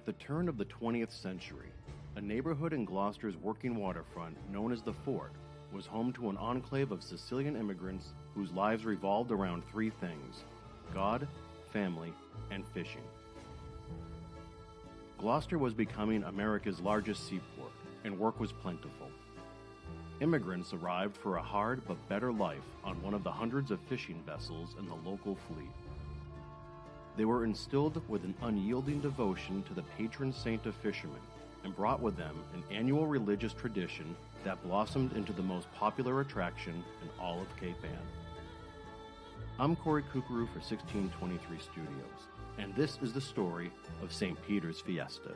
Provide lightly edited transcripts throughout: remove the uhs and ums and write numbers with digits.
At the turn of the 20th century, a neighborhood in Gloucester's working waterfront known as the Fort was home to an enclave of Sicilian immigrants whose lives revolved around three things: God, family, and fishing. Gloucester was becoming America's largest seaport, and work was plentiful. Immigrants arrived for a hard but better life on one of the hundreds of fishing vessels in the local fleet. They were instilled with an unyielding devotion to the patron saint of fishermen, and brought with them an annual religious tradition that blossomed into the most popular attraction in all of Cape Ann. I'm Corey Kukuru for 1623 Studios, and this is the story of St. Peter's Fiesta.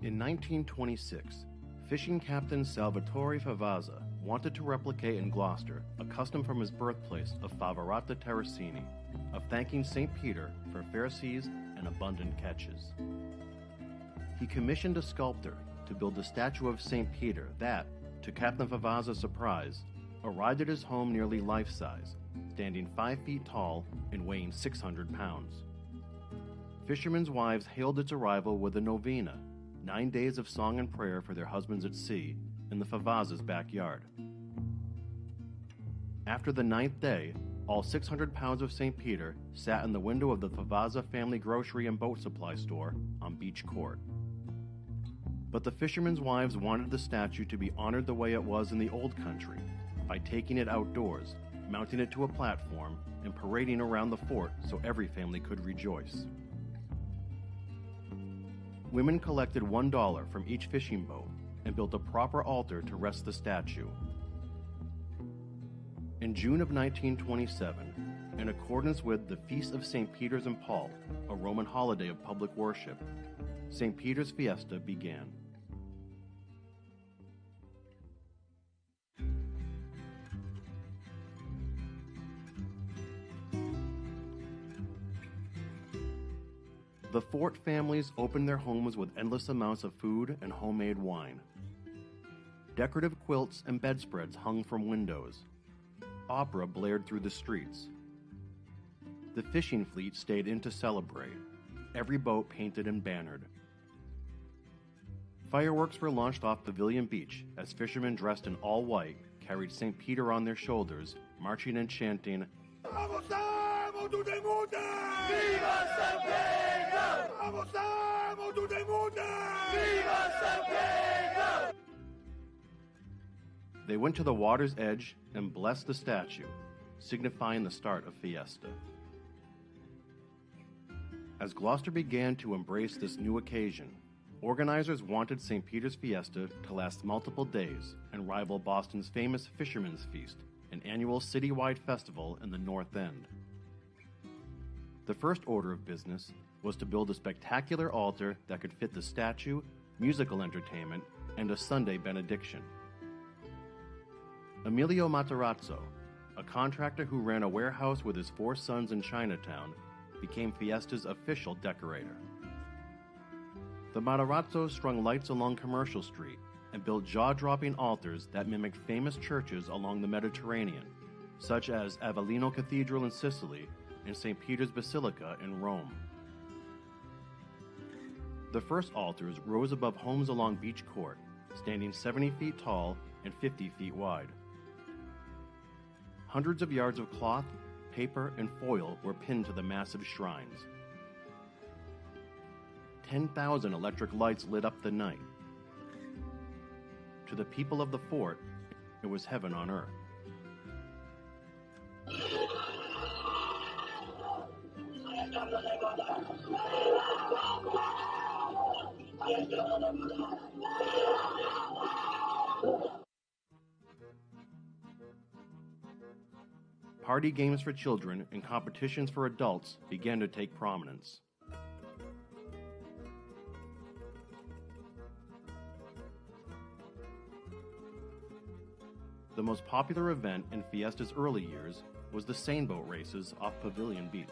In 1926, fishing captain Salvatore Favazza wanted to replicate in Gloucester a custom from his birthplace of Favorata Terracini, of thanking St. Peter for fair seas and abundant catches. He commissioned a sculptor to build a statue of St. Peter that, to Captain Favazza's surprise, arrived at his home nearly life-size, standing 5 feet tall and weighing 600 pounds. Fishermen's wives hailed its arrival with a novena, 9 days of song and prayer for their husbands at sea, in the Favazza's backyard. After the 9th day, all 600 pounds of St. Peter sat in the window of the Favazza family grocery and boat supply store on Beach Court. But the fishermen's wives wanted the statue to be honored the way it was in the old country, by taking it outdoors, mounting it to a platform, and parading around the fort so every family could rejoice. Women collected $1 from each fishing boat and built a proper altar to rest the statue. In June of 1927, in accordance with the Feast of St. Peter's and Paul, a Roman holiday of public worship, St. Peter's Fiesta began. The Fort families opened their homes with endless amounts of food and homemade wine. Decorative quilts and bedspreads hung from windows. Opera blared through the streets. The fishing fleet stayed in to celebrate, every boat painted and bannered. Fireworks were launched off Pavilion Beach as fishermen dressed in all white carried St. Peter on their shoulders, marching and chanting, "Avanzamo tutte mute! Viva San Pedro! Avanzamo tutte mute! Viva San Pedro!" They went to the water's edge and blessed the statue, signifying the start of Fiesta. As Gloucester began to embrace this new occasion, organizers wanted St. Peter's Fiesta to last multiple days and rival Boston's famous Fisherman's Feast, an annual citywide festival in the North End. The first order of business was to build a spectacular altar that could fit the statue, musical entertainment, and a Sunday benediction. Emilio Matarazzo, a contractor who ran a warehouse with his 4 sons in Chinatown, became Fiesta's official decorator. The Matarazzos strung lights along Commercial Street and built jaw-dropping altars that mimicked famous churches along the Mediterranean, such as Avellino Cathedral in Sicily and St. Peter's Basilica in Rome. The first altars rose above homes along Beach Court, standing 70 feet tall and 50 feet wide. Hundreds of yards of cloth, paper, and foil were pinned to the massive shrines. 10,000 electric lights lit up the night. To the people of the fort, it was heaven on earth. Party games for children and competitions for adults began to take prominence. The most popular event in Fiesta's early years was the Seine boat races off Pavilion Beach.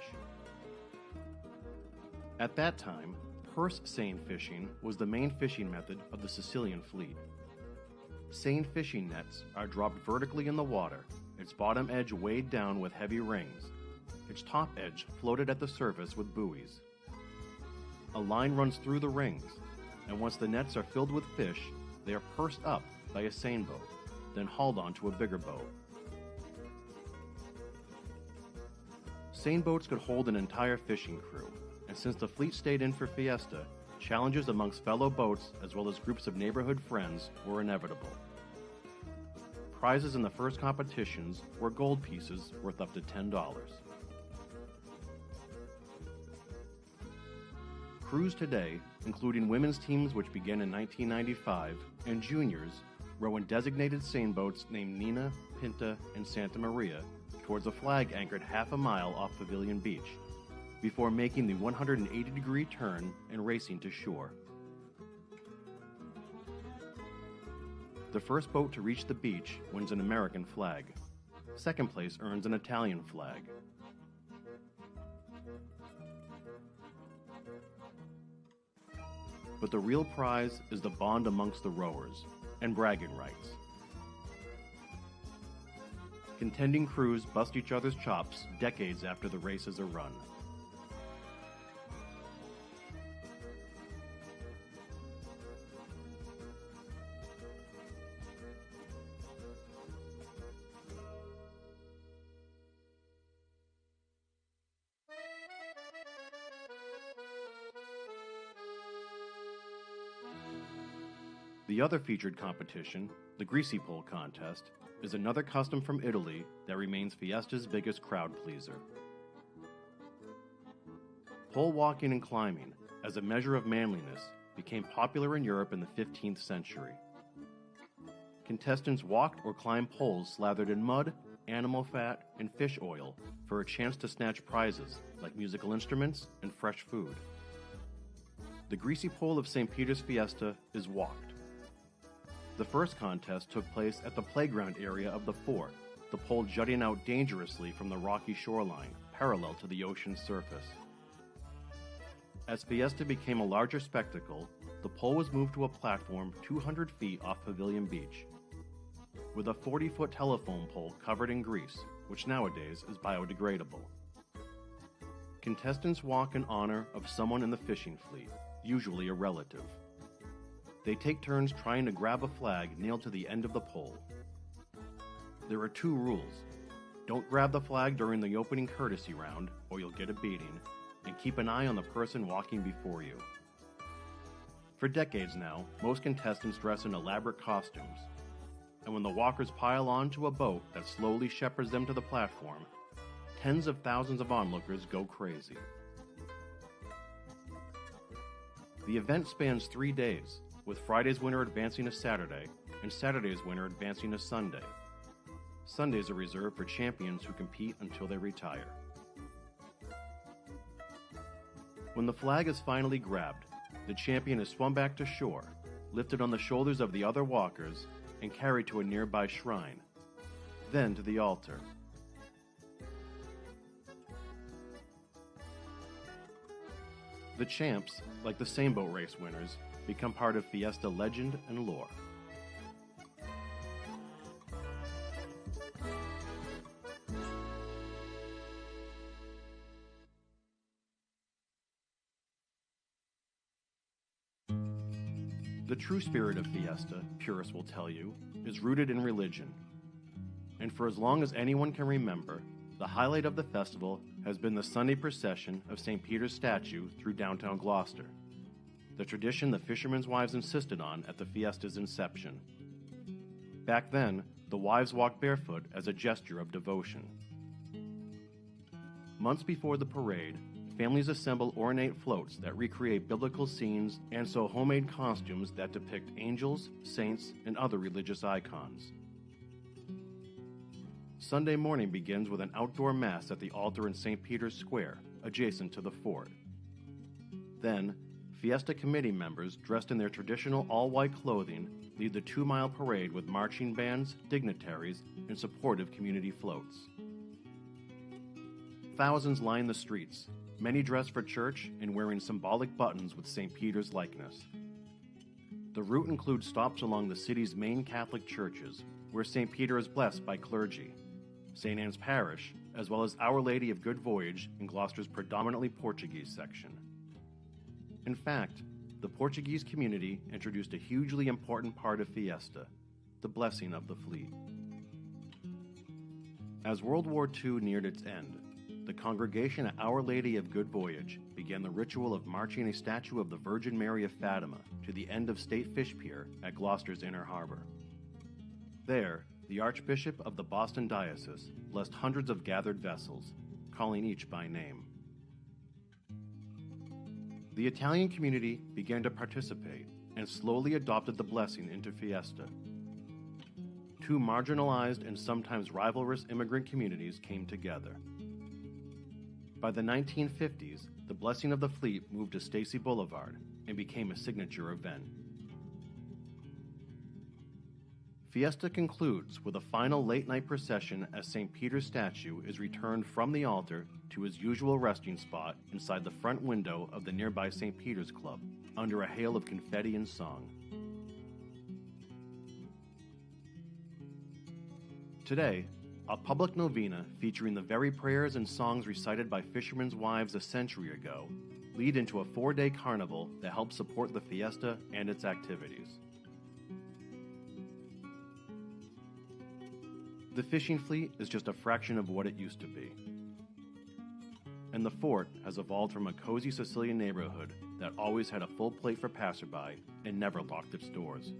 At that time, first Seine fishing was the main fishing method of the Sicilian fleet. Seine fishing nets are dropped vertically in the water, its bottom edge weighed down with heavy rings, its top edge floated at the surface with buoys. A line runs through the rings, and once the nets are filled with fish, they are pursed up by a seine boat, then hauled onto a bigger boat. Seine boats could hold an entire fishing crew, and since the fleet stayed in for Fiesta, challenges amongst fellow boats as well as groups of neighborhood friends were inevitable. Prizes in the first competitions were gold pieces worth up to $10. Crews today, including women's teams which began in 1995, and juniors, row in designated seine boats named Nina, Pinta, and Santa Maria towards a flag anchored half a mile off Pavilion Beach, before making the 180-degree turn and racing to shore. The first boat to reach the beach wins an American flag. Second place earns an Italian flag. But the real prize is the bond amongst the rowers and bragging rights. Contending crews bust each other's chops decades after the races are run. The other featured competition, the Greasy pole contest, is another custom from Italy that remains Fiesta's biggest crowd pleaser. Pole walking and climbing, as a measure of manliness, became popular in Europe in the 15th century. Contestants walked or climbed poles slathered in mud, animal fat, and fish oil for a chance to snatch prizes like musical instruments and fresh food. The Greasy pole of St. Peter's Fiesta is walked. The first contest took place at the playground area of the fort, the pole jutting out dangerously from the rocky shoreline, parallel to the ocean's surface. As Fiesta became a larger spectacle, the pole was moved to a platform 200 feet off Pavilion Beach, with a 40-foot telephone pole covered in grease, which nowadays is biodegradable. Contestants walk in honor of someone in the fishing fleet, usually a relative. They take turns trying to grab a flag nailed to the end of the pole. There are 2 rules. Don't grab the flag during the opening courtesy round, or you'll get a beating, and keep an eye on the person walking before you. For decades now, most contestants dress in elaborate costumes, and when the walkers pile onto a boat that slowly shepherds them to the platform, tens of thousands of onlookers go crazy. The event spans 3 days, with Friday's winner advancing to Saturday, and Saturday's winner advancing to Sunday. Sundays are reserved for champions who compete until they retire. When the flag is finally grabbed, the champion is swum back to shore, lifted on the shoulders of the other walkers, and carried to a nearby shrine, then to the altar. The champs, like the same boat race winners, become part of Fiesta legend and lore. The true spirit of Fiesta, purists will tell you, is rooted in religion. And for as long as anyone can remember, the highlight of the festival has been the Sunday procession of St. Peter's statue through downtown Gloucester, the tradition the fishermen's wives insisted on at the Fiesta's inception. Back then, the wives walked barefoot as a gesture of devotion. Months before the parade, families assemble ornate floats that recreate biblical scenes and sew homemade costumes that depict angels, saints, and other religious icons. Sunday morning begins with an outdoor mass at the altar in St. Peter's Square, adjacent to the fort. Then, Fiesta committee members, dressed in their traditional all-white clothing, lead the 2-mile parade with marching bands, dignitaries, and supportive community floats. Thousands line the streets, many dressed for church and wearing symbolic buttons with St. Peter's likeness. The route includes stops along the city's main Catholic churches, where St. Peter is blessed by clergy, St. Anne's Parish, as well as Our Lady of Good Voyage in Gloucester's predominantly Portuguese section. In fact, the Portuguese community introduced a hugely important part of Fiesta, the blessing of the fleet. As World War II neared its end, the congregation at Our Lady of Good Voyage began the ritual of marching a statue of the Virgin Mary of Fatima to the end of State Fish Pier at Gloucester's Inner Harbor. There, the Archbishop of the Boston Diocese blessed hundreds of gathered vessels, calling each by name. The Italian community began to participate and slowly adopted the blessing into Fiesta. Two marginalized and sometimes rivalrous immigrant communities came together. By the 1950s, the blessing of the fleet moved to Stacy Boulevard and became a signature event. Fiesta concludes with a final late-night procession as St. Peter's statue is returned from the altar to his usual resting spot inside the front window of the nearby St. Peter's Club, under a hail of confetti and song. Today, a public novena featuring the very prayers and songs recited by fishermen's wives a century ago lead into a 4-day carnival that helps support the Fiesta and its activities. The fishing fleet is just a fraction of what it used to be. And the fort has evolved from a cozy Sicilian neighborhood that always had a full plate for passerby and never locked its doors.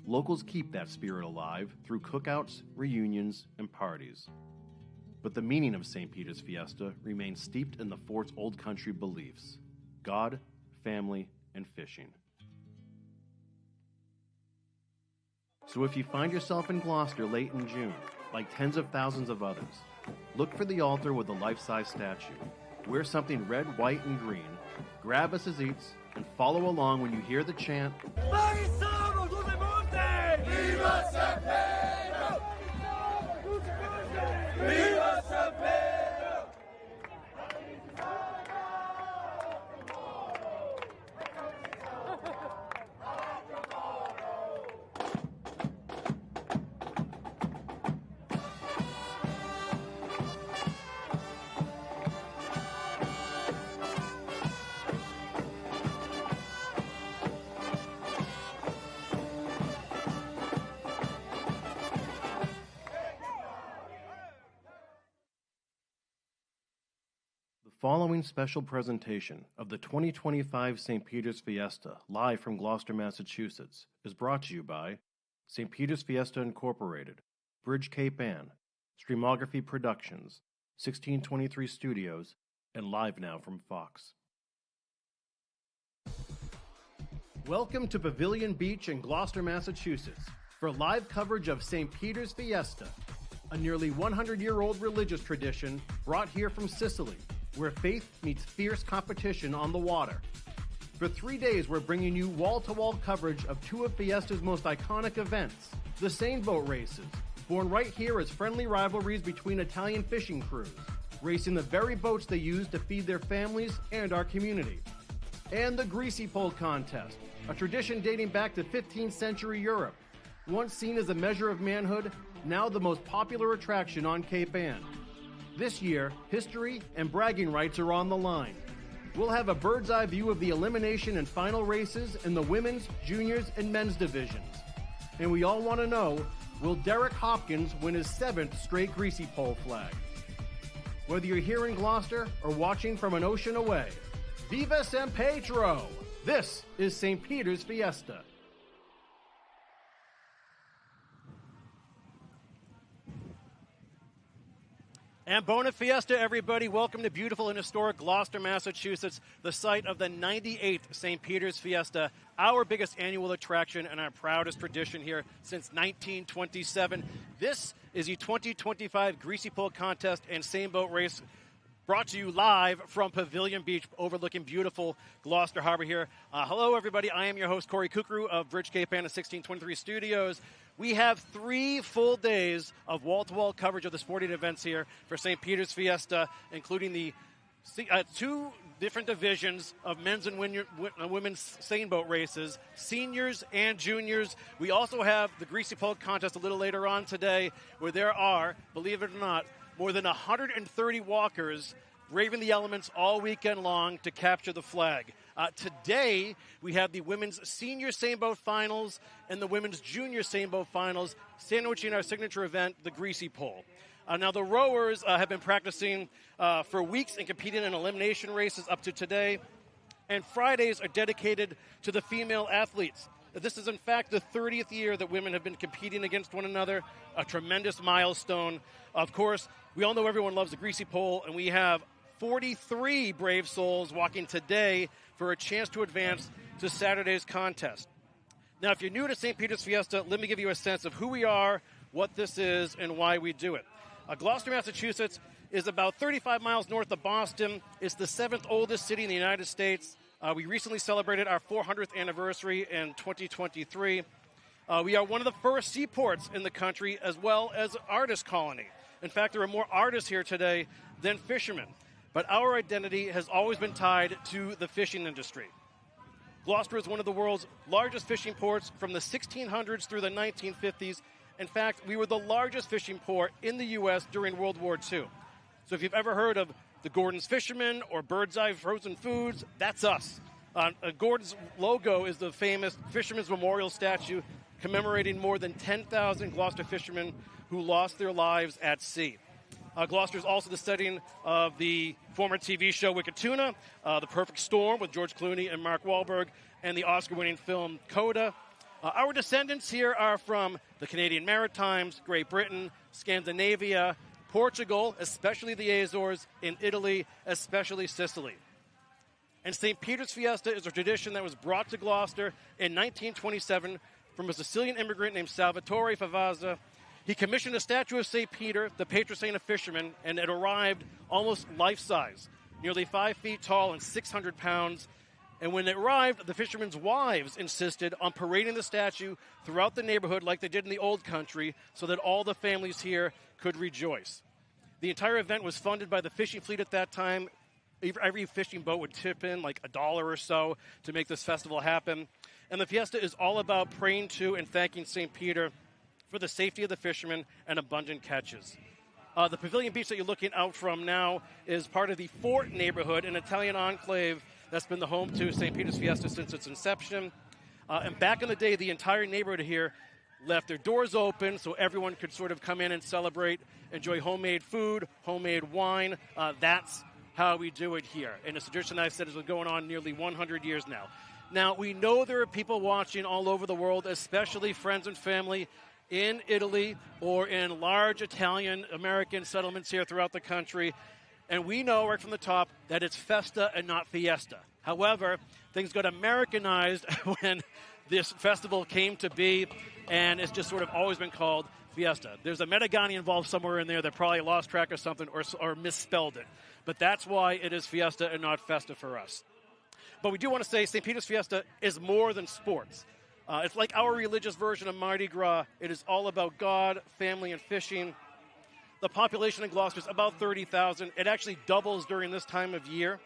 Locals keep that spirit alive through cookouts, reunions, and parties. But the meaning of St. Peter's Fiesta remains steeped in the fort's old country beliefs: God, family, and fishing. So if you find yourself in Gloucester late in June, like tens of thousands of others, look for the altar with the life-size statue. Wear something red, white, and green, grab us as eats, and follow along when you hear the chant, Viva San Pedro! Viva San Pedro! The following special presentation of the 2025 St. Peter's Fiesta, live from Gloucester, Massachusetts, is brought to you by St. Peter's Fiesta Incorporated, Bridge Cape Ann, Streamography Productions, 1623 Studios, and Live Now from Fox. Welcome to Pavilion Beach in Gloucester, Massachusetts, for live coverage of St. Peter's Fiesta, a nearly 100-year-old religious tradition brought here from Sicily, where faith meets fierce competition on the water. For 3 days, we're bringing you wall-to-wall coverage of two of Fiesta's most iconic events, the Seine boat races, born right here as friendly rivalries between Italian fishing crews, racing the very boats they use to feed their families and our community. And the Greasy pole contest, a tradition dating back to 15th century Europe, once seen as a measure of manhood, now the most popular attraction on Cape Ann. This year, history and bragging rights are on the line. We'll have a bird's eye view of the elimination and final races in the women's, juniors, and men's divisions. And we all want to know, will Derek Hopkins win his 7th straight Greasy pole flag? Whether you're here in Gloucester or watching from an ocean away, Viva San Pedro! This is St. Peter's Fiesta. And Bona Fiesta, everybody. Welcome to beautiful and historic Gloucester, Massachusetts, the site of the 98th St. Peter's Fiesta, our biggest annual attraction and our proudest tradition here since 1927. This is the 2025 Greasy Pole Contest and Seine Boat Race, brought to you live from Pavilion Beach, overlooking beautiful Gloucester Harbor here. Hello, everybody. I am your host, Corey Kukru of Bridge Cape Ann at 1623 Studios. We have 3 full days of wall-to-wall coverage of the sporting events here for St. Peter's Fiesta, including the 2 different divisions of men's and women's seine boat races, seniors and juniors. We also have the Greasy Pole contest a little later on today, where there are, believe it or not, more than 130 walkers braving the elements all weekend long to capture the flag. Today, we have the women's senior seine boat finals and the women's junior seine boat finals, sandwiching our signature event, the Greasy Pole. Now, the rowers have been practicing for weeks and competing in elimination races up to today, and Fridays are dedicated to the female athletes. This is, in fact, the 30th year that women have been competing against one another, a tremendous milestone. Of course, we all know everyone loves the Greasy Pole, and we have 43 brave souls walking today for a chance to advance to Saturday's contest. Now, if you're new to St. Peter's Fiesta, let me give you a sense of who we are, what this is, and why we do it. Gloucester, Massachusetts is about 35 miles north of Boston. It's the 7th oldest city in the United States. We recently celebrated our 400th anniversary in 2023. We are one of the first seaports in the country, as well as artist colony. In fact, there are more artists here today than fishermen. But our identity has always been tied to the fishing industry. Gloucester is one of the world's largest fishing ports from the 1600s through the 1950s. In fact, we were the largest fishing port in the U.S. during World War II. So if you've ever heard of the Gordon's Fisherman or Bird's Eye Frozen Foods, that's us. Gordon's logo is the famous Fisherman's Memorial statue commemorating more than 10,000 Gloucester fishermen who lost their lives at sea. Gloucester is also the setting of the former TV show Wicked Tuna, The Perfect Storm with George Clooney and Mark Wahlberg, and the Oscar-winning film Coda. Our descendants here are from the Canadian Maritimes, Great Britain, Scandinavia, Portugal, especially the Azores, in Italy, especially Sicily. And St. Peter's Fiesta is a tradition that was brought to Gloucester in 1927 from a Sicilian immigrant named Salvatore Favazza. He commissioned a statue of St. Peter, the patron saint of fishermen, and it arrived almost life-size, nearly 5 feet tall and 600 pounds. And when it arrived, the fishermen's wives insisted on parading the statue throughout the neighborhood like they did in the old country so that all the families here could rejoice. The entire event was funded by the fishing fleet at that time. Every fishing boat would tip in like $1 or so to make this festival happen. And the fiesta is all about praying to and thanking St. Peter for the safety of the fishermen and abundant catches. The Pavilion Beach that you're looking out from now is part of the Fort neighborhood, an Italian enclave that's been the home to St. Peter's Fiesta since its inception. And back in the day, the entire neighborhood here left their doors open so everyone could sort of come in and celebrate, enjoy homemade food, homemade wine. That's how we do it here. And it's a tradition that I said has been going on nearly 100 years now. Now, we know there are people watching all over the world, especially friends and family in Italy or in large Italian-American settlements here throughout the country. And we know right from the top that it's festa and not fiesta. However, things got Americanized when this festival came to be, and it's just sort of always been called fiesta. There's a Medigani involved somewhere in there that probably lost track of something or misspelled it. But that's why it is fiesta and not festa for us. But we do want to say St. Peter's Fiesta is more than sports. It's like our religious version of Mardi Gras. It is all about God, family, and fishing. The population in Gloucester is about 30,000. It actually doubles during this time of year.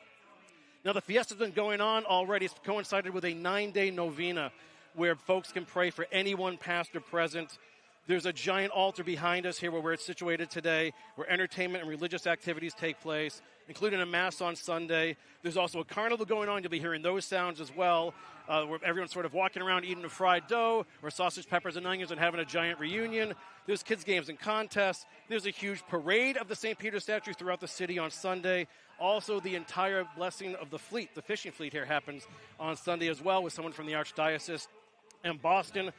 Now, the fiesta's been going on already. It's coincided with a 9-day novena where folks can pray for anyone past or present. There's a giant altar behind us here where it's situated today, where entertainment and religious activities take place, including a mass on Sunday. There's also a carnival going on. You'll be hearing those sounds as well, where everyone's sort of walking around eating a fried dough or sausage, peppers, and onions and having a giant reunion. There's kids' games and contests. There's a huge parade of the St. Peter statue throughout the city on Sunday. Also, the entire blessing of the fleet, the fishing fleet here, happens on Sunday as well with someone from the Archdiocese in Boston.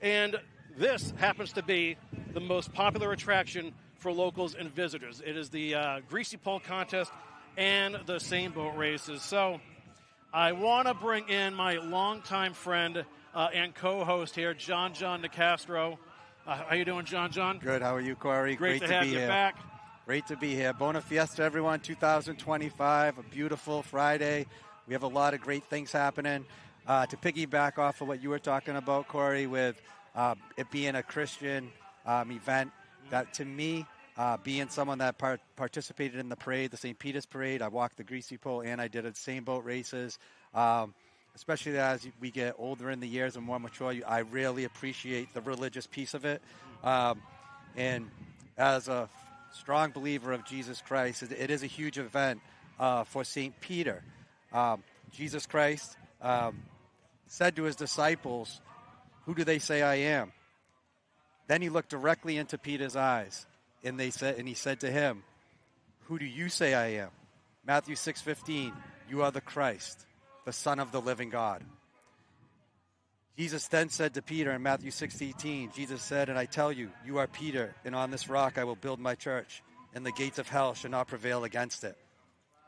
And this happens to be the most popular attraction for locals and visitors. It is the Greasy Pole contest and the seine boat races. So I want to bring in my longtime friend and co-host here, John Nicastro. How you doing, John? Good. How are you, Corey? Great to have you back. Great to be here. Bona Fiesta, everyone, 2025, a beautiful Friday. We have a lot of great things happening. To piggyback off of what you were talking about, Corey, with it being a Christian event, that to me, being someone that participated in the parade, the St. Peter's Parade, I walked the Greasy Pole and I did the same boat races. Especially as we get older in the years and more mature, I really appreciate the religious piece of it. And as a strong believer of Jesus Christ, it is a huge event for St. Peter. Jesus Christ said to his disciples, "Who do they say I am?" Then he looked directly into Peter's eyes, and he said to him, "Who do you say I am?" Matthew 6:15, "You are the Christ, the Son of the living God." Jesus then said to Peter in Matthew 6:18, Jesus said, "And I tell you, you are Peter, and on this rock I will build my church, and the gates of hell shall not prevail against it."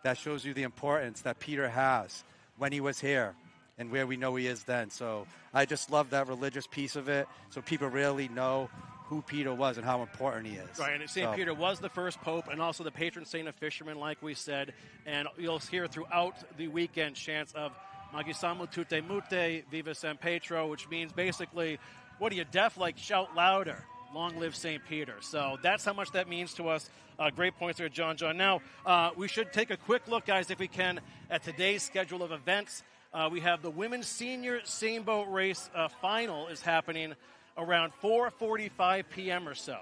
That shows you the importance that Peter has when he was here and where we know he is then. So I just love that religious piece of it, so people really know who Peter was and how important he is. Right, and St. Peter was the first pope and also the patron saint of fishermen, like we said. And you'll hear throughout the weekend chants of Magisamu Tutte Mute, Viva San Petro, which means basically, what are you deaf? Like, shout louder. Long live St. Peter. So that's how much that means to us. Great points there, John. Now, we should take a quick look, guys, if we can, at today's schedule of events. We have the women's senior same boat race final is happening around 4:45 p.m. or so.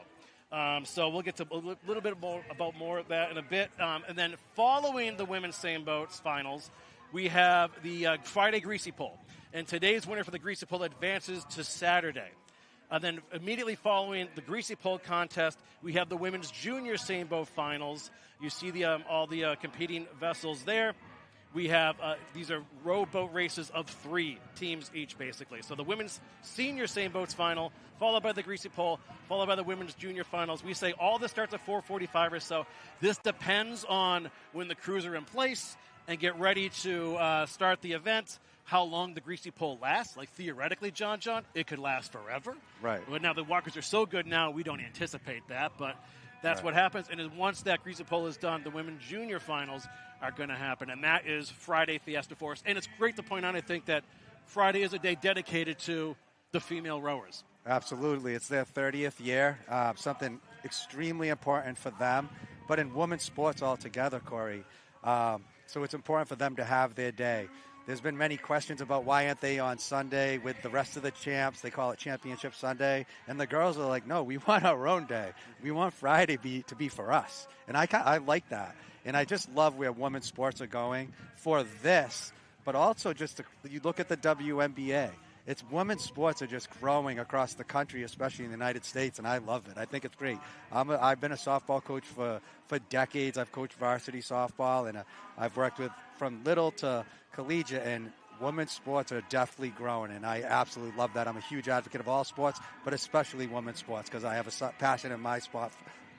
So we'll get to a little bit more of that in a bit. And then following the women's same boats finals, we have the Friday Greasy Pole. And today's winner for the Greasy Pole advances to Saturday. And then immediately following the Greasy Pole contest, we have the women's junior same boat finals. You see all the competing vessels there. We have, these are rowboat races of 3 teams each, basically. So the women's senior same boats final, followed by the Greasy Pole, followed by the women's junior finals. We say all this starts at 4:45 or so. This depends on when the crews are in place and get ready to start the event. How long the Greasy Pole lasts. Like, theoretically, John, it could last forever. Right. But now the walkers are so good now, we don't anticipate that, but that's what happens. And then once that Greasy Pole is done, the women's junior finals are going to happen, and that is Friday Fiesta for us. And it's great to point out, I think, that Friday is a day dedicated to the female rowers. Absolutely. It's their 30th year, something extremely important for them, but in women's sports altogether, Corey. So it's important for them to have their day. There's been many questions about why aren't they on Sunday with the rest of the champs. They call it Championship Sunday. And the girls are like, no, we want our own day. We want Friday to be for us. And I like that. And I just love where women's sports are going for this. But also you look at the WNBA. It's women's sports are just growing across the country, especially in the United States, and I love it. I think it's great. I've been a softball coach for decades. I've coached varsity softball, and I've worked with from little to collegiate, and women's sports are definitely growing, and I absolutely love that. I'm a huge advocate of all sports, but especially women's sports, because I have a passion in my sport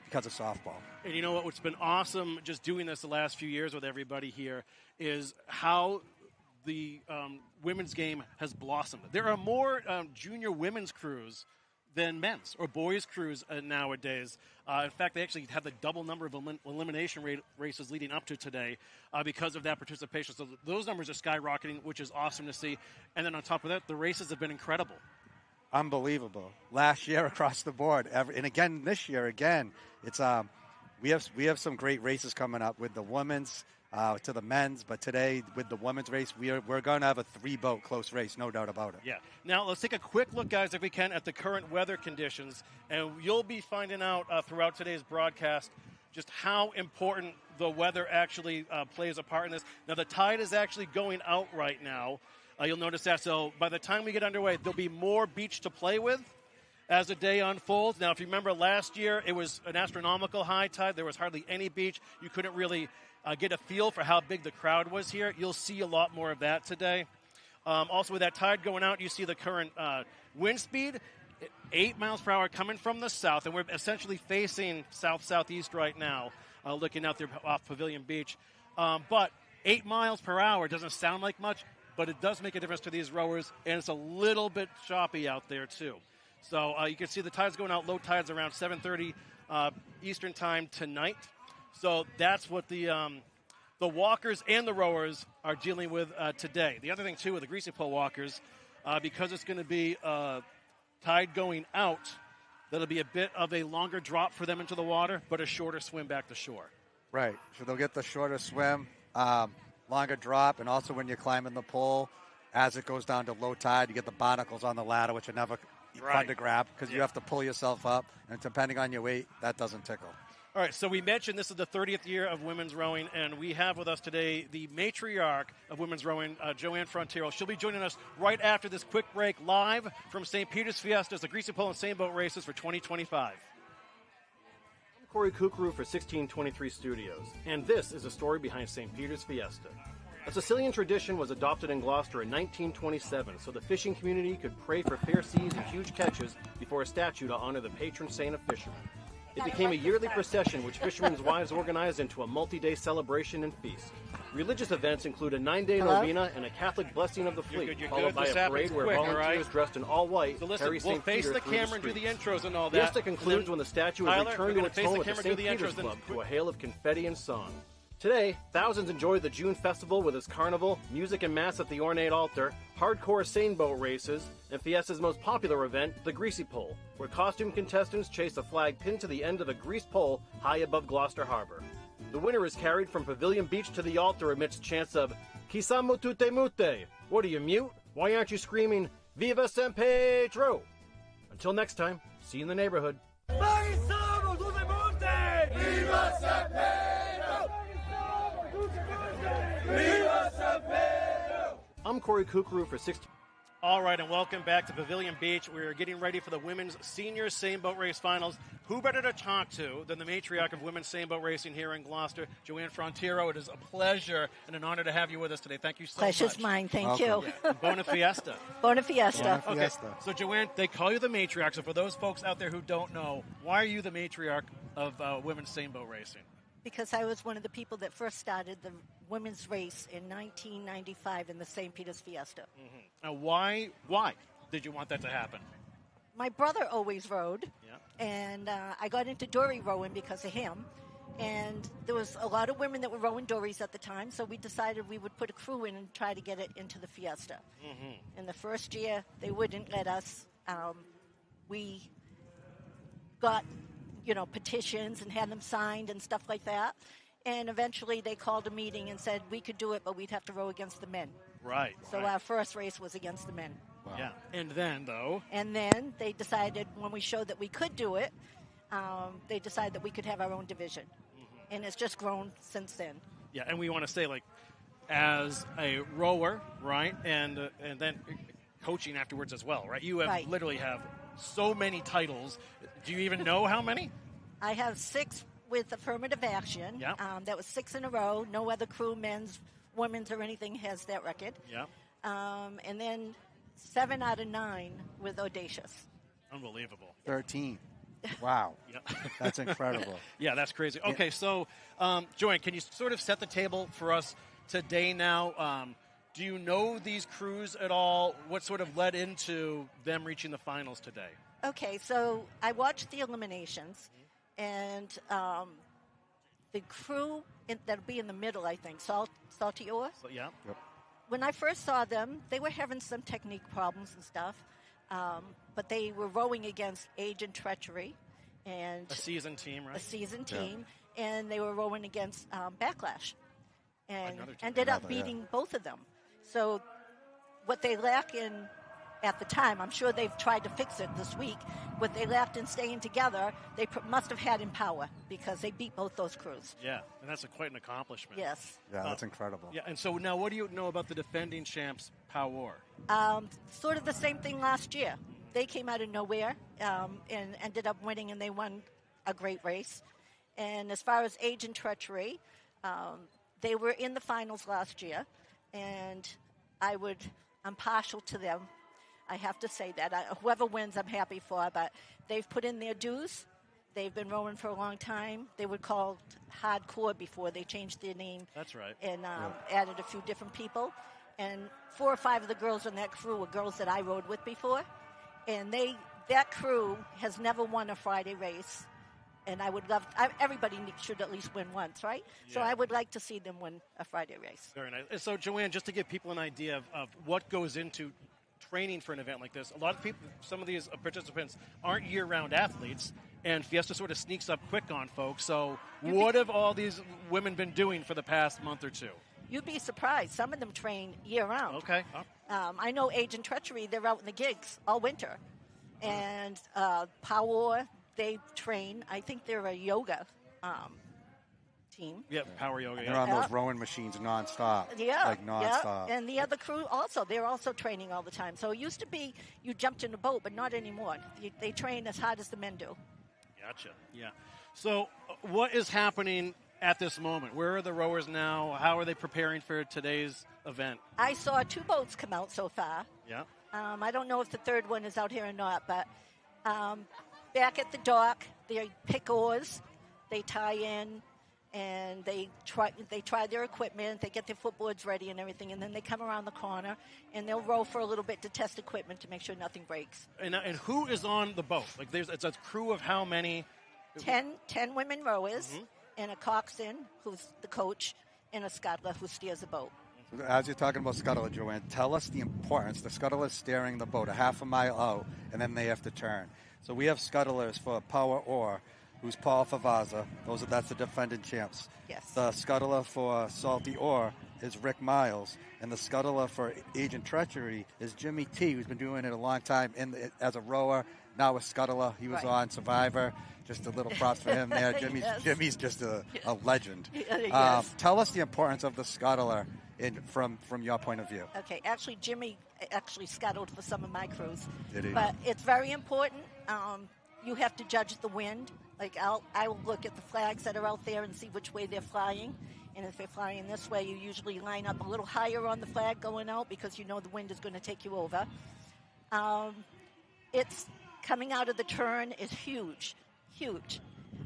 because of softball. And you know what? What's been awesome just doing this the last few years with everybody here is how the women's game has blossomed. There are more junior women's crews than men's or boys' crews nowadays. In fact, they actually have the double number of elimination races leading up to today because of that participation. So those numbers are skyrocketing, which is awesome to see. And then on top of that, the races have been incredible. Unbelievable. Last year across the board, and again this year, it's we have some great races coming up with the women's to the men's, but today with the women's race, we're going to have a 3-boat close race, no doubt about it. Yeah. Now let's take a quick look, guys, if we can, at the current weather conditions, and you'll be finding out throughout today's broadcast just how important the weather actually plays a part in this. Now the tide is actually going out right now. You'll notice that. So by the time we get underway, there'll be more beach to play with as the day unfolds. Now, if you remember last year, it was an astronomical high tide. There was hardly any beach. You couldn't really get a feel for how big the crowd was here. You'll see a lot more of that today. Also, with that tide going out, you see the current wind speed, 8 miles per hour coming from the south, and we're essentially facing south-southeast right now, looking out there off Pavilion Beach. But 8 miles per hour doesn't sound like much, but it does make a difference to these rowers, and it's a little bit choppy out there too. So you can see the tides going out, low tides around 7:30 Eastern time tonight. So that's what the walkers and the rowers are dealing with today. The other thing, too, with the Greasy Pole walkers, because it's going to be tide going out, that'll be a bit of a longer drop for them into the water, but a shorter swim back to shore. Right. So they'll get the shorter swim, longer drop, and also when you're climbing the pole, as it goes down to low tide, you get the barnacles on the ladder, which are never fun to grab because you have to pull yourself up, and depending on your weight, that doesn't tickle. All right, so we mentioned this is the 30th year of women's rowing, and we have with us today the matriarch of women's rowing, Joanne Frontiero. She'll be joining us right after this quick break, live from St. Peter's Fiestas, the Greasy Pole and Seine boat races for 2025. I'm Corey Kukru for 1623 Studios, and this is a story behind St. Peter's Fiesta. A Sicilian tradition was adopted in Gloucester in 1927 so the fishing community could pray for fair seas and huge catches before a statue to honor the patron saint of fishermen. It became a yearly procession which fishermen's wives organized into a multi-day celebration and feast. Religious events include a 9-day novena and a Catholic blessing of the fleet, followed by a parade where volunteers dressed in all white carry St. We'll face Peter the through camera and do the intros and all that. Fiesta concludes when the statue is returned to its home at the St. Peter's Club to a hail of confetti and song. Today, thousands enjoy the June festival with its carnival, music and mass at the ornate altar, hardcore Seine boat races, and Fiesta's most popular event, the Greasy Pole, where costume contestants chase a flag pinned to the end of a greased pole high above Gloucester Harbor. The winner is carried from Pavilion Beach to the altar amidst chants of "Chi siamo tutte mute?" What are you, mute? Why aren't you screaming "Viva San Pedro"? Until next time, see you in the neighborhood. Viva San Pedro! Viva San Pedro! I'm Corey Kukru for 16. All right, and welcome back to Pavilion Beach. We're getting ready for the women's senior Seine boat race finals. Who better to talk to than the matriarch of women's Seine boat racing here in Gloucester, Joanne Frontiero. It is a pleasure and an honor to have you with us today. Thank you so much. Pleasure's mine. Thank you. Yeah. Bona Fiesta. Bona Fiesta. Okay, so Joanne, they call you the matriarch. So for those folks out there who don't know, why are you the matriarch of women's Seine boat racing? Because I was one of the people that first started the women's race in 1995 in the St. Peter's Fiesta. Mm-hmm. Now, why did you want that to happen? My brother always rowed, Yeah. and I got into dory rowing because of him. And there was a lot of women that were rowing dories at the time, so we decided we would put a crew in and try to get it into the Fiesta. Mm-hmm. In the first year, they wouldn't let us. We got petitions and had them signed and stuff like that. And eventually they called a meeting and said we could do it, but we'd have to row against the men. Right. So our first race was against the men. Wow. Yeah. And then they decided when we showed that we could do it, they decided that we could have our own division. Mm-hmm. And it's just grown since then. Yeah, and we want to say, as a rower, right, and then coaching afterwards as well, right? You have literally have so many titles. Do you even know how many? I have 6 with affirmative action. Yeah. That was 6 in a row. No other crew, men's, women's, or anything has that record. Yeah. And then 7 out of 9 with audacious. Unbelievable. 13. Wow. Yeah. That's incredible. Yeah, that's crazy. Okay, so, Joanne, can you sort of set the table for us today now? Do you know these crews at all? What sort of led into them reaching the finals today? Okay, so I watched the eliminations, and the crew that'll be in the middle, I think, Salty Ore. So, yeah. Yep. When I first saw them, they were having some technique problems and stuff, but they were rowing against Age and Treachery. And a seasoned team, right? A seasoned team, and they were rowing against Backlash, and ended up beating both of them. So what they lack in at the time, I'm sure they've tried to fix it this week, what they lacked in staying together, they must have had in power because they beat both those crews. Yeah, and that's quite an accomplishment. Yes. Yeah, that's incredible. Yeah, and so now what do you know about the defending champs, Power? Sort of the same thing last year. They came out of nowhere and ended up winning, and they won a great race. And as far as Age and Treachery, they were in the finals last year, and I'm partial to them. I have to say that. Whoever wins, I'm happy for, but they've put in their dues. They've been rowing for a long time. They were called Hardcore before they changed their name. That's right. And added a few different people. And 4 or 5 of the girls on that crew were girls that I rowed with before. And that crew has never won a Friday race. And I would everybody should at least win once, right? Yeah. So I would like to see them win a Friday race. Very nice. And so, Joanne, just to give people an idea of what goes into training for an event like this? A lot of people, some of these participants aren't year-round athletes, and Fiesta sort of sneaks up quick on folks. So what have all these women been doing for the past month or two? You'd be surprised. Some of them train year-round. Okay. I know Age and Treachery, they're out in the gigs all winter. And Power, they train. I think they're a yoga team. Yeah, power yoga. They're Yeah. on those rowing machines nonstop. Yeah. Like nonstop. Yeah. And the other crew also, they're also training all the time. So it used to be you jumped in a boat, but not anymore. They train as hard as the men do. Gotcha. Yeah. So what is happening at this moment? Where are the rowers now? How are they preparing for today's event? I saw 2 boats come out so far. Yeah. I don't know if the third one is out here or not, but back at the dock, they pick oars, they tie in, and they try their equipment, they get their footboards ready and everything, and then they come around the corner, and they'll row for a little bit to test equipment to make sure nothing breaks. And who is on the boat? Like, it's a crew of how many? 10 women rowers, and a coxswain, who's the coach, and a scuttler who steers the boat. As you're talking about scuttler, Joanne, tell us the importance. The scuttler is steering the boat a half a mile out, and then they have to turn. So we have scuttlers for Power Oar, who's Paul Favazza. That's the defending champs. Yes. The scuttler for Salty Oar is Rick Miles, and the scuttler for Agent Treachery is Jimmy T, who's been doing it a long time as a rower, now a scuttler. He was on Survivor. Just a little props for him there. Jimmy's just a legend. Yes. Tell us the importance of the scuttler from your point of view. Okay, actually, Jimmy scuttled for some of my crews. Did he? But it's very important. You have to judge the wind. Like, I will look at the flags that are out there and see which way they're flying. And if they're flying this way, you usually line up a little higher on the flag going out because you know the wind is going to take you over. It's coming out of the turn is huge.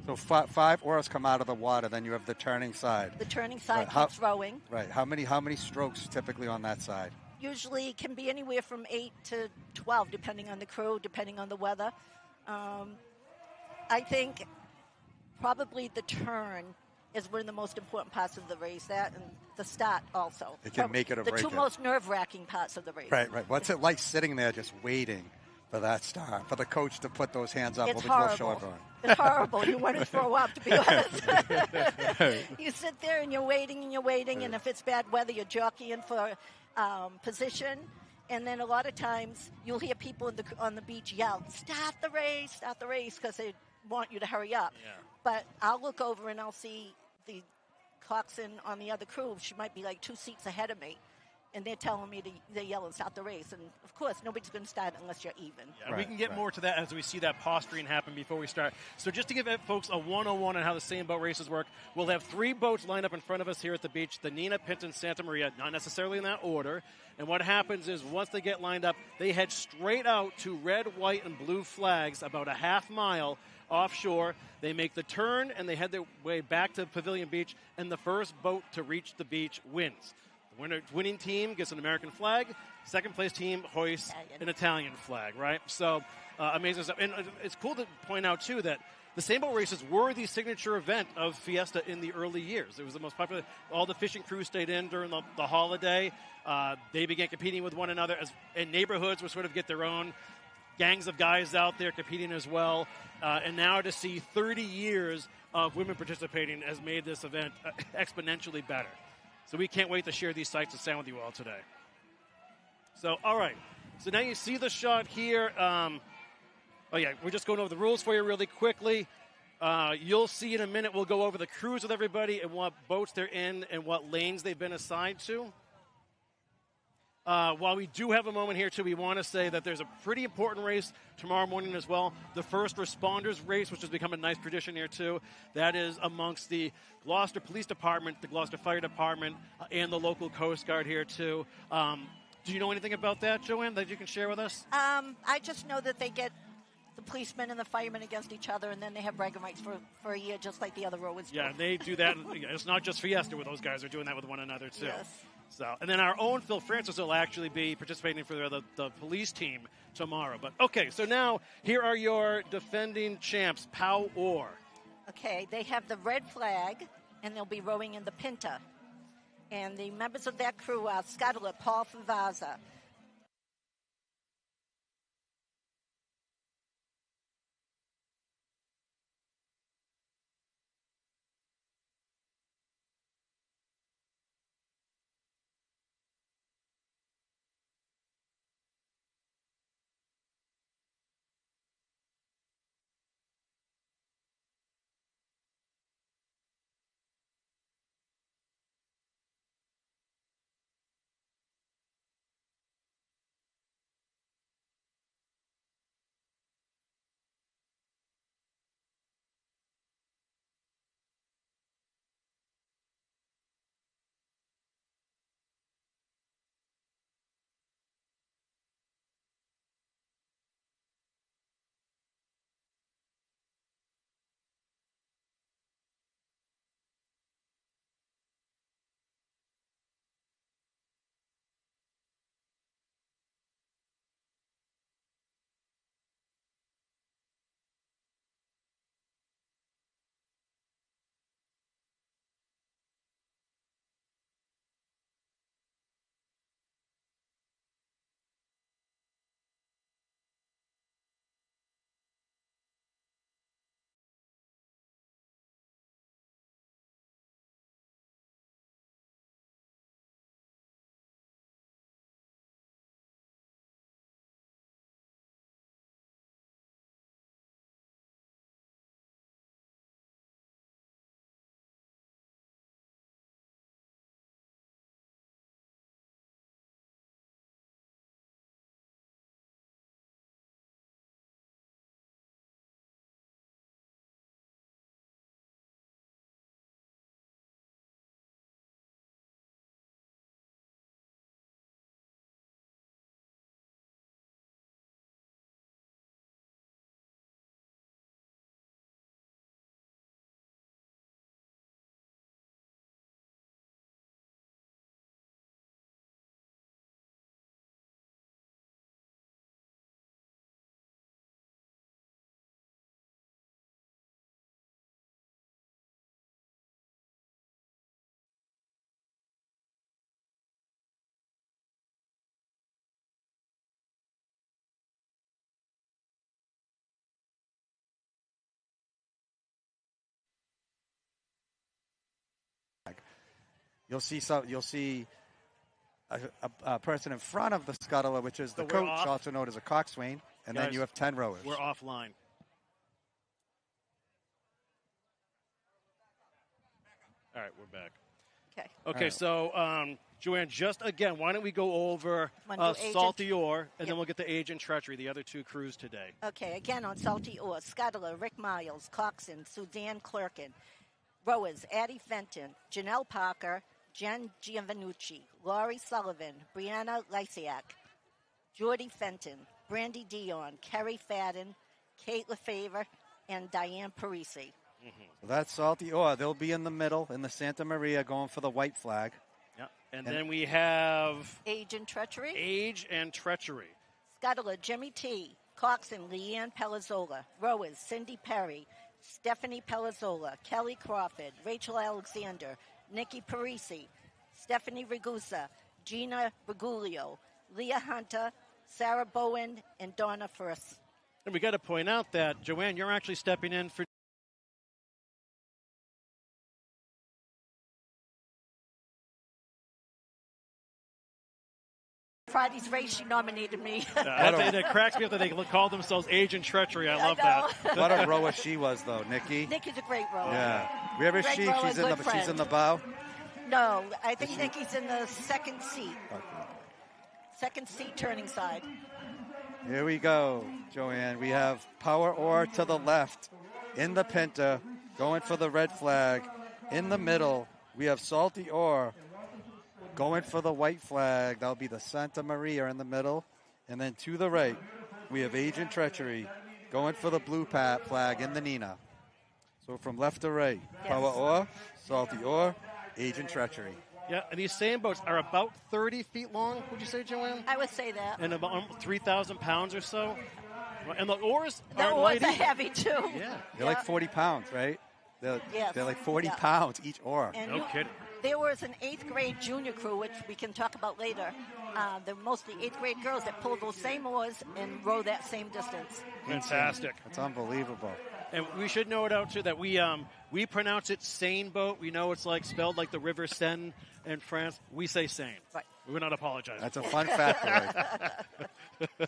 So 5 oars come out of the water, then you have the turning side. The turning side Right, keeps rowing. Right. How many strokes typically on that side? Usually can be anywhere from 8 to 12, depending on the crew, depending on the weather. I think probably the turn is one of the most important parts of the race. That and the start also. It can make it or the break 2 it. most nerve-wracking parts of the race. Right. What's it like sitting there just waiting for that start, for the coach to put those hands up? It's We'll show horrible. everyone. It's horrible. You want to throw up, to be honest. You sit there and you're waiting, and if it's bad weather, you're jockeying for position. And then a lot of times you'll hear people on the beach yell, start the race, because they want you to hurry up. Yeah. But I'll look over and I'll see the coxswain on the other crew. She might be like 2 seats ahead of me. And they're telling me they're yelling, start the race. And, of course, nobody's going to start unless you're even. Yeah, we can get more to that as we see that posturing happen before we start. So just to give folks a 101 on how the Seine boat races work, we'll have 3 boats lined up in front of us here at the beach, the Nina, Pinta, and Santa Maria, not necessarily in that order. And what happens is once they get lined up, they head straight out to red, white, and blue flags about a half mile offshore. They make the turn, and they head their way back to Pavilion Beach, and the first boat to reach the beach wins. The winning team gets an American flag. Second place team hoists an Italian flag, right? So amazing stuff. And it's cool to point out, too, that the Seine boat races were the signature event of Fiesta in the early years. It was the most popular. All the fishing crews stayed in during the holiday. They began competing with one another, and neighborhoods would sort of get their own gangs of guys out there competing as well. And now to see 30 years of women participating has made this event exponentially better. So we can't wait to share these sights and sound with you all today. So, all right. So now you see the shot here. We're just going over the rules for you really quickly. You'll see in a minute. We'll go over the crews with everybody and what boats they're in and what lanes they've been assigned to. While we do have a moment here, too, we want to say that there's a pretty important race tomorrow morning as well. The first responders race, which has become a nice tradition here, too. That is amongst the Gloucester Police Department, the Gloucester Fire Department, and the local Coast Guard here, too. Do you know anything about that, Joanne, that you can share with us? I just know that they get the policemen and the firemen against each other, and then they have bragging rights for a year, just like the other rowers do. Yeah, and they do that. It's not just Fiesta where those guys are doing that with one another, too. Yes. So, and then our own Phil Francis will actually be participating for the police team tomorrow. But, okay, so now here are your defending champs, Pow Oar. Okay, they have the red flag, and they'll be rowing in the Pinta. And the members of that crew are scuttler Paul Favazza, You'll see a person in front of the scuttler, which is the So we're coach, off. also known as a coxswain, and Guys, then you have 10 rowers. We're offline. All right, we're back. Okay. Okay, right. so Joanne, just again, why don't we go over Wanna do age Salty and- Ore, and Yep. then we'll get to Age and Treachery, the other two crews today. Okay, again on Salty Ore, Scuttler, Rick Miles, Coxon, Suzanne Clerkin. Rowers, Addie Fenton, Janelle Parker, Jen Giovannucci, Laurie Sullivan, Brianna Lysiak, Jordy Fenton, Brandy Dion, Kerry Fadden, Kate LaFavor, and Diane Parisi. So that's Salty Ore. They'll be in the middle in the Santa Maria going for the white flag. Yeah. And then we have Age and Treachery, Age and Treachery. Scuttler, Jimmy T, Coxon, Leanne Pelazzola, Rowers, Cindy Perry, Stephanie Pelazzola, Kelly Crawford, Rachel Alexander, Nikki Parisi, Stephanie Ragusa, Gina Regulio, Leah Hunter, Sarah Bowen, and Donna First. And we got to point out that, Joanne, you're actually stepping in for Friday's race, she nominated me. it cracks me up that they call themselves Age and Treachery. I love know. that. What a rower she was, though, Nikki. Nikki's a great rower. Yeah. Where is Great she? rower, She's good in the friend. bow. No, I think Nikki's in the second seat. Second seat, turning side. Here we go, Joanne. We have Power Ore to the left in the Pinta, going for the red flag. In the middle, we have Salty Ore going for the white flag. That'll be the Santa Maria in the middle. And then to the right, we have Age and Treachery going for the blue flag in the Nina. So from left to right, Yes. Power Ore, Salty Ore, Age and Treachery. Yeah, and these same boats are about 30 feet long, would you say, Joanne? I would say that. And about 3,000 pounds or so. And the oars The are oars light. are heavy, too. Yeah. They're like 40 pounds, right? They're Yes. like 40 Yeah. pounds each oar. And No kidding. there was an 8th grade junior crew, which we can talk about later. They're mostly 8th grade girls that pull those same oars and row that same distance. Fantastic. It's unbelievable. And we should note out, too, that we pronounce it Seine boat. We know it's like spelled like the River Seine in France. We say Seine. Right. We're not apologizing. That's a fun fact.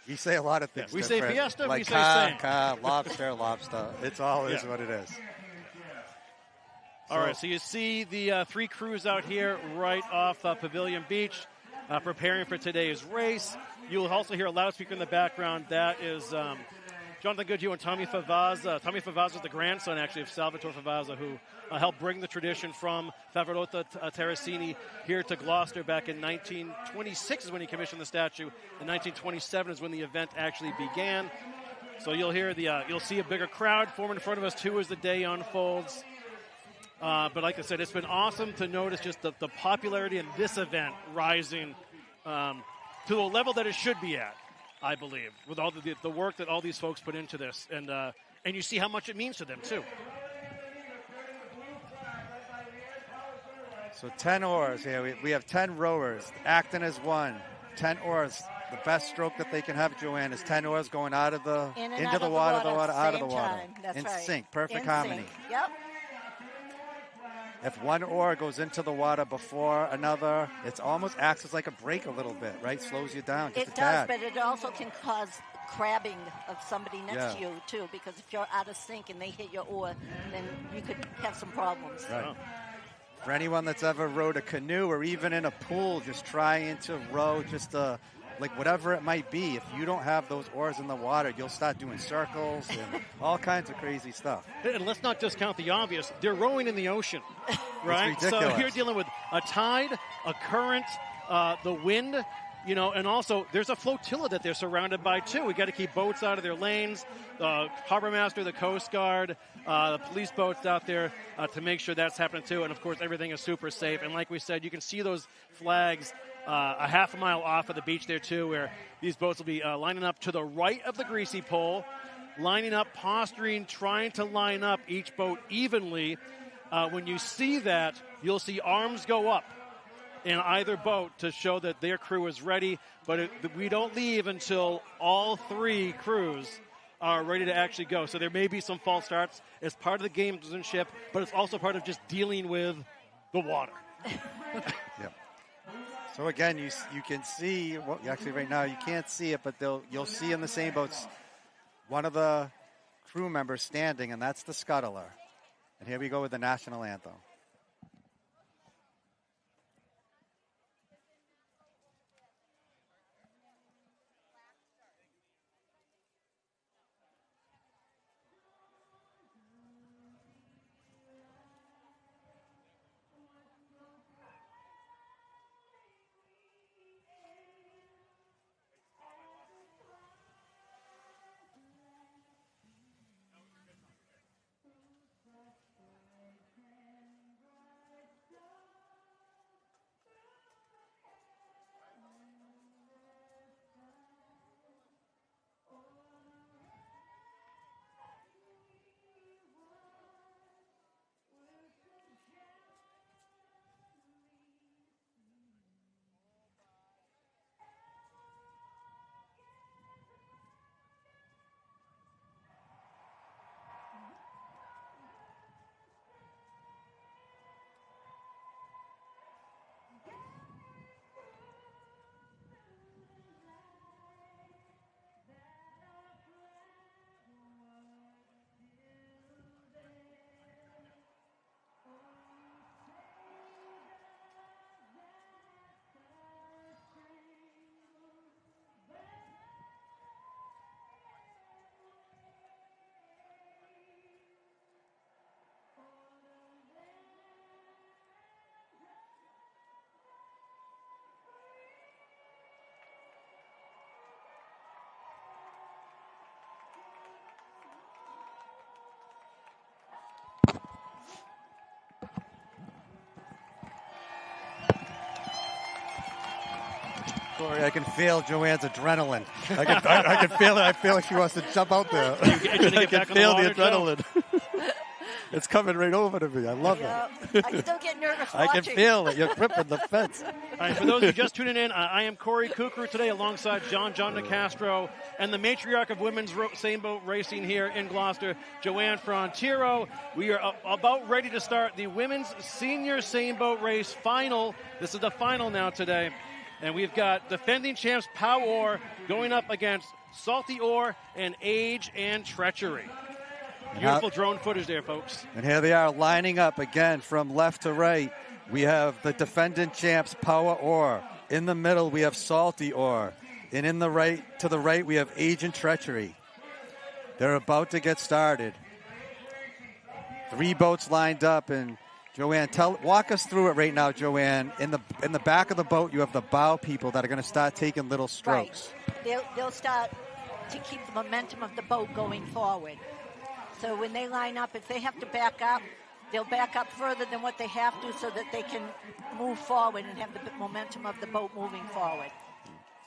We say a lot of things. We say different. Fiesta, like we say ca, Seine. lobster. It's all is Yeah. what it is. All right, so you see the three crews out here right off Pavilion Beach preparing for today's race. You'll also hear a loudspeaker in the background. That is Jonathan Goodhue and Tommy Favazza. Tommy Favazza is the grandson, actually, of Salvatore Favazza, who helped bring the tradition from Favarotta Terracini here to Gloucester back in 1926 is when he commissioned the statue. In 1927 is when the event actually began. So you'll hear you'll see a bigger crowd form in front of us, too, as the day unfolds. But like I said, it's been awesome to notice just the popularity in this event rising to a level that it should be at, I believe, with all the work that all these folks put into this. And you see how much it means to them, too. So 10 oars here. We have 10 rowers. Acton is one. 10 oars. The best stroke that they can have, Joanne, is 10 oars going out of the In and into out the of the water, water, out of the same water. time. That's in right. sync, perfect In harmony. sync. Yep. If one oar goes into the water before another, it almost acts as like a brake a little bit, right? Slows you down just It a does, tad. but it also can cause crabbing of somebody next Yeah. to you, too, because if you're out of sync and they hit your oar, then you could have some problems. Right. For anyone that's ever rowed a canoe or even in a pool, just trying to row like whatever it might be, if you don't have those oars in the water, you'll start doing circles and all kinds of crazy stuff. And let's not discount the obvious. They're rowing in the ocean, right? So ridiculous. you're dealing with a tide, a current, the wind, and also there's a flotilla that they're surrounded by, too. We got to keep boats out of their lanes, the harbor master, the Coast Guard, the police boats out there to make sure that's happening, too. And, of course, everything is super safe. And like we said, you can see those flags a half a mile off of the beach there, too, where these boats will be lining up to the right of the Greasy pole, lining up, posturing, trying to line up each boat evenly. When you see that, you'll see arms go up in either boat to show that their crew is ready. But we don't leave until all three crews are ready to actually go. So there may be some false starts. It's part of the gamesmanship, but it's also part of just dealing with the water. Yep. So again, you can see. Well, actually, right now you can't see it, but you'll see in the same boats one of the crew members standing, and that's the scuttler. And here we go with the national anthem. Corey, I can feel Joanne's adrenaline. I can feel it. I feel like she wants to jump out there. I can feel the adrenaline. It's coming right over to me. I love it. I still get nervous watching. I can feel it. You're gripping the fence. All right, for those who just tuning in, I am Corey Kukru today alongside John Nicastro and the matriarch of women's same boat racing here in Gloucester, Joanne Frontiero. We are about ready to start the women's senior same boat race final. This is the final now today. And we've got defending champs Power going up against Salty Ore and Age and Treachery. Beautiful drone footage there, folks. And here they are lining up again from left to right. We have the defending champs Power Ore. In the middle, we have Salty Ore. And in the right, to the right, we have Age and Treachery. They're about to get started. 3 boats lined up, and Joanne, walk us through it right now, Joanne. In the back of the boat, you have the bow people that are going to start taking little strokes. Right. They'll start to keep the momentum of the boat going forward. So when they line up, if they have to back up, they'll back up further than what they have to so that they can move forward and have the momentum of the boat moving forward.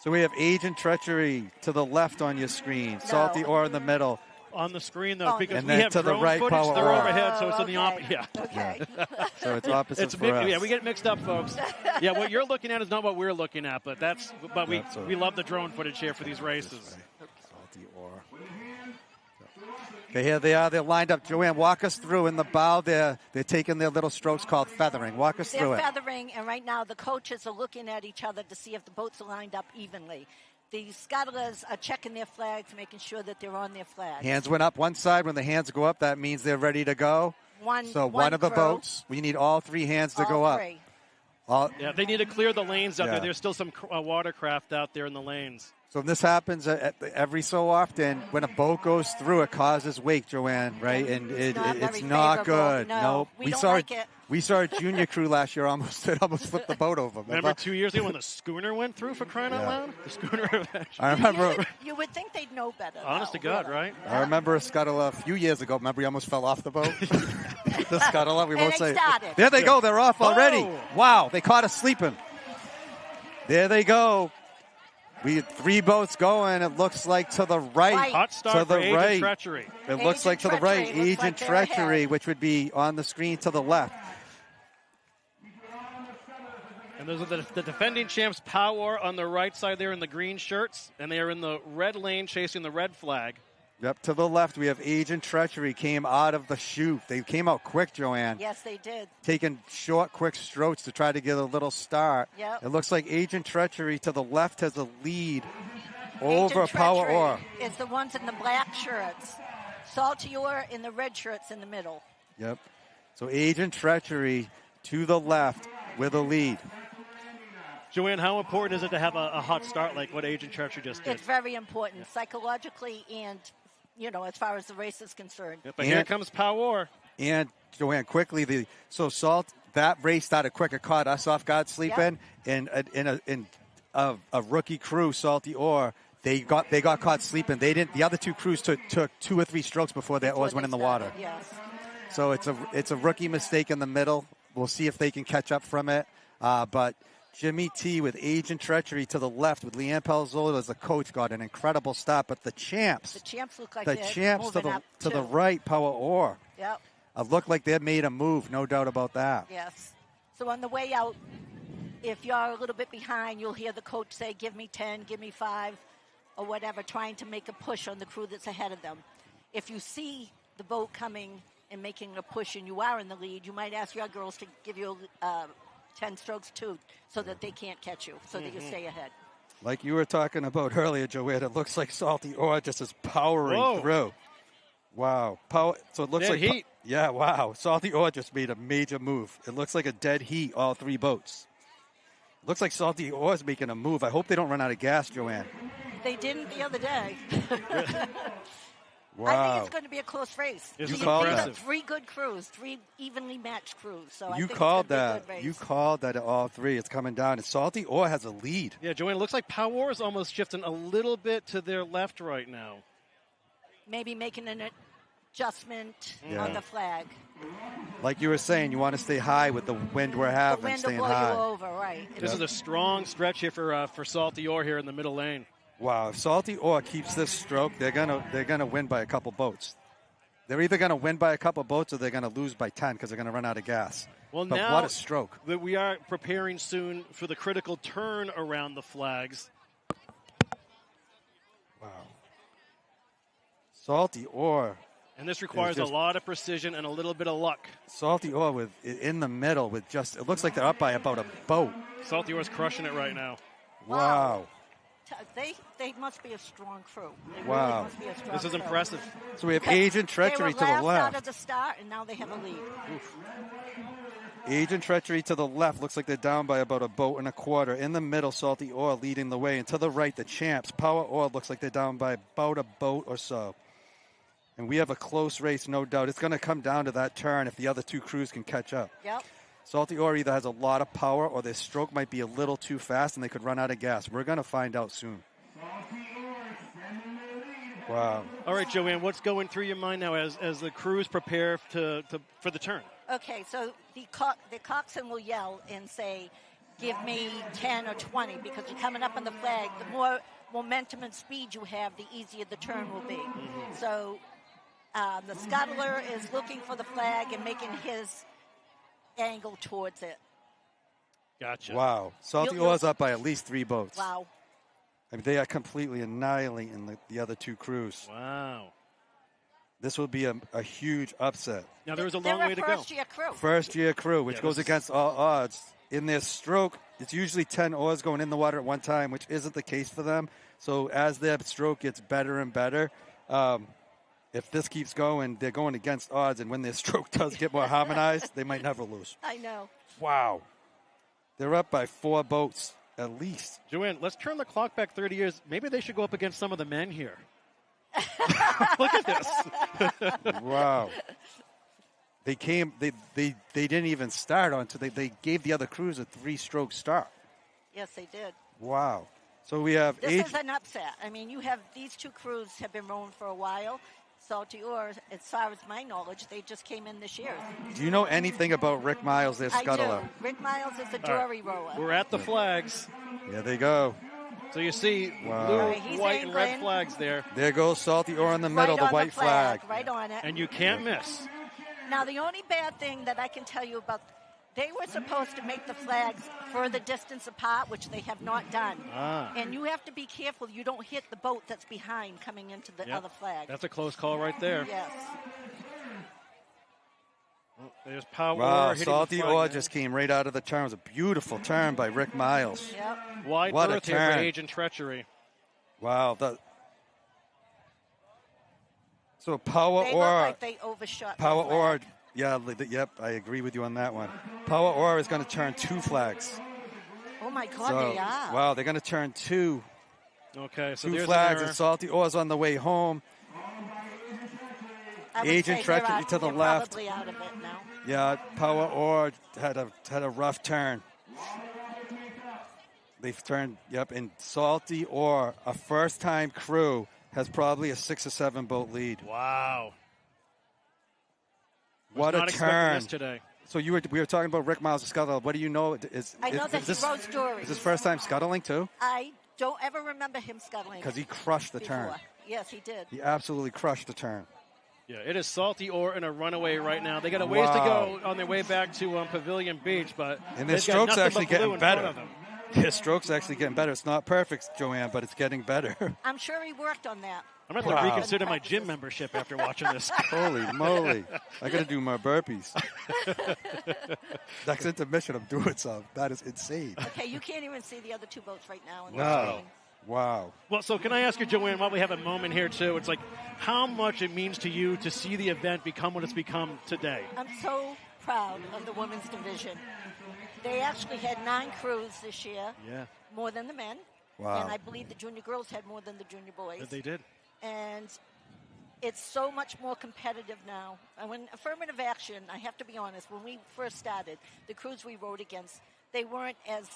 So we have Age and Treachery to the left on your screen, No. Salty Ore in the middle. On the screen, though, because and we then have to the drone right, footage, Power they're Ore. overhead, so it's in the Okay. opposite. Yeah. Okay. So it's opposite for us. Yeah, we get mixed up, folks. Yeah, what you're looking at is not what we're looking at, but we love the drone footage here for these races. Salty Ore. Okay, here they are. They're lined up. Joanne, walk us through. In the bow, they're taking their little strokes called feathering. Walk us through They're it. feathering, and right now the coaches are looking at each other to see if the boats are lined up evenly. The scuttlers are checking their flags, making sure that they're on their flags. Hands went up one side. When the hands go up, that means they're ready to go. One of the crew. boats, we need all 3 hands to go up. Three. Yeah, they need to clear the lanes out Yeah. there. There's still some watercraft out there in the lanes. So this happens every so often. When a boat goes through, it causes wake, Joanne, right? And It's not it's very not favorable. good. No, Nope. we don't like it. We saw a junior crew last year almost flipped the boat over. Remember 2 years ago when the schooner went through, for crying out Yeah. loud? The schooner. I remember. You would think they'd know better. Honest to though, God, really. right? I remember a scuttle a few years ago. Remember, he almost fell off the boat. The scuttle. We And won't they say. started. There they go. They're off already. Oh. Wow, they caught us sleeping. There they go. We had 3 boats going. It looks like to the right. Right. Hot To start the for Age right. and Treachery. It Age looks and like to the right. Treachery. Looks Age like and they're Treachery, ahead. which would be on the screen to the left. And those are the defending champs Power on the right side there in the green shirts, and they are in the red lane chasing the red flag. Yep, to the left, we have Age and Treachery came out of the chute. They came out quick, Joanne. Yes, they did. Taking short, quick strokes to try to get a little start. Yep. It looks like Age and Treachery to the left has a lead Age over and Power Treachery Or. is the ones in the black shirts. Salty Or in the red shirts in the middle. Yep. So Age and Treachery to the left with a lead. Joanne, how important is it to have a hot start like what Age and Treachery just did? It's very important, psychologically and, as far as the race is concerned. Yep, but here comes Power. And Joanne, quickly, Salt, that race started quick. It caught us off guard sleeping. Yep. And in a rookie crew, Salty Or, they got caught sleeping. They didn't. The other two crews took 2 or 3 strokes before their oars went in the water. Yes. So it's a rookie mistake in the middle. We'll see if they can catch up from it. But Jimmy T with Age and Treachery to the left with Leanne Palazzolo as the coach got an incredible stop. But the champs look like the they're champs moving to the right, Power Or. Yep. Looked like they made a move, no doubt about that. Yes. So on the way out, if you're a little bit behind, you'll hear the coach say, give me 10, give me 5, or whatever, trying to make a push on the crew that's ahead of them. If you see the boat coming and making a push and you are in the lead, you might ask your girls to give you 10 strokes too, so that they can't catch you, so that you stay ahead. Like you were talking about earlier, Joanne, it looks like Salty Or just is powering through. Wow. So it looks dead like heat. Yeah, wow. Salty Or just made a major move. It looks like a dead heat, all 3 boats. Looks like Salty Or is making a move. I hope they don't run out of gas, Joanne. They didn't the other day. Wow. I think it's going to be a close race. This is These are impressive. 3 good crews, 3 evenly matched crews. So I You think called it's going to that. be a good race. You called that at all 3. It's coming down. And Salty Or has a lead. Yeah, Joanne, it looks like Power is almost shifting a little bit to their left right now. Maybe making an adjustment Yeah. on the flag. Like you were saying, you want to stay high with the wind we're The having, wind will staying blow high. you over, right? This is a strong stretch here for Salty Or here in the middle lane. Wow, if Salty Or keeps this stroke, they're gonna win by a couple boats. They're either gonna win by a couple boats or they're gonna lose by 10 because they're gonna run out of gas. Well, but now what a stroke! that we are preparing soon for the critical turn around the flags. Wow, Salty Or. And this requires a lot of precision and a little bit of luck. Salty Or with in the middle with just, it looks like they're up by about a boat. Salty Or's crushing it right now. Wow. They must be a strong crew. They Wow. really must be a strong This is crew. impressive. So we have Age and Treachery to They the were last out left. of the start, and now they have a lead. Age and Treachery to the left. Looks like they're down by about a boat and a quarter. In the middle, Salty Or leading the way. And to the right, the champs, Power Or, looks like they're down by about a boat or so. And we have a close race, no doubt. It's going to come down to that turn if the other 2 crews can catch up. Yep. Salty Or either has a lot of power or their stroke might be a little too fast and they could run out of gas. We're going to find out soon. Wow. All right, Joanne, what's going through your mind now as the crews prepare for the turn? Okay, so the coxswain will yell and say, give me 10 or 20, because you're coming up on the flag. The more momentum and speed you have, the easier the turn will be. So the scuttler is looking for the flag and making his angle towards it. Gotcha. Wow. Salty You'll- Or's up by at least 3 boats. Wow. I mean, they are completely annihilating the other 2 crews. Wow. This will be a huge upset. Now, there's a They're long way to go. first-year crew. First-year crew, which Yeah, goes this is- against all odds. In their stroke, it's usually 10 oars going in the water at one time, which isn't the case for them. So as their stroke gets better and better, if this keeps going, they're going against odds. And when their stroke does get more harmonized, they might never lose. I know. Wow. They're up by 4 boats, at least. Joanne, let's turn the clock back 30 years. Maybe they should go up against some of the men here. Look at this. Wow. They didn't even start until they gave the other crews a 3-stroke start. Yes, they did. Wow. So we have This is an upset. I mean, you have these 2 crews have been rowing for a while. Salty Or, as far as my knowledge, they just came in this year. Do you know anything about Rick Miles, their I scuttler? do. Rick Miles is a All right. dory rower. We're at the flags. There they go. So you see Wow. blue, All right, he's white, and red angling. flags there. There goes Salty Or in the middle, right the on white flag. Right on it. And you can't miss. Now, the only bad thing that I can tell you about They were supposed to make the flags further distance apart, which they have not done. And you have to be careful you don't hit the boat that's behind coming into the other flag. That's a close call right there. Yes. Well, there's Power Wow, hitting Salty the flag Ore there. just came right out of the turn. It was a beautiful turn by Rick Miles. Yep. Wide What a berth here for turn. Age and Treachery. Wow. So Power They Ore. look like they overshot the Power flag. Ore. Yeah, yep, I agree with you on that one. Power Ore is going to turn 2 flags. Oh, my God, So, they are. wow, they're going to turn 2 Okay, so 2 there's flags, an error. and Salty Ore's on the way home. I would Agent say Treachery they're to the they're left. probably out of it now. Yeah, Power Ore had a rough turn. They've turned, and Salty Ore, a first-time crew, has probably a 6 or 7 boat lead. Wow. What Not a expecting turn! this today. So we were talking about Rick Miles' scuttle. What do you know? I know that he this, wrote stories. Is this first time scuttling too? I don't ever remember him scuttling. Because he crushed the turn. before. Yes, he did. He absolutely crushed the turn. Yeah, it is Salty Ore in a runaway right now. They got a ways to go on their way back to Pavilion Beach, but And their they've got stroke's nothing actually but blue getting in front better. of them. His stroke's actually getting better. It's not perfect, Joanne, but it's getting better. I'm sure he worked on that. I'm going to have to Wow. reconsider my gym membership after watching this. Holy moly. I got to do more burpees. Next intermission, I'm doing some. That is insane. Okay, you can't even see the other 2 boats right now on the Wow. screen. Wow. Well, so can I ask you, Joanne, while we have a moment here, too, it's like how much it means to you to see the event become what it's become today? I'm so proud of the women's division. They actually had 9 crews this year, Yeah, more than the men. Wow. And I believe the junior girls had more than the junior boys. they did. And it's so much more competitive now. And when affirmative action, I have to be honest, when we first started, the crews we rode against, they weren't as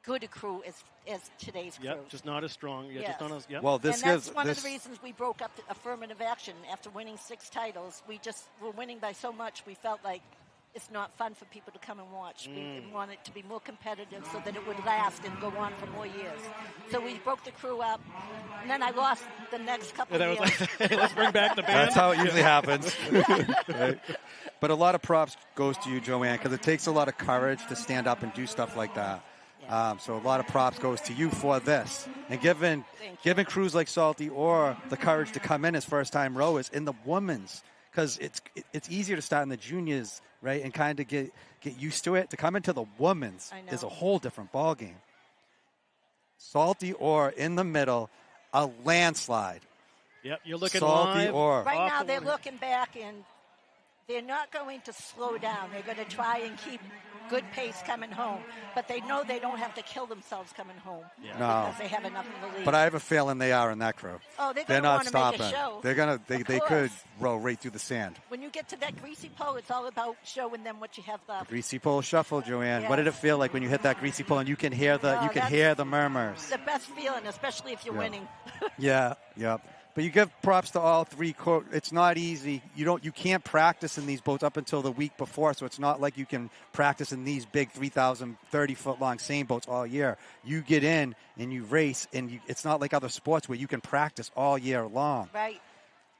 good a crew as today's crew. Yep, just not as strong. Yeah, just Yes. not as, yep. Well, this And that's gives one this. of the reasons we broke up the affirmative action. After winning 6 titles, we just were winning by so much, we felt like it's not fun for people to come and watch. We want it to be more competitive so that it would last and go on for more years. So we broke the crew up, and then I lost the next couple that of was years. like, let's bring back the band. That's how it usually happens. Right? But a lot of props goes to you, Joanne, because it takes a lot of courage to stand up and do stuff like that. So a lot of props goes to you for this. And giving crews like Salty Ore the courage to come in as first-time rowers in the women's, because it's easier to start in the juniors, right, and kind of get used to it. To come into the women's is a whole different ballgame. Salty Ore in the middle, a landslide. Yep, you're looking Salty live. Ore. Right off now, the they're water. looking back, and they're not going to slow down. They're going to try and keep good pace coming home. But they know they don't have to kill themselves coming home Yeah. No. because they have enough of the lead. But I have a feeling they are in that crew. Oh, they're They're going to not want to make stopping. a show. They're gonna. They Of could course. row right through the sand. When you get to that greasy pole, it's all about showing them what you have left. Greasy pole shuffle, Joanne. What did it Yes. feel like when you hit that greasy pole and you can hear the that's- murmurs? The best feeling, especially if you're Yeah. winning. Yeah. But you give props to all 3. It's not easy. You can't practice in these boats up until the week before, so it's not like you can practice in these big 3,000, 30-foot long Seine boats all year. You get in and you race, and it's not like other sports where you can practice all year long. Right.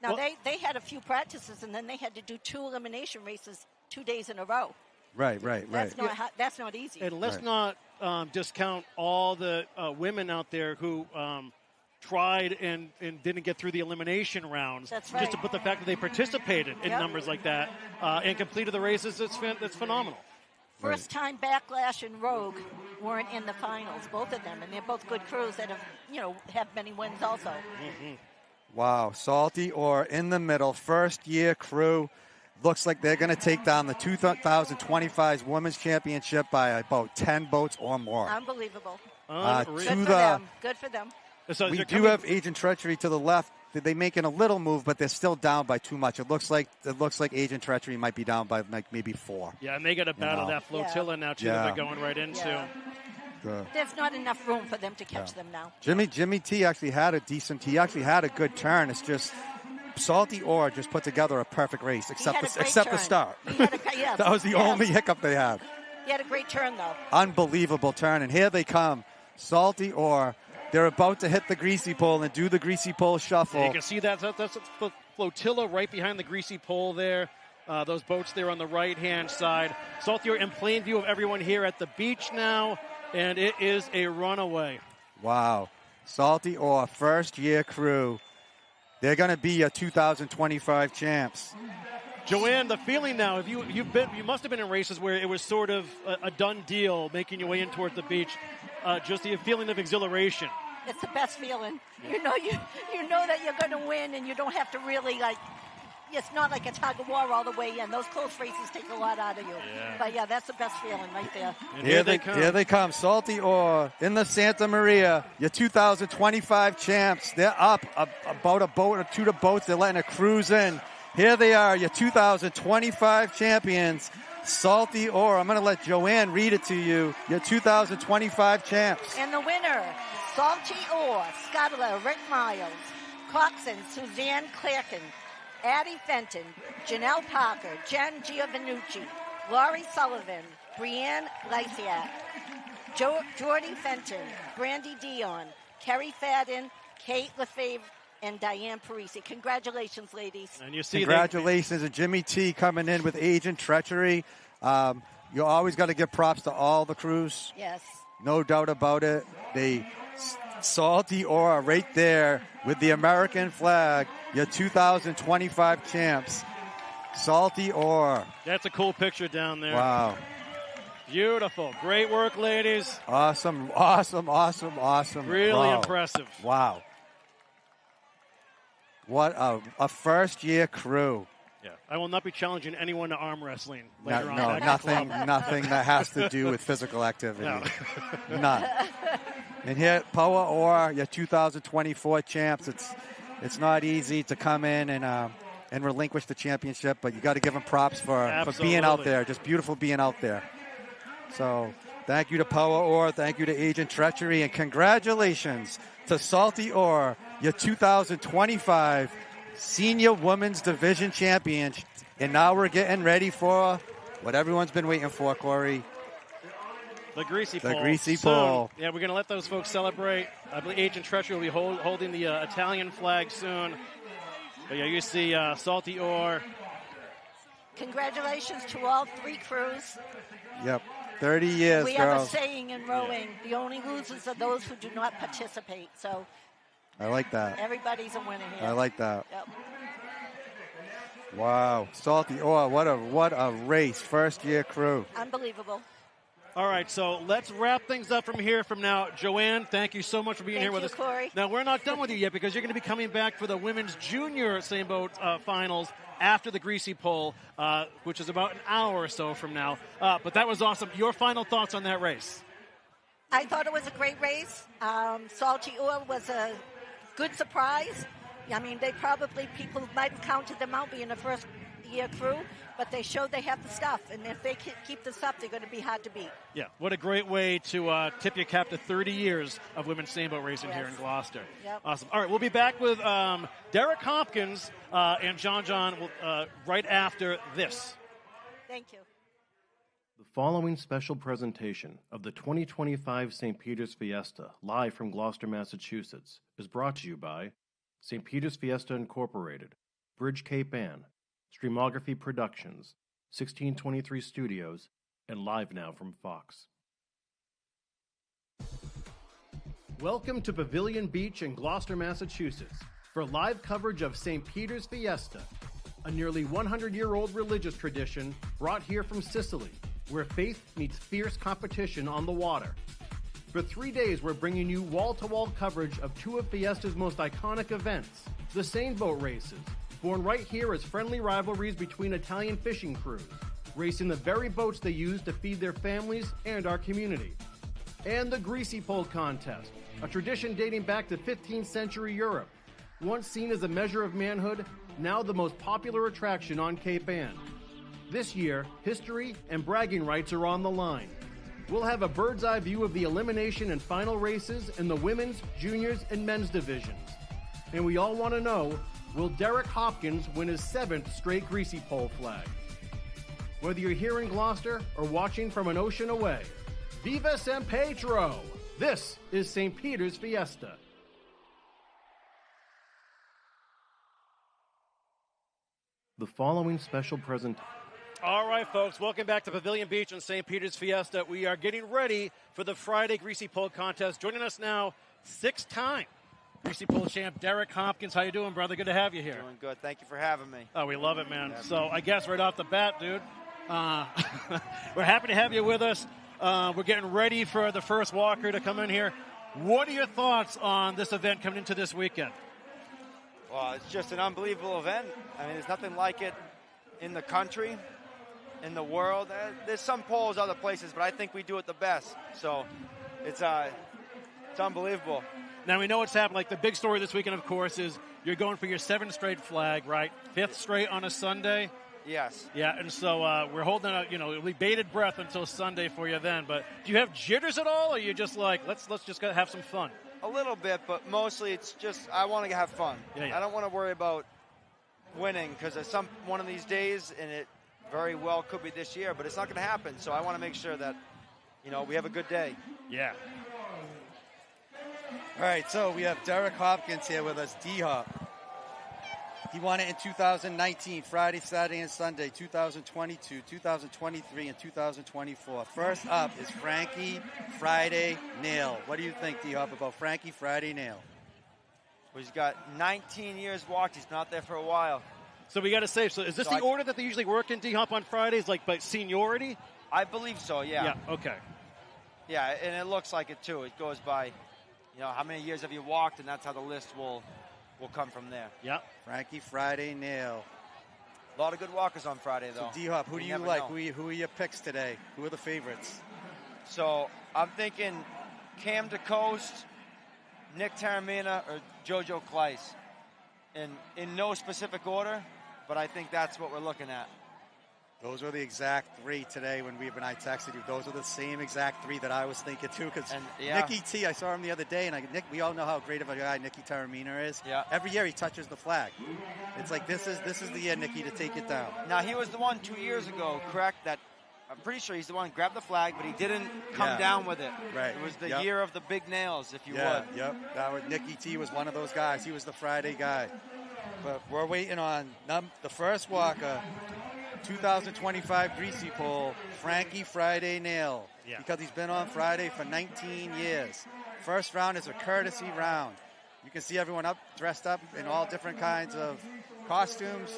Now, Well- they had a few practices, and then they had to do 2 elimination races 2 days in a row. Right. That's not easy. And let's Right. not discount all the women out there who tried and didn't get through the elimination rounds. That's Just to right. put the fact that they participated in Yep. numbers like that and completed the races, that's phenomenal. First time Backlash and Rogue weren't in the finals, both of them, and they're both good crews that have many wins also. Wow. Salty Ore in the middle, first-year crew. Looks like they're going to take down the 2025 Women's Championship by about 10 boats or more. Unbelievable. Unreal. Good To for the- them. Good for them. So We they're do coming- have Agent Treachery to the left. They making a little move, but they're still down by too much. It looks like Agent Treachery might be down by like maybe 4. Yeah, and they got to battle know. that flotilla now, too, Yeah. that they're going right into. Yeah. There's not enough room for them to catch them now. Jimmy T actually had a good turn. It's just Salty Ore just put together a perfect race, except had a great the turn. start. He had yes, That was the yes. only hiccup they had. He had a great turn, though. Unbelievable turn, and here they come. Salty Ore. They're about to hit the greasy pole and do the greasy pole shuffle. You can see that's a flotilla right behind the greasy pole there. those boats there on the right-hand side. Salty Ore in plain view of everyone here at the beach now, and it is a runaway. Wow. Salty Ore, first-year crew. They're going to be your 2025 champs. Joanne, the feeling now, you must have been in races where it was sort of a done deal making your way in towards the beach. Just the feeling of exhilaration. It's the best feeling. You know that you're going to win, and you don't have to really it's not like a tug of war all the way in. Those close races take a lot out of you. Yeah. But yeah, that's the best feeling right there. And Here they come. Salty Ore in the Santa Maria, your 2025 champs. They're up about a boat or two to boats. They're letting it cruise in. Here they are, your 2025 champions, Salty Ore. I'm going to let Joanne read it to you, your 2025 champs. And the winner, Salty Ore, Scuttler, Rick Miles, Coxon, Suzanne Clairkin, Addie Fenton, Janelle Parker, Jen Giovannucci, Laurie Sullivan, Brianne Lysiak, Jordy Fenton, Brandy Dion, Kerry Fadden, Kate Lefebvre, and Diane Parisi. Congratulations, ladies. And you see Congratulations. And Jimmy T coming in with Agent Treachery. You always got to give props to all the crews. Yes. No doubt about it. Salty Ore right there with the American flag, your 2025 champs. Salty Ore. That's a cool picture down there. Wow. Beautiful. Great work, ladies. Awesome. Really impressive. Wow. What a first-year crew. Yeah, I will not be challenging anyone to arm wrestling later on. No, nothing that has to do with physical activity. No. None. And here, Power Ore, your 2024 champs. It's not easy to come in and relinquish the championship, but you got to give them props for being out there. Just beautiful being out there. So thank you to Power Ore. Thank you to Agent Treachery. And congratulations to Salty Ore, your 2025 Senior Women's Division Champion. And now we're getting ready for what everyone's been waiting for, Corey. The Greasy Pole. The Greasy Pole. Yeah, we're going to let those folks celebrate. I believe Agent Treachery will be holding the Italian flag soon. But yeah, you see Salty Ore. Congratulations to all three crews. Yep. 30 years, we girls. have a saying in rowing, the only losers are those who do not participate. So I like that. Everybody's a winner here. I like that. Yep. Wow. Salty Ore, what a race. First-year crew. Unbelievable. All right, so let's wrap things up from here from now. Joanne, thank you so much for being here with us. Corey. Now, we're not done with you yet because you're going to be coming back for the women's junior same boat finals after the Greasy Pole, which is about an hour or so from now. But that was awesome. Your final thoughts on that race? I thought it was a great race. Salty Ore was a good surprise. I mean, people might have counted them out being a first-year crew, but they showed they have the stuff. And if they keep this up, they're going to be hard to beat. Yeah, what a great way to tip your cap to 30 years of women's sailboat racing here in Gloucester. Yep. Awesome. All right, we'll be back with Derek Hopkins and John right after this. Thank you. The following special presentation of the 2025 St. Peter's Fiesta, live from Gloucester, Massachusetts, is brought to you by St. Peter's Fiesta Incorporated, Bridge Cape Ann, Streamography Productions, 1623 Studios, and live now from Fox. Welcome to Pavilion Beach in Gloucester, Massachusetts, for live coverage of St. Peter's Fiesta, a nearly 100-year-old religious tradition brought here from Sicily, where faith meets fierce competition on the water. For 3 days, we're bringing you wall-to-wall coverage of two of Fiesta's most iconic events, the Seine boat races, born right here as friendly rivalries between Italian fishing crews, racing the very boats they use to feed their families and our community. And the Greasy Pole contest, a tradition dating back to 15th century Europe, once seen as a measure of manhood, now the most popular attraction on Cape Ann. This year, history and bragging rights are on the line. We'll have a bird's eye view of the elimination and final races in the women's, juniors, and men's divisions. And we all want to know, will Derek Hopkins win his 7th straight Greasy Pole flag? Whether you're here in Gloucester or watching from an ocean away, Viva San Pedro! This is St. Peter's Fiesta. – The following special present. All right, folks, welcome back to Pavilion Beach and St. Peter's Fiesta. We are getting ready for the Friday Greasy Pole Contest. Joining us now, 6-time Greasy Pole champ Derek Hopkins. How you doing, brother? Good to have you here. Doing good. Thank you for having me. Oh, we love it, man. So I guess right off the bat, dude, we're happy to have you with us. We're getting ready for the first walker to come in here. What are your thoughts on this event coming into this weekend? Well, it's just an unbelievable event. I mean, there's nothing like it in the country, in the world. There's some poles other places, but I think we do it the best. So it's unbelievable. Now, we know what's happened. Like, the big story this weekend, of course, is you're going for your 7th straight flag, right? 5th straight on a Sunday. Yes. Yeah, and so we're holding we bated breath until Sunday for you then. But do you have jitters at all, or are you just like, let's just have some fun? A little bit, but mostly it's just I want to have fun. Yeah. I don't want to worry about winning because one of these days, and it very well could be this year, but it's not going to happen. So I want to make sure that, we have a good day. Yeah. All right, so we have Derek Hopkins here with us, D-Hop. He won it in 2019, Friday, Saturday, and Sunday, 2022, 2023, and 2024. First up is Frankie Friday Nail. What do you think, D-Hop, about Frankie Friday Nail? Well, he's got 19 years walked. He's not there for a while. So we got to say, so is this the order that they usually work in, D-Hop, on Fridays, like by seniority? I believe so, yeah. Yeah, okay. Yeah, and it looks like it, too. It goes by, how many years have you walked, and that's how the list will come from there. Yeah. Frankie Friday Nail. A lot of good walkers on Friday, though. So, D-Hop, who do you like? Who are your picks today? Who are the favorites? So, I'm thinking Cam DeCoste, Nick Taramina, or Jojo Kleiss. In no specific order, but I think that's what we're looking at. Those were the exact 3 today when I texted you. Those are the same exact 3 that I was thinking too. Because Nicky T, I saw him the other day, and we all know how great of a guy Nicky Taramina is. Yeah. Every year he touches the flag. It's like this is the year, Nicky, to take it down. Now he was the one 2 years ago, correct? That I'm pretty sure he's the one who grabbed the flag, but he didn't come down with it. Right. It was the year of the big nails, if you would. Yep. Nicky T was one of those guys. He was the Friday guy. But we're waiting on the first walker. 2025 Greasy Pole, Frankie Friday Nail, because he's been on Friday for 19 years. First round is a courtesy round. You can see everyone dressed up in all different kinds of costumes.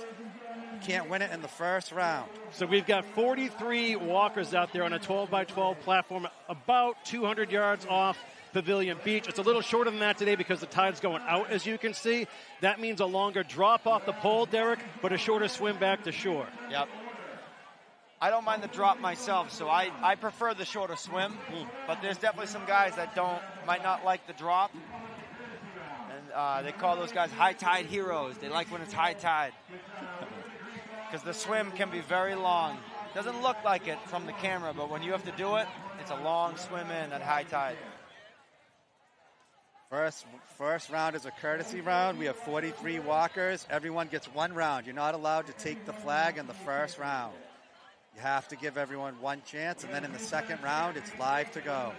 You can't win it in the first round. So we've got 43 walkers out there on a 12-by-12 platform, about 200 yards off Pavilion Beach. It's a little shorter than that today because the tide's going out, as you can see. That means a longer drop off the pole, Derek, but a shorter swim back to shore. Yep. I don't mind the drop myself, so I prefer the shorter swim, but there's definitely some guys that might not like the drop. And they call those guys high tide heroes. They like when it's high tide. Because the swim can be very long. Doesn't look like it from the camera, but when you have to do it, it's a long swim in at high tide. First round is a courtesy round. We have 43 walkers. Everyone gets 1 round. You're not allowed to take the flag in the first round. You have to give everyone 1 chance, and then in the second round, it's live to go.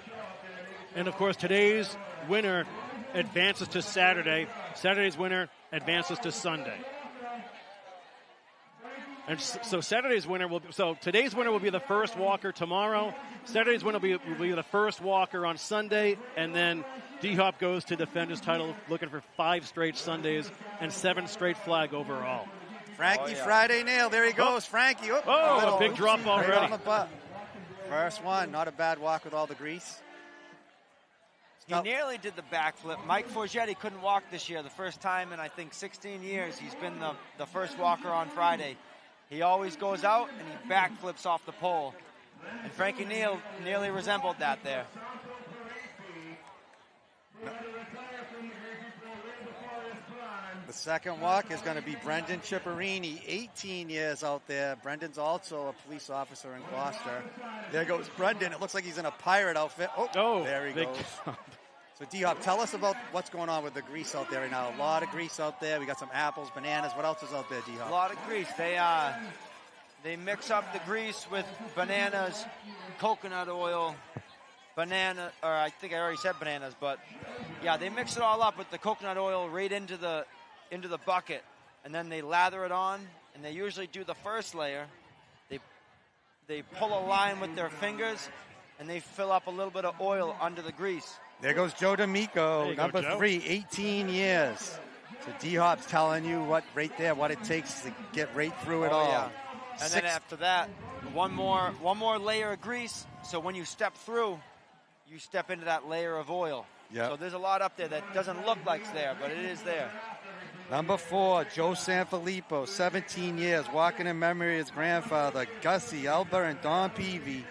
And, of course, today's winner advances to Saturday. Saturday's winner advances to Sunday. And so today's winner will be the first walker tomorrow. Saturday's winner will be the first walker on Sunday, and then D-Hop goes to defend his title, looking for 5 straight Sundays and 7 straight flag overall. Frankie Friday Nail, there he goes, Frankie. A big drop already. Right on the butt. First one, not a bad walk with all the grease. He nearly did the backflip. Mike Forgetti couldn't walk this year. The first time in, I think, 16 years, he's been the first walker on Friday. He always goes out and he backflips off the pole. And Frankie Neal nearly resembled that there. The second walk is going to be Brendan Chipperini, 18 years out there. Brendan's also a police officer in Gloucester. There goes Brendan. It looks like he's in a pirate outfit. Oh there he goes. So, D-Hop, tell us about what's going on with the grease out there right now. A lot of grease out there. We got some apples, bananas. What else is out there, D-Hop? A lot of grease. They mix up the grease with bananas, coconut oil, banana, or I think I already said bananas, but yeah, they mix it all up with the coconut oil right into the bucket, and then they lather it on, and and they usually do the first layer. They pull a line with their fingers, and they fill up a little bit of oil under the grease. There goes Joe D'Amico, number 3, 18 years. So D-Hop's telling you what it takes to get right through it all. Yeah. And then after that, one more layer of grease. So when you step through, you step into that layer of oil. Yep. So there's a lot up there that doesn't look like it's there, but it is there. Number 4, Joe Sanfilippo, 17 years, walking in memory of his grandfather, Gussie, Elba, and Don Peavy.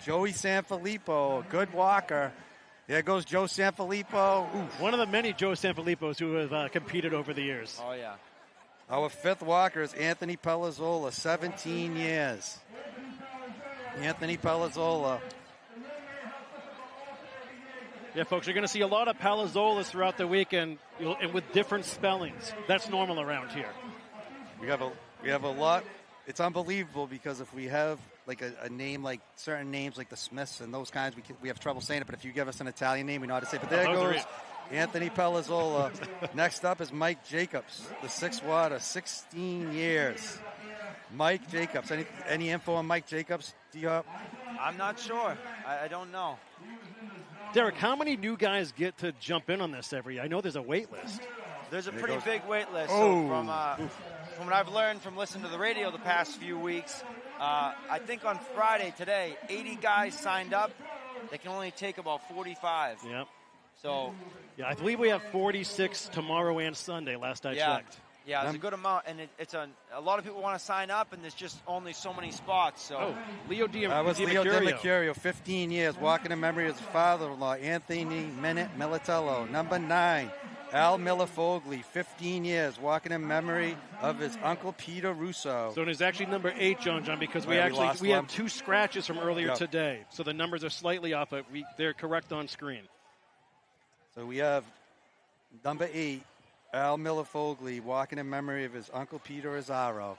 Joey Sanfilippo, a good walker. There goes Joe Sanfilippo. Oof. One of the many Joe Sanfilippos who have competed over the years. Oh, yeah. Our 5th walker is Anthony Pelazzola, 17 years. Anthony Pelazzola. Yeah, folks, you're going to see a lot of Palazzolas throughout the weekend, and with different spellings. That's normal around here. We have a lot. It's unbelievable because if we have like a name like certain names like the Smiths and those kinds, we have trouble saying it. But if you give us an Italian name, we know how to say it. But there goes Anthony Pelazzola. Next up is Mike Jacobs, the 6th water, 16 years. Mike Jacobs. Any info on Mike Jacobs, D-Hop? I'm not sure. I don't know. Derek, how many new guys get to jump in on this every year? I know there's a wait list. There's a pretty big wait list. Oh. So from what I've learned from listening to the radio the past few weeks, I think on Friday today, 80 guys signed up. They can only take about 45. Yep. So. Yeah, I believe we have 46 tomorrow and Sunday, last I checked. Yeah, it's a good amount, and a lot of people want to sign up, and there's just only so many spots. So, Leo That was Leo DiMercurio, 15 years, walking in memory of his father-in-law, Anthony Militello. Number 9, Al Millefogli, 15 years, walking in memory of his uncle Peter Russo. So it is actually number 8, John, because we have 2 scratches from earlier today. So the numbers are slightly off, but they're correct on screen. So we have number 8. Al Millefogli, walking in memory of his uncle Peter Azzaro.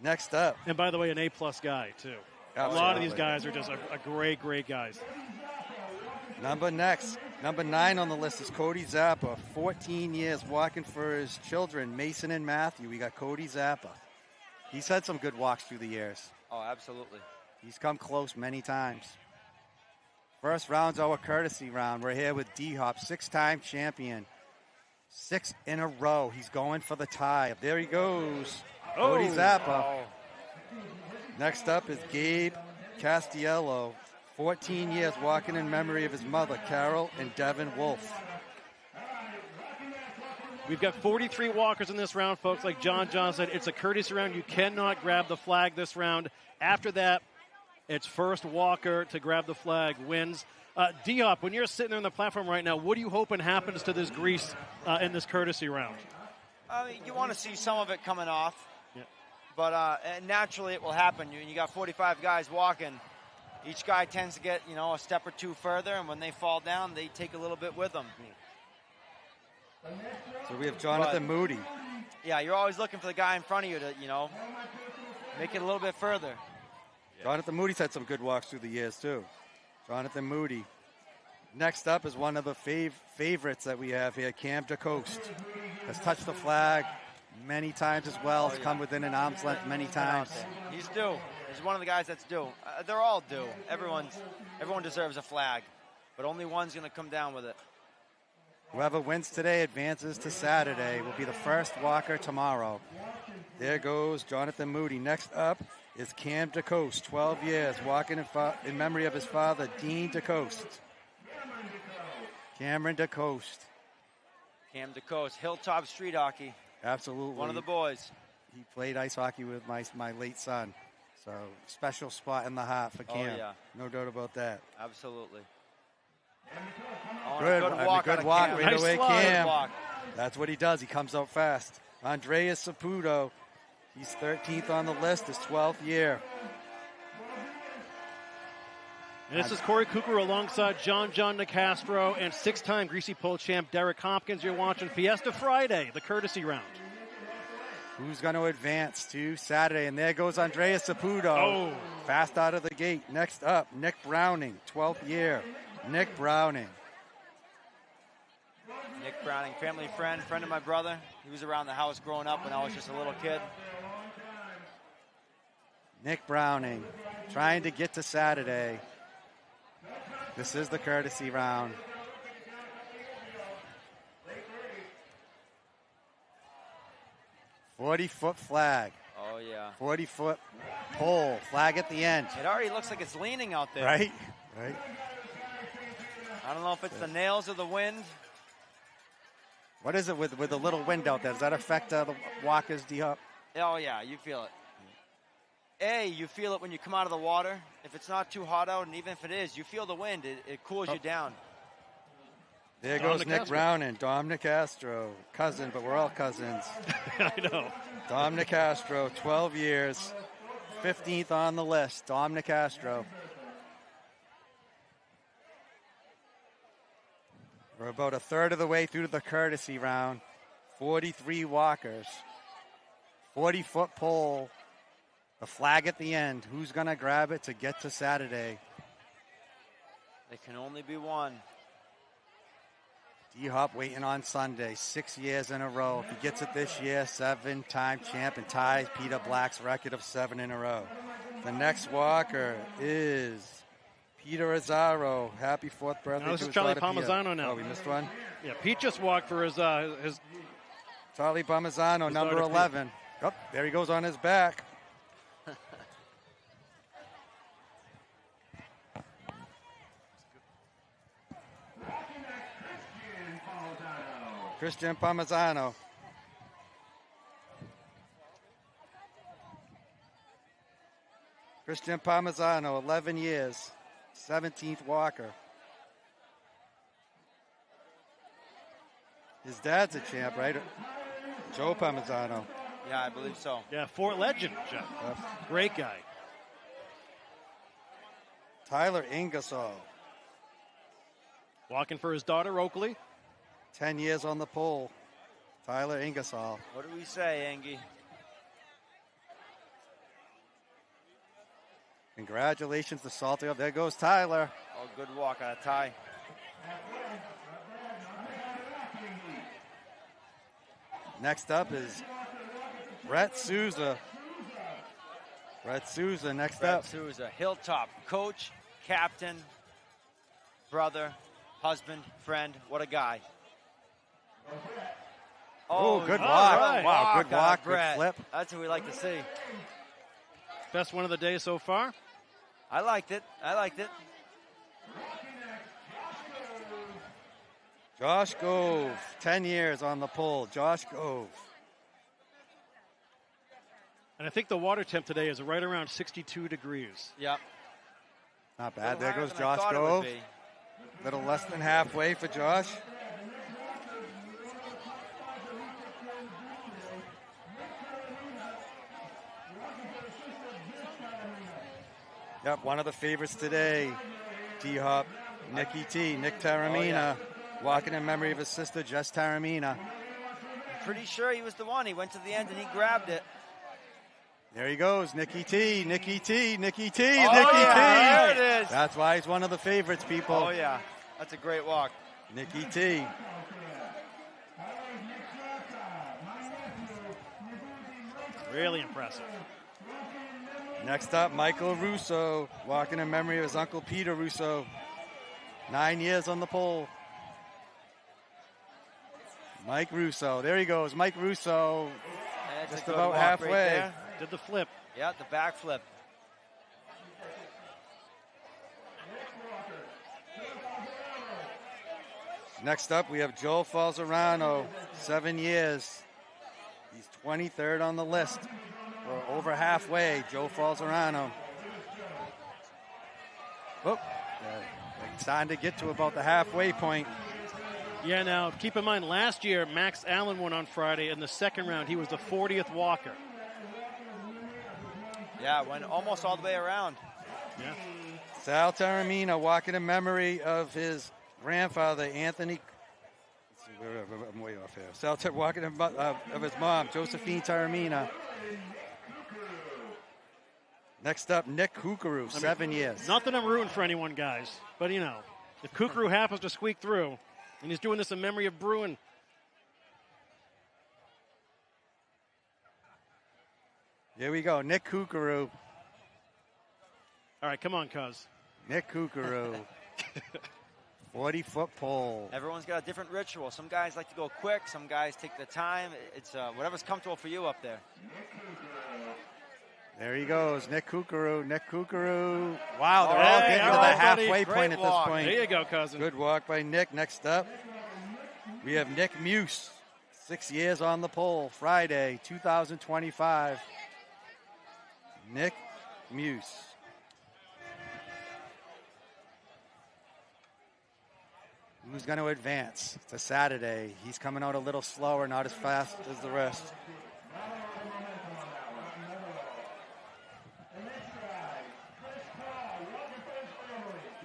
Next up. And by the way, an A-plus guy, too. Absolutely. A lot of these guys are just a great, great guys. Number 9 on the list is Cody Zappa, 14 years, walking for his children, Mason and Matthew. We got Cody Zappa. He's had some good walks through the years. Oh, absolutely. He's come close many times. First round's our courtesy round. We're here with D-Hop, 6-time champion. 6 in a row. He's going for the tie. There he goes. Cody Zappa. Oh. Next up is Gabe Castiello, 14 years, walking in memory of his mother, Carol and Devin Wolf. We've got 43 walkers in this round, folks. Like John said, it's a courtesy round. You cannot grab the flag this round. After that, it's first walker to grab the flag wins. D-Hop, when you're sitting there on the platform right now, what are you hoping happens to this grease in this courtesy round? You want to see some of it coming off, yeah. But naturally it will happen. You got 45 guys walking. Each guy tends to get, a step or two further, and when they fall down, they take a little bit with them. So we have Jonathan Moody. Yeah, you're always looking for the guy in front of you to, make it a little bit further. Yeah. Jonathan Moody's had some good walks through the years, too. Jonathan Moody. Next up is one of the favorites that we have here, Cam DeCoste. Has touched the flag many times as well. Has come within an arm's length many times. He's due. He's one of the guys that's due. They're all due. Everyone deserves a flag, but only one's going to come down with it. Whoever wins today advances to Saturday. Will be the first walker tomorrow. There goes Jonathan Moody. Next up is Cam DeCoste, 12 years, walking in memory of his father, Dean DeCoste. Cameron DeCoste. Cam DeCoste, Hilltop Street Hockey. Absolutely. One of the boys. He played ice hockey with my late son. So, special spot in the heart for Cam. Oh, yeah. No doubt about that. Absolutely. Good walk right away, Cam. Walk. That's what he does. He comes out fast. Andreas Saputo. He's 13th on the list, his 12th year. And this is Corey Cooker alongside John Nicastro and 6-time Greasy Pole champ Derek Hopkins. You're watching Fiesta Friday, the courtesy round. Who's going to advance to Saturday? And there goes Andreas Saputo. Fast out of the gate. Next up, Nick Browning, 12th year. Nick Browning. Nick Browning, family friend of my brother. He was around the house growing up when I was just a little kid. Nick Browning trying to get to Saturday. This is the courtesy round. "40-foot flag." Oh, yeah. 40-foot pole. Flag at the end. It already looks like it's leaning out there. Right. I don't know if it's the nails or the wind. What is it with the little wind out there? Does that affect the walkers, D-Hop? Oh, yeah, you feel it. You feel it when you come out of the water. If it's not too hot out, and even if it is, you feel the wind. It cools you down. There goes Nick Browning, Dom Nicastro. Cousin, but we're all cousins. I know. Dom Nicastro, 12 years, 15th on the list. Dom Nicastro. We're about a third of the way through the courtesy round. 43 walkers. 40-foot pole. The flag at the end. Who's going to grab it to get to Saturday? There can only be one. D-Hop waiting on Sunday, 6 years in a row. If he gets it this year, 7-time champ and ties Peter Black's record of 7 in a row. The next walker is Peter Azzaro. Happy 4th birthday No, this to is his Charlie daughter, Peter. Palmisano now. Oh, we missed one? Yeah, Pete just walked for his Charlie Palmisano, number daughter, 11. Oh, there he goes on his back. Christian Palmisano. Christian Palmisano, 11 years, 17th walker. His dad's a champ, right? Joe Palmisano. Yeah, I believe so. Yeah, Fort Legend, Jeff. Great guy. Tyler Ingersoll. Walking for his daughter, Oakley. 10 years on the pole. Tyler Ingersoll. What do we say, Angie? Congratulations to Salty. There goes Tyler. Oh, good walk on a tie. Next up is Brett Souza. Brett Souza next Brett up. Souza, Hilltop, coach, captain, brother, husband, friend. What a guy. Oh, good all walk. right. Wow, good on walk, good Brett. flip. That's what we like to see. Best one of the day so far. I liked it. Josh Gove, 10 years on the pole. Josh Gove. And I think the water temp today is right around 62 degrees. Yep. Not bad. There higher goes than I Josh thought it would Gove. be. Little less than halfway for Josh. Yep, one of the favorites today. D-Hop, Nicky T, Nick Taramina. Walking in memory of his sister, Jess Taramina. I'm pretty sure he was the one. He went to the end and he grabbed it. There he goes, Nicky T, Nicky T, Nicky T, Oh, Nicky yeah, T. there it is. That's why he's one of the favorites, people. Oh, yeah. That's a great walk. Nicky T. Really impressive. Next up, Michael Russo, walking in memory of his uncle Peter Russo. 9 years on the pole. Mike Russo, there he goes, Mike Russo, That's a just good about walk halfway. Right there. Did the flip. Yeah, the back flip. Next up, we have Joe Falzerano, 7 years. He's 23rd on the list. We're over halfway, Joe Falzerano. Oh, starting to get to about the halfway point. Yeah, now keep in mind, last year Max Allen won on Friday. In the second round, he was the 40th walker. Yeah, went almost all the way around. Yeah. Sal Taramina walking in memory of his grandfather, Anthony. I'm way off here. Sal walking in of his mom, Josephine Taramina. Next up, Nick Kukuru, 7 years. Not that I'm rooting for anyone, guys, but you know, if Kukuru happens to squeak through, and he's doing this in memory of Bruin. Here we go. Nick Kookaroo. All right, come on, cuz. Nick Kookaroo. 40-foot pole. Everyone's got a different ritual. Some guys like to go quick. Some guys take the time. It's whatever's comfortable for you up there. There he goes. Nick Kookaroo. Nick Kookaroo. Wow, they're all getting to the halfway point at this point. There you go, cousin. Good walk by Nick. Next up, we have Nick Muse. 6 years on the pole. Friday, 2025. Nick Muse. Who's going to advance? It's a Saturday. He's coming out a little slower, not as fast as the rest.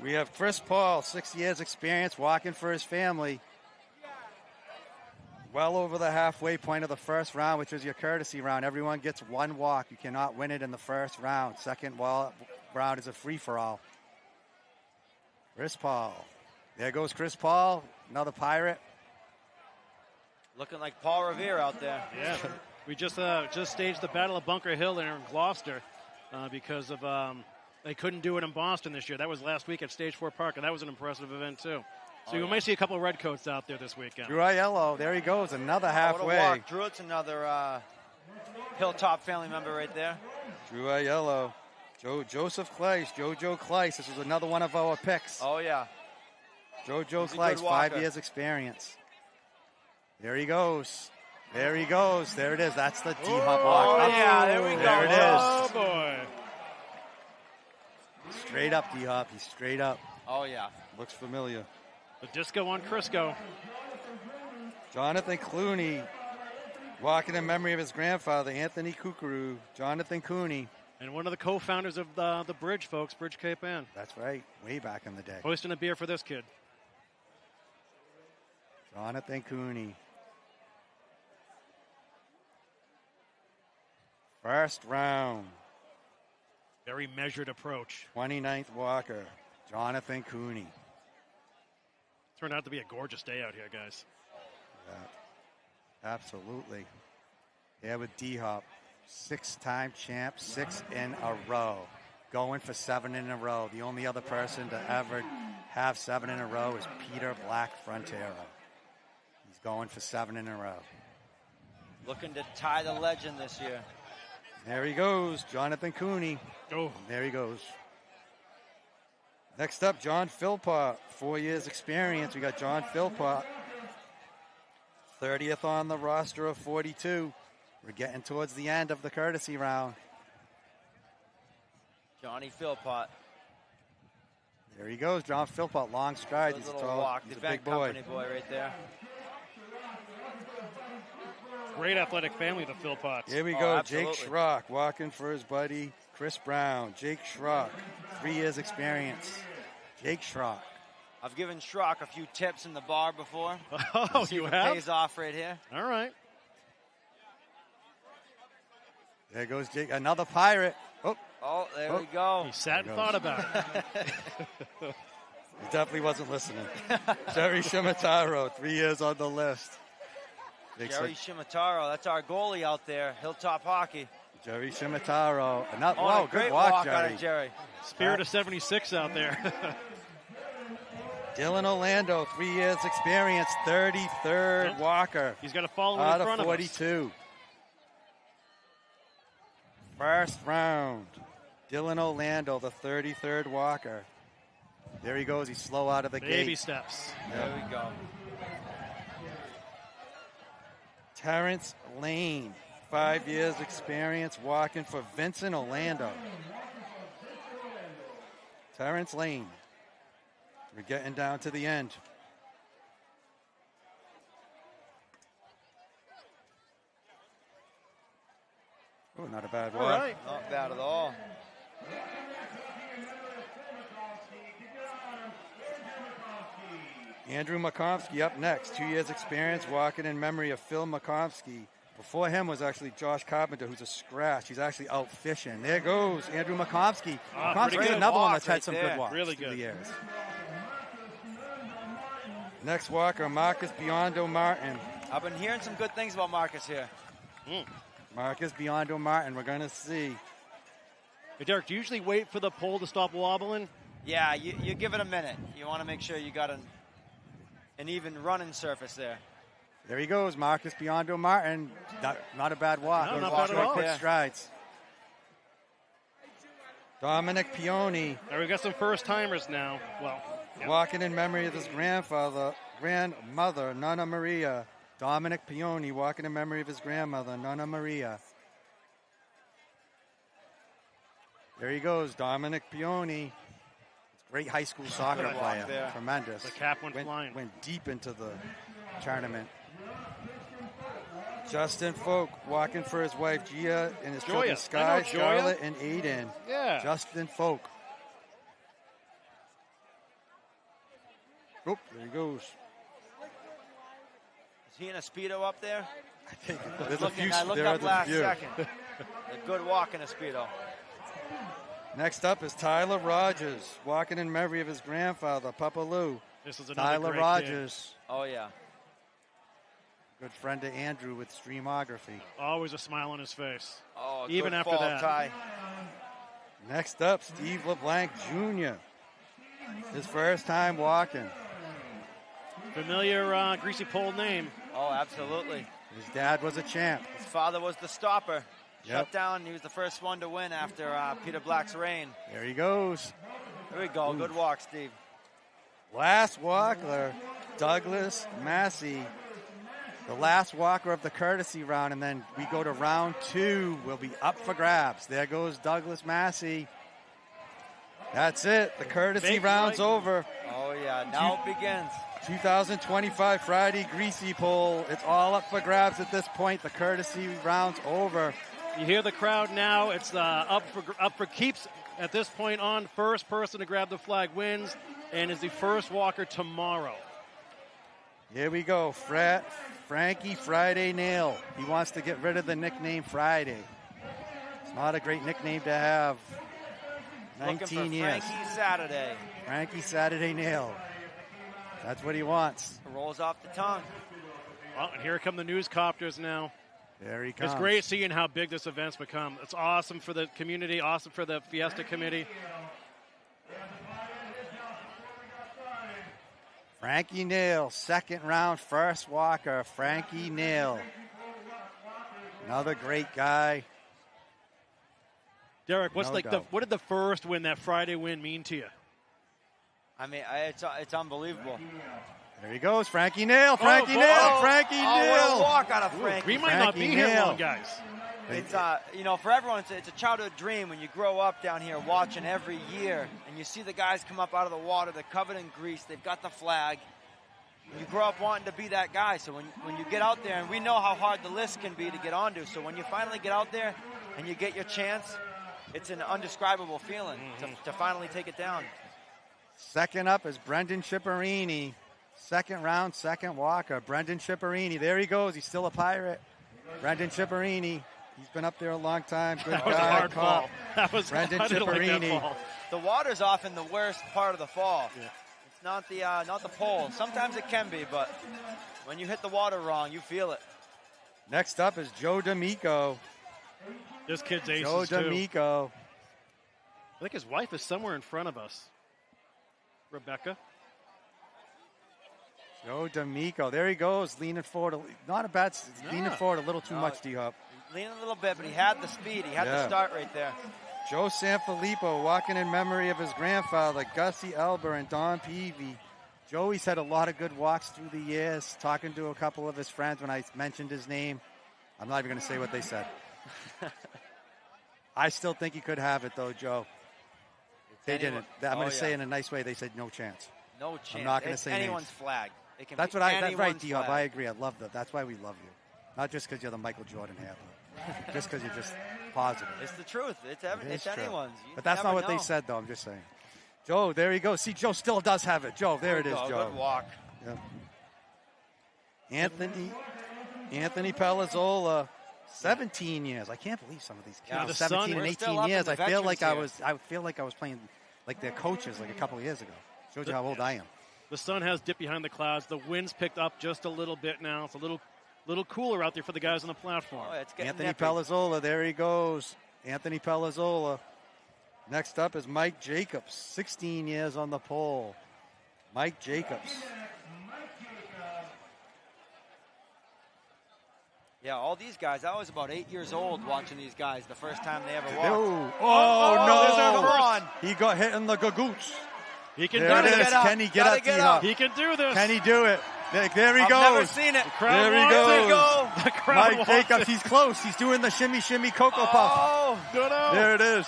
We have Chris Paul, 6 years experience, walking for his family. Well over the halfway point of the first round, which is your courtesy round. Everyone gets one walk. You cannot win it in the first round. Second round is a free-for-all. Chris Paul. There goes Chris Paul, another Pirate. Looking like Paul Revere out there. Yeah. We just staged the Battle of Bunker Hill there in Gloucester because of they couldn't do it in Boston this year. That was last week at Stage 4 Park, and that was an impressive event, too. So you might see a couple of redcoats out there this weekend. Drew Aiello, there he goes, another halfway. What a walk. Drew, it's another Hilltop family member right there. Drew Aiello. Joseph Kleiss, Jojo Kleiss. This was another one of our picks. Oh, yeah. Jojo Kleiss, 5 years experience. There he goes. There he goes. There it is. That's the D-hop walk. Oh, yeah, there we go. There it is. Oh, boy. Straight up, D-hop. He's straight up. Oh, yeah. Looks familiar. The disco on Crisco. Jonathan Clooney, walking in memory of his grandfather, Anthony Kookaroo. Jonathan Cooney. And one of the co-founders of the Bridge, folks, Bridge Cape Ann. That's right. Way back in the day. Hosting a beer for this kid. Jonathan Cooney. First round. Very measured approach. 29th walker, Jonathan Cooney. Turned out to be a gorgeous day out here, guys. Yeah, absolutely. Yeah, with D-Hop. 6-time champ, 6 in a row. Going for 7 in a row. The only other person to ever have 7 in a row is Peter Black Frontera. He's going for 7 in a row. Looking to tie the legend this year. There he goes, Jonathan Cooney. Oh, there he goes. Next up, John Philpott, 4 years experience. We got John Philpott, 30th on the roster of 42. We're getting towards the end of the courtesy round. Johnny Philpott. There he goes, John Philpott, long stride. He's a little tall, walk. he's The a big boy. company boy right there. great athletic family, the Philpotts. Here we go, absolutely. Jake Schrock walking for his buddy Chris Brown. Jake Schrock, 3 years experience. Jake Schrock. I've given Schrock a few tips in the bar before. Oh, See you if it have? pays off right here. All right. There goes Jake, another pirate. Oh, there we go. He sat and thought about it. He definitely wasn't listening. Jerry Shimataro, 3 years on the list. Jerry Shimataro, that's our goalie out there, Hilltop Hockey. Jerry Shimataro. Another, Oh, whoa, a good great walk, walk Jerry. out of Jerry. Spirit of 76 out there. Dylan Orlando, 3 years experience, 33rd walker. He's got to follow out in front of of us. 42. First round. Dylan Orlando, the 33rd walker. There he goes. He's slow out of the Baby gate. steps. There we go. Terrence Lane, 5 years experience, walking for Vincent Orlando. Terrence Lane. We're getting down to the end. Oh, not a bad walk. All right. Not bad at all. Andrew Makomsky up next. 2 years experience, walking in memory of Phil Makomsky. Before him was actually Josh Carpenter, who's a scratch. He's actually out fishing. There goes Andrew Makomsky. Makomsky's pretty good another one walk that's had right some there. good walks Really through good. the years. Next walker, Marcus Biondo Martin. I've been hearing some good things about Marcus here. Marcus Biondo Martin, we're going to see. Hey, Derek, do you usually wait for the pole to stop wobbling? Yeah, you give it a minute. You want to make sure you got an even running surface there. There he goes, Marcus Biondo Martin. Not a bad walk. No, not Walk bad at all. quick Yeah. strides. Dominic Pioni, Now we've got some first-timers now. Well, yeah. walking in memory of his grandmother, Nonna Maria. Dominic Pioni, walking in memory of his grandmother, Nonna Maria. There he goes, Dominic Pioni. Great high school soccer Good walk player. there. Tremendous. The cap went flying. Went deep into the tournament. Justin Folk walking for his wife Gia and his children I know Sky, Joya. Scarlett, and Aiden. Yeah. Justin Folk. Oh, there he goes. Is he in a Speedo up there? I think there's a few. I looked There up are last the few. second. A good walk in a Speedo. Next up is Tyler Rogers, walking in memory of his grandfather, Papa Lou. This is another Tyler great Rogers, Oh, yeah. good friend of Andrew with Streamography. kid. Always a smile on his face. Oh, Even good after fall, that. Ty. Next up, Steve LeBlanc Jr., his first time walking. Familiar Greasy pole name. Oh, absolutely. His dad was a champ. His father was the stopper. Yep. Shut down. He was the first one to win after Peter Black's reign. There he goes. There we go. Good walk, Steve. Last walker, Douglas Massey. The last walker of the courtesy round, and then we go to round 2. Will be up for grabs. There goes Douglas Massey. That's it. The courtesy Big round's right. over. Oh, yeah. Now it begins. 2025 Friday Greasy Pole. It's all up for grabs at this point. The courtesy round's over. You hear the crowd now. It's up for keeps at this point on. First person to grab the flag wins and is the first walker tomorrow. Here we go. Frankie Friday Nail. He wants to get rid of the nickname Friday. It's not a great nickname to have. Looking 19 for years. Frankie Saturday. Frankie Saturday Nail. That's what he wants. Rolls off the tongue. Well, and here come the newscopters now. There he comes. It's great seeing how big this event's become. It's awesome for the community, awesome for the Fiesta committee. Frankie Nail, second round, first walker. Frankie Nail. Another great guy. Derek, what's No like doubt. what did the first win, that Friday win, mean to you? I mean, it's unbelievable. There he goes, Frankie Nail. Frankie Nail. Frankie Oh, what a Nail. walk out of Frankie. We might not be Frankie here Nail. long, guys. It's for everyone, it's a childhood dream when you grow up down here watching every year and you see the guys come up out of the water. They're covered in grease. They've got the flag. You grow up wanting to be that guy. So when you get out there, and we know how hard the list can be to get onto. So when you finally get out there and you get your chance, it's an undescribable feeling to finally take it down. Second up is Brendan Chipperini. Second round, second walker. Brendan Chipperini. There he goes. He's still a Pirate. Brendan Chipperini. He's been up there a long time. Good That was guy. a hard caught. fall. That was Brendan I didn't like that Chipperini. fall. The water's often the worst part of the fall. Yeah. It's not the pole. Sometimes it can be, but when you hit the water wrong, you feel it. Next up is Joe D'Amico. This kid's aces Joe too. D'Amico. I think his wife is somewhere in front of us. Rebecca. Joe D'Amico. There he goes, leaning forward. Not a bad. Leaning forward a little too much, D-Hop. Leaning a little bit, but he had the speed. He had the start right there. Joe Sanfilippo walking in memory of his grandfather, Gussie Elber and Don Peavy. Joey's had a lot of good walks through the years, talking to a couple of his friends when I mentioned his name. I'm not even going to say what they said. I still think he could have it, though, Joe. They didn't. I'm going to say in a nice way, they said no chance. No chance. I'm not going to It's say anyone's names. flag. It can That's be what that's right, anyone's D-Hop. flag. I agree. I love that. That's why we love you. Not just because you're the Michael Jordan hair, but just because you're just positive. It's the truth. It's It's true. anyone's. You But that's never not what they know. said, though. I'm just saying. Joe, there he goes. See, Joe still does have it. Joe, there it is, Oh, Joe. Good walk. Yep. Anthony Palazola, 17 years. I can't believe some of these kids. Yeah, the 17 sun- and we're 18 still up in years. the I feel like veterans I feel like I was playing like their coaches like a couple of years ago. Shows you how old I am. The sun has dipped behind the clouds. The wind's picked up just a little bit now. It's a little little cooler out there for the guys on the platform. Oh, it's getting Anthony nippy. Pelazzola, there he goes. Anthony Pelazzola. Next up is Mike Jacobs, 16 years on the pole. Mike Jacobs. Yeah, all these guys. I was about 8 years old watching these guys the first time they ever walked. Oh, there's our no. first. He got hit in the gagoots. He can There do it this. is. Can he get up, D-Hop? He can do this. Can he do it? There he I've goes. never seen it. Crowd There he wants goes. it. Go. The crowd Mike wants Jacobs, it. he's close. He's doing the shimmy, shimmy, Cocoa Puff. Oh, No. There it is.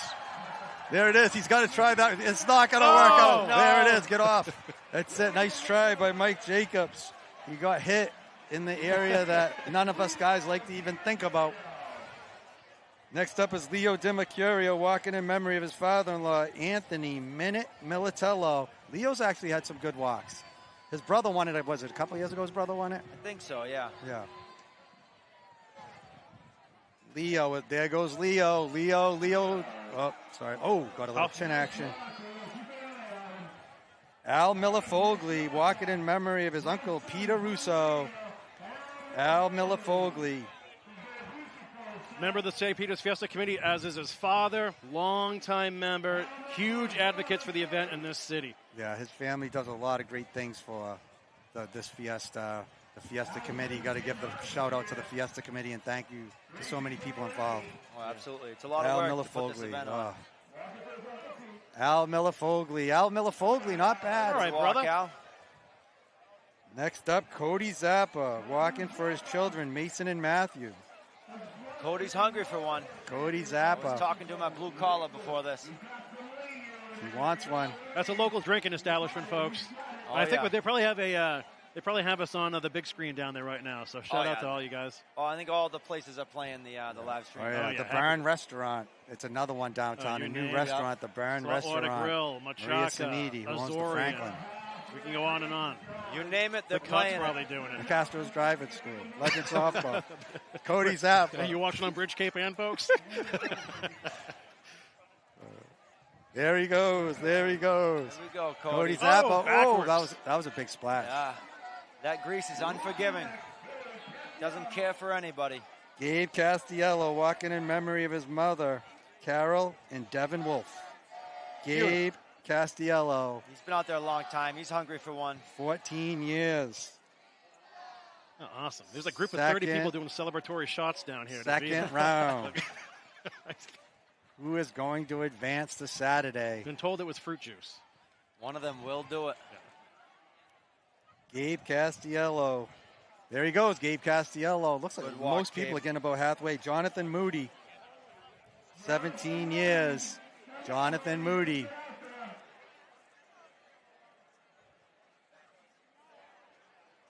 There it is. He's got to try that. It's not going to work out. no. There it is. Get off. That's it. Nice try by Mike Jacobs. He got hit in the area that none of us guys like to even think about. Next up is Leo DiMercurio, walking in memory of his father-in-law, Anthony Militello. Leo's actually had some good walks. His brother won it, was it a couple years ago his brother won it? I think so, yeah. Yeah. Leo, there goes Leo. Leo. Oh, sorry. Oh, got a little chin action. Al Millefogli, walking in memory of his uncle, Peter Russo. Al Millefogli. Member of the St. Peter's Fiesta Committee, as is his father, longtime member, huge advocates for the event in this city. Yeah, his family does a lot of great things for this Fiesta. The Fiesta Committee, got to give the shout out to the Fiesta Committee and thank you to so many people involved. Oh, absolutely. It's a lot Al of work to put this Millefogli. event on. Al Millefogli, not bad. All right, Walk, brother. Al. Next up, Cody Zappa, walking for his children, Mason and Matthew. Cody's hungry for one. Cody I was Zappa, talking to him at Blue Collar before this. he wants one. That's a local drinking establishment, folks. Oh, I think yeah. they probably have us on the big screen down there right now. So shout out to all you guys. Oh, I think all the places are playing the live stream. Oh, yeah. Oh, yeah. The Barn Restaurant. It's another one downtown, you a new name it. restaurant, the Barn Saltwater Restaurant. Grill, Maria Machaca, Sanidi, who owns the Azorian. Franklin. We can go on and on. You name it, they're The Cubs playing probably it. doing The it. Castro's Driving School, Legend Softball. Cody Zappa. Are you watching on Bridge Cape Ann, folks? There he goes. Here we go, Cody Cody. Zappa. Oh, backwards. that was a big splash. Yeah, that grease is unforgiving. Doesn't care for anybody. Gabe Castiello, walking in memory of his mother, Carol and Devin Wolf. Gabe Castiello, He's been out there a long time. He's hungry for one. 14 years. Oh, awesome. There's a group of 30 Second. people doing celebratory shots down here. Second round. Who is going to advance to Saturday? Been told it was fruit juice. One of them will do it. Gabe Castiello. There he goes, Gabe Castiello. Looks like Good walk, most people Gabe. are getting about halfway. Jonathan Moody, 17 years. Jonathan Moody.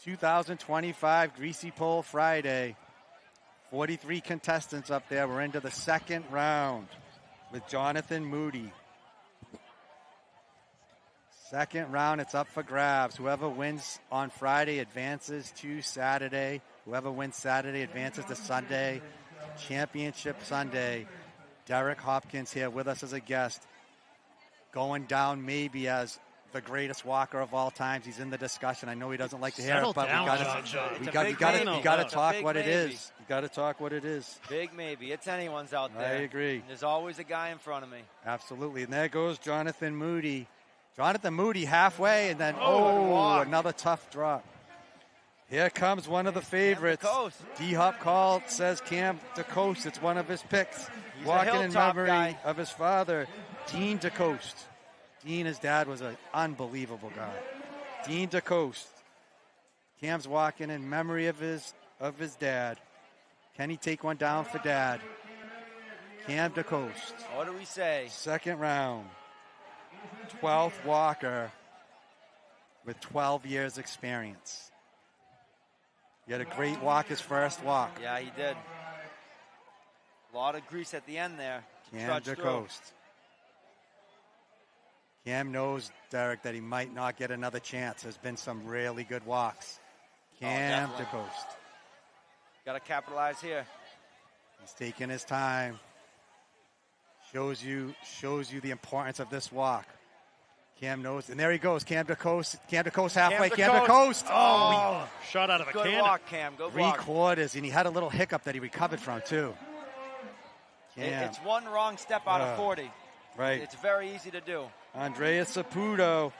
$2,025 Greasy Pole Friday. 43 contestants up there. We're into the second round with Jonathan Moody. Second round, it's up for grabs. Whoever wins on Friday advances to Saturday. Whoever wins Saturday advances to Sunday. Championship Sunday. Derek Hopkins here with us as a guest. Going down maybe as the greatest walker of all times. He's in the discussion. I know he doesn't like to hear Settle it, but down, we got John. to It's a big maybe. you got to It's a talk big what it maybe. is. You got to talk what it is. Big maybe. It's anyone's out there. I agree. And there's always a guy in front of me. Absolutely. And there goes Jonathan Moody. Jonathan Moody halfway, and then, walk. another tough drop. Here comes one of the favorites. DeCoste. D-Hop called, says Cam DeCoste. It's one of his picks. He's a Walking in hilltop memory guy. of his father, Dean DeCoste. Dean, his dad, was an unbelievable guy. Dean DeCoste. Cam's walking in memory of his dad. Can he take one down for dad? Cam DeCoste. What do we say? Second round. 12th walker with 12 years experience. He had a great walk his first walk. Yeah, he did. A lot of grease at the end there to Cam trudge through. DeCoste. Cam knows, Derek, that he might not get another chance. There's been some really good walks. Cam definitely. DeCoste. Got to capitalize here. He's taking his time. Shows you the importance of this walk. Cam knows, and there he goes. Cam to coast halfway. Cam to coast. Oh, shot out of a Good cannon. walk, Cam. Good walk. 3/4, and he had a little hiccup that he recovered from, too. Cam. It's one wrong step out of 40. Right. It's very easy to do. Andreas Saputo.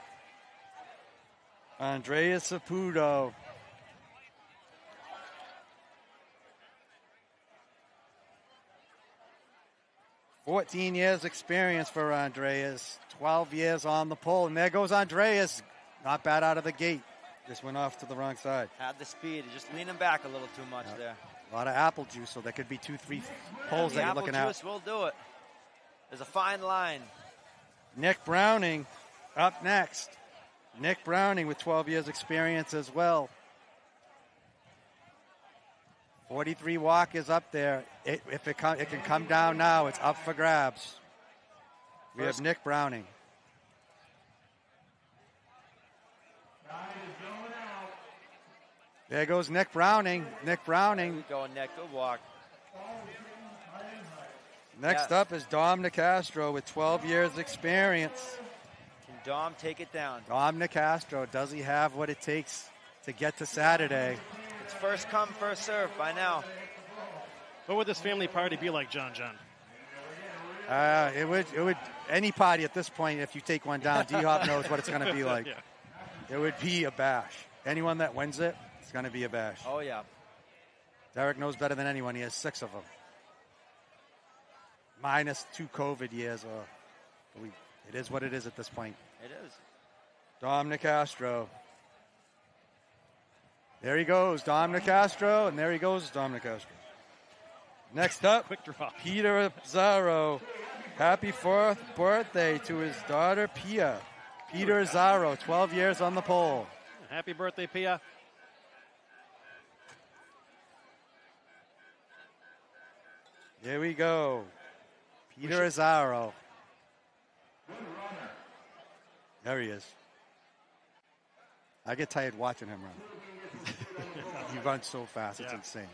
14 years experience for Andreas. 12 years on the pole. And there goes Andreas. Not bad out of the gate. Just went off to the wrong side. Had the speed. Just leaning back a little too much there. A lot of apple juice, so there could be 2-3 poles that you're looking The at. apple juice will do it. There's a fine line. Nick Browning up next. Nick Browning with 12 years experience as well. 43 walk is up there. It can come down now. It's up for grabs. We have Nick Browning. There goes Nick Browning. Nick Browning. There we go, Nick. Good walk. Next up is Dom Nicastro with 12 years experience. Can Dom take it down? Dom Nicastro, does he have what it takes to get to Saturday? It's first come, first serve by now. What would this family party be like, John? It would any party at this point, if you take one down, D-Hop knows what it's going to be like. Yeah. It would be a bash. Anyone that wins it, it's going to be a bash. Oh, yeah. Derek knows better than anyone. He has 6 of them. Minus 2 COVID years. It is what it is at this point. It is. Dom Nicastro. There he goes, Dom Nicastro, and there he goes, Dom Nicastro. Next up, Quick drop. Peter Azzaro. Happy 4th birthday to his daughter, Pia. Peter Azzaro, 12 years on the pole. Happy birthday, Pia. Here we go. Peter Azzaro. There he is. I get tired watching him run. He runs so fast, it's insane.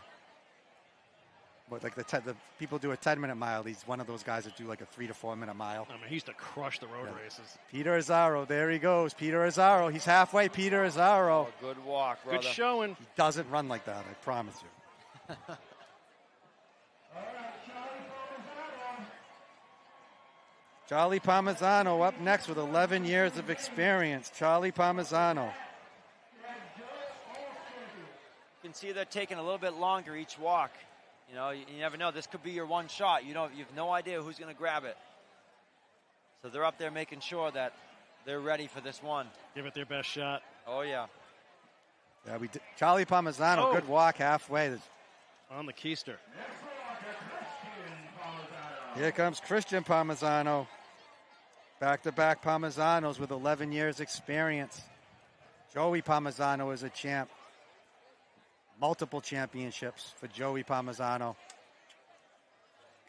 But like the people do a 10-minute mile. He's one of those guys that do like a 3 to 4 minute mile. I mean, he used to crush the road races. Peter Azzaro, there he goes. Peter Azzaro, he's halfway. Peter Azzaro. Oh, good walk, brother. Good showing. He doesn't run like that, I promise you. Charlie Parmesan up next with 11 years of experience. Charlie Parmesan. You can see they're taking a little bit longer each walk. You know, you never know. This could be your one shot. You have no idea who's going to grab it. So they're up there making sure that they're ready for this one. Give it their best shot. Oh, yeah. Yeah, Charlie Parmesan, good walk halfway. On the keister. Here comes Christian Parmesano. Back-to-back Parmesanos with 11 years experience. Joey Parmesano is a champ. Multiple championships for Joey Parmesano.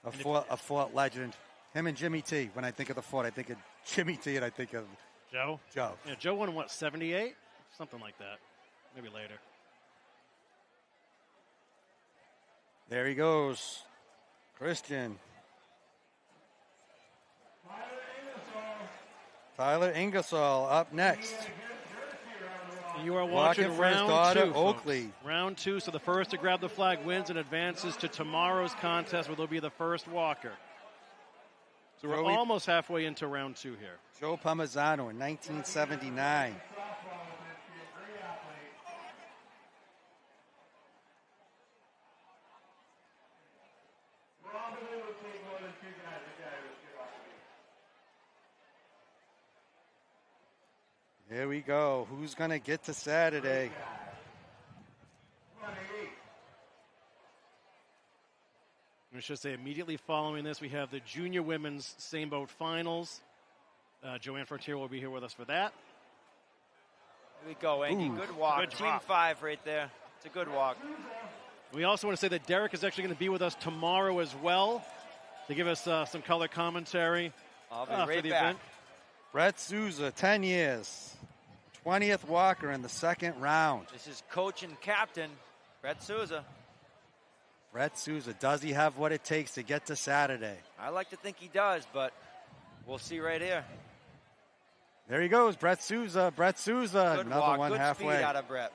A Fort legend. Him and Jimmy T. When I think of the Fort, I think of Jimmy T and I think of Joe. Joe. Yeah, Joe won, what, 78? Something like that. Maybe later. There he goes. Christian. Tyler Ingersoll up next. You are watching for his round daughter, 2, Oakley. Folks. Round 2, so the first to grab the flag wins and advances to tomorrow's contest, where they'll be the first walker. So we're almost halfway into round 2 here. Joe Parmesano in 1979. Here we go. Who's going to get to Saturday? I should say immediately following this, we have the junior women's same boat finals. Joanne Fortier will be here with us for that. Here we go, Andy. Ooh, good walk. good Team drop. 5 right there. It's a good walk. We also want to say that Derek is actually going to be with us tomorrow as well to give us some color commentary I'll be for right the back. event. Brett Souza, 10 years. 20th walker in the second round. This is coach and captain, Brett Souza. Brett Souza, does he have what it takes to get to Saturday? I like to think he does, but we'll see right here. There he goes, Brett Souza. Brett Souza, Good another walk, one good halfway. speed out of Brett.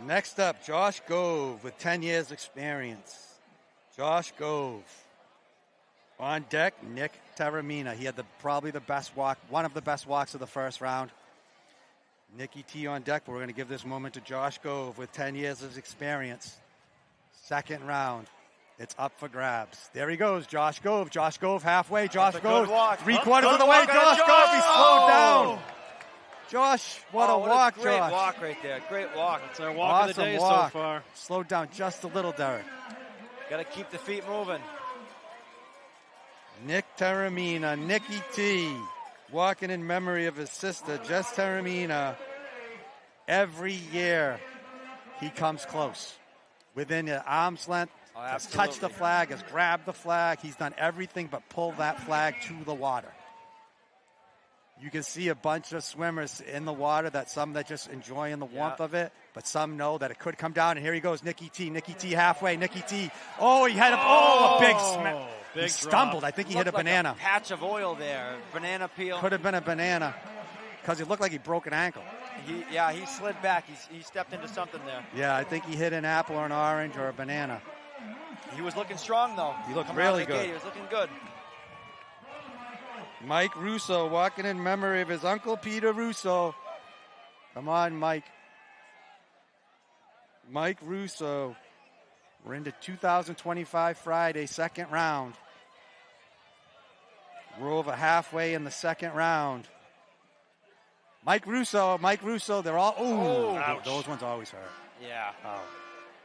Next up, Josh Gove with 10 years experience. Josh Gove. On deck, Nick Taramina. He had probably the best walk, one of the best walks of the first round. Nicky T on deck, but we're going to give this moment to Josh Gove with 10 years of experience. Second round. It's up for grabs. There he goes, Josh Gove. Josh Gove halfway. Josh Gove, three-quarters of the way. Josh Gove, he slowed down. Josh, what a walk, great Josh. walk right there. Great walk. It's our walk of the day so far. Slowed down just a little, Derek. Got to keep the feet moving. Nick Taramina, Nicky T, walking in memory of his sister, Jess Taramina. Every year, he comes close. Within an arm's length, has touched the flag, has grabbed the flag. He's done everything but pull that flag to the water. You can see a bunch of swimmers in the water, that some that just enjoying the warmth of it, but some know that it could come down. And here he goes, Nicky T. Nicky T halfway. Nicky T. Oh, he had a big smack. He stumbled. I think he hit a banana. Like a patch of oil there. Banana peel. Could have been a banana because it looked like he broke an ankle. He slid back. He stepped into something there. Yeah, I think he hit an apple or an orange or a banana. He was looking strong, though. He looked really good. He was looking good. Mike Russo walking in memory of his uncle Peter Russo. Come on, Mike. Mike Russo. We're into 2025 Friday, second round. We're over halfway in the second round. Mike Russo, they're all, those ones always hurt. Yeah. Oh.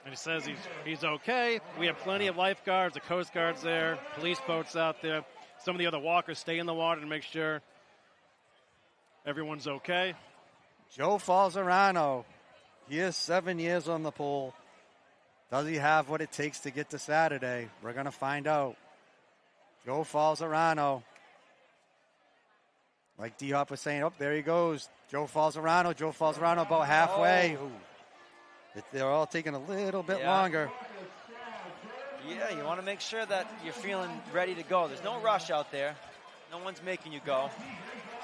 And he says he's okay. We have plenty of lifeguards, the Coast Guard's there, police boats out there. Some of the other walkers stay in the water to make sure everyone's okay. Joe Falzerano, he is 7 years on the pole. Does he have what it takes to get to Saturday? We're going to find out. Joe Falzerano. Like D-Hop was saying, there he goes. Joe Falzerano about halfway. They're all taking a little bit longer. Yeah, you want to make sure that you're feeling ready to go. There's no rush out there. No one's making you go.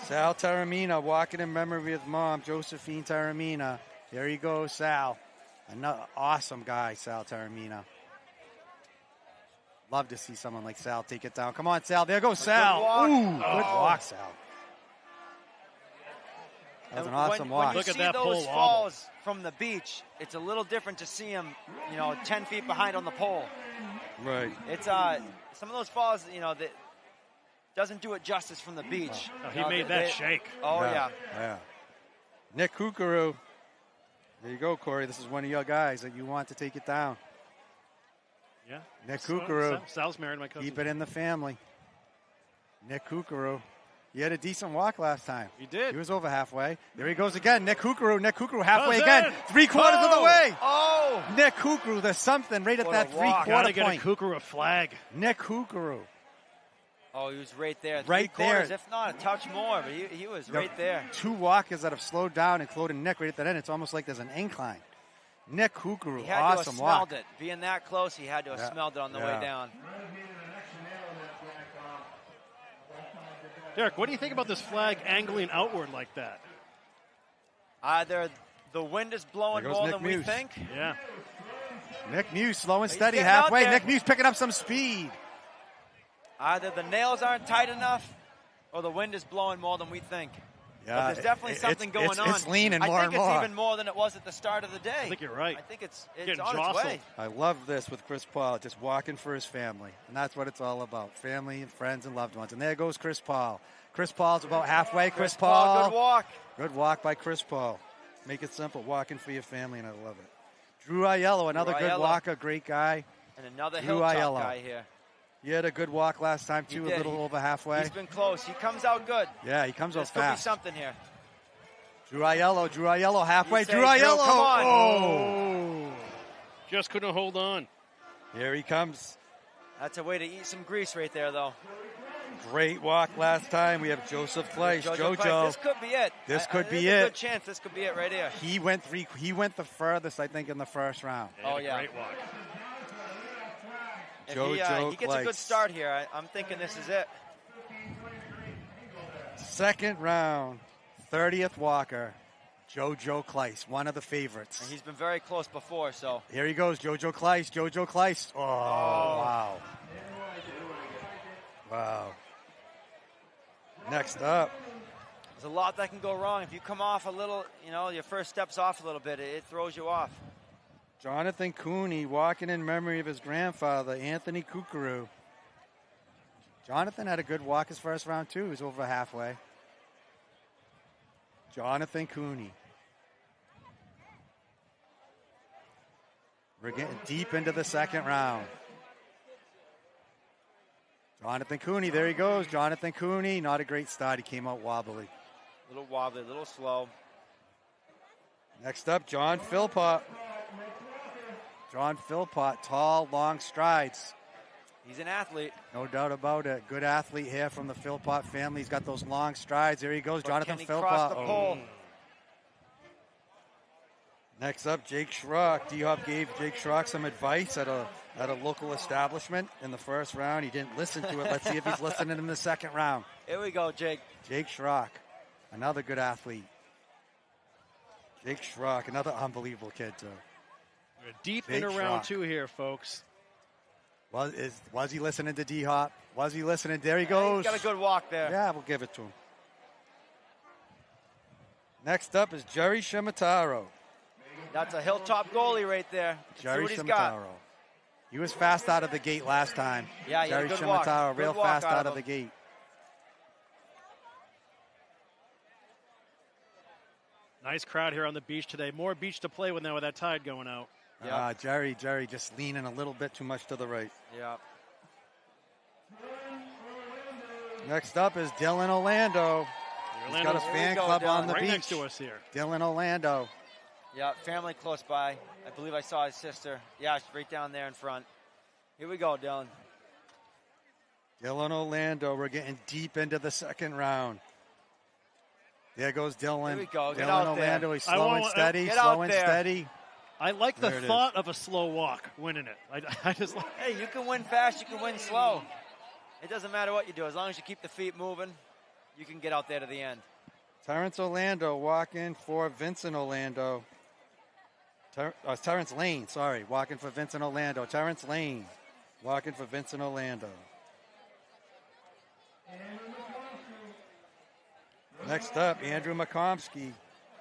Sal Taramina walking in memory of his mom, Josephine Taramina. There he goes, Sal. Another awesome guy, Sal Taramina. Love to see someone like Sal take it down. Come on, Sal. There goes Sal. Good walk, Sal. That was an awesome walk. When you see those falls from the beach, it's a little different to see them, 10 feet behind on the pole. Right. It's some of those falls, that doesn't do it justice from the beach. He made that shake. Oh, yeah. Nick Kukuru. There you go, Corey. This is one of your guys that you want to take it down. Yeah. Nick Kukuru. Sal's married my cousin. Keep it in the family. Nick Kukuru. He had a decent walk last time. He did. He was over halfway. There he goes again. Nick Kukuru halfway again. 3/4 of the way. Oh! Nick Kukuru, there's something right at that 3/4 Gotta point. get a Kukuru flag. Nick Kukuru. Oh, he was right there. Right there. If not a touch more, but he was right there. Two walkers that have slowed down, including Nick right at that end. It's almost like there's an incline. Nick Kukuru, he had awesome to have walk. smelled it. Being that close, he had to have smelled it on the way down. Derek, what do you think about this flag angling outward like that? Either the wind is blowing more than we think. Yeah. Nick Muse slow and steady halfway. Nick Muse picking up some speed. Either the nails aren't tight enough or the wind is blowing more than we think. Yeah, but there's definitely something going on. It's leaning more and more. I think it's even more than it was at the start of the day. I think you're right. I think it's Getting on jostled. its way. I love this with Chris Paul, just walking for his family. And that's what it's all about, family and friends and loved ones. And there goes Chris Paul. Chris Paul's about halfway. Chris Paul. Good walk. Good walk by Chris Paul. Make it simple, walking for your family, and I love it. Drew Aiello, another good walker, great guy. And another Drew hilltop Aiello. guy here. He had a good walk last time, too, a little over halfway. He's been close. He comes out good. Yeah, he comes out fast. This could be something here. Drew Aiello halfway. Drew Aiello, Aiello. come on. Oh. Just couldn't hold on. Here he comes. That's a way to eat some grease right there, though. Great walk last time. We have Joseph Kleiss. Jojo. This could be it. This could be There's it. a good chance this could be it right here. He went the furthest, I think, in the first round. Great walk. If he gets a good start here, I'm thinking this is it. Second round, 30th walker, JoJo Kleiss, one of the favorites. And he's been very close before, so. Here he goes, JoJo Kleiss, JoJo Kleiss. Oh, wow. Wow. Next up. There's a lot that can go wrong. If you come off a little, your first step's off a little bit, it throws you off. Jonathan Cooney walking in memory of his grandfather, Anthony Kukuru. Jonathan had a good walk his first round, too. He was over halfway. Jonathan Cooney. We're getting deep into the second round. Jonathan Cooney, there he goes. Jonathan Cooney, not a great start. He came out wobbly. A little wobbly, a little slow. Next up, John Philpott. John Philpott, tall, long strides. He's an athlete. No doubt about it. Good athlete here from the Philpott family. He's got those long strides. There he goes, But Jonathan can he Philpott. cross the pole? Next up, Jake Schrock. D-Hop gave Jake Schrock some advice at a local establishment in the first round. He didn't listen to it. Let's see if he's listening in the second round. Here we go, Jake. Jake Schrock, another good athlete. Jake Schrock, another unbelievable kid, too. We're deep Jake into round Schrock. 2 here, folks. Was he listening to D-Hop? Was he listening? There he goes. He's got a good walk there. Yeah, we'll give it to him. Next up is Jerry Shimataro. That's a hilltop goalie right there. Jerry See what he's got. Shimataro. He was fast out of the gate last time. Yeah, he had Jerry a good walk. Shimataro, Good real walk fast out out of of the him. gate. Nice crowd here on the beach today. More beach to play with now with that tide going out. Yeah. Jerry just leaning a little bit too much to the right. Yeah. Next up is Dylan Orlando. He's got his Orlando's fan go, club Dylan. on the right beach. next to us here. Dylan Orlando. Yeah, family close by. I believe I saw his sister. Yeah, she's right down there in front. Here we go, Dylan. Dylan Orlando. We're getting deep into the second round. There goes Dylan. Here we go. Get Dylan out there. Orlando. He's I slow and want- steady. Get Slow out and there. steady. I like the There it is. thought of a slow walk winning it. I just like. Hey, you can win fast, you can win slow. It doesn't matter what you do. As long as you keep the feet moving, you can get out there to the end. Terrence Orlando walking for Vincent Orlando. Terrence Lane, sorry, walking for Vincent Orlando. Terrence Lane walking for Vincent Orlando. Next up, Andrew McComsky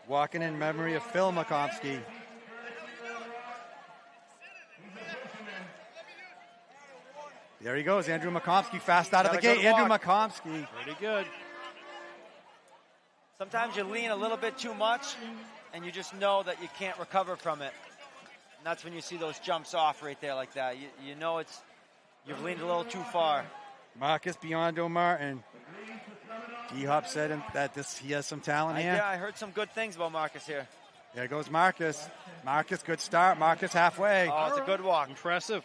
walking in memory of Phil McComsky. There he goes, Andrew McComsky, fast out of the Got a gate. good Andrew walk. McComsky. Pretty good. Sometimes you lean a little bit too much, and you just know that you can't recover from it. And that's when you see those jumps off right there like that. You know you've leaned a little too far. Marcus Biondo Martin. D-Hop said that he has some talent here. Yeah, I heard some good things about Marcus here. There goes Marcus. Marcus, good start. Marcus halfway. Oh, it's a good walk. Impressive.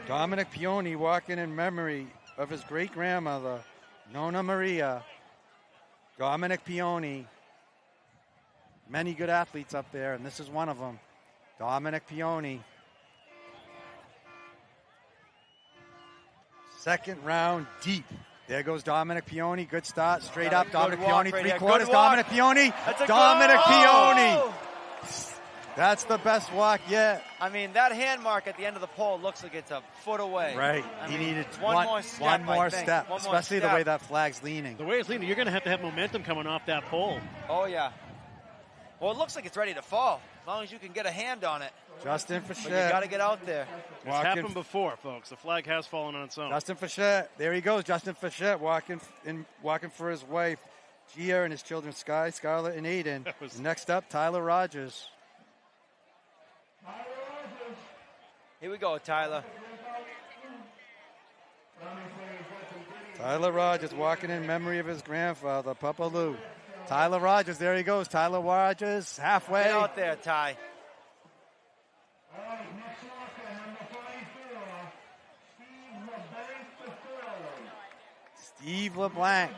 Dominic Pioni walking in memory of his great-grandmother, Nona Maria. Dominic Pioni. Many good athletes up there, and this is one of them. Dominic Pioni. Second round deep. There goes Dominic Pioni. Good start. Straight Got a up. good Dominic walk Pioni. right 3 here. quarters. Good walk. Dominic Pioni. That's a Dominic good- Pioni. Oh! That's the best walk yet. I mean, that hand mark at the end of the pole looks like it's a foot away. Right. I He mean, needed one more step, one more I think. step, One more especially the step. way that flag's leaning. The way it's leaning, you're going to have momentum coming off that pole. Oh, yeah. Well, it looks like it's ready to fall, as long as you can get a hand on it. Justin But you Fichette. got to get out there. It's happened before, folks. The flag has fallen on its own. Justin Fichette. There he goes. Justin Fichette walking for his wife, Gia, and his children, Sky, Scarlett, and Aiden. Next up, Tyler Rogers. Here we go, Tyler. Tyler Rogers walking in memory of his grandfather, Papa Lou. Tyler Rogers, there he goes. Tyler Rogers, halfway. Get out there, Ty. Steve LeBlanc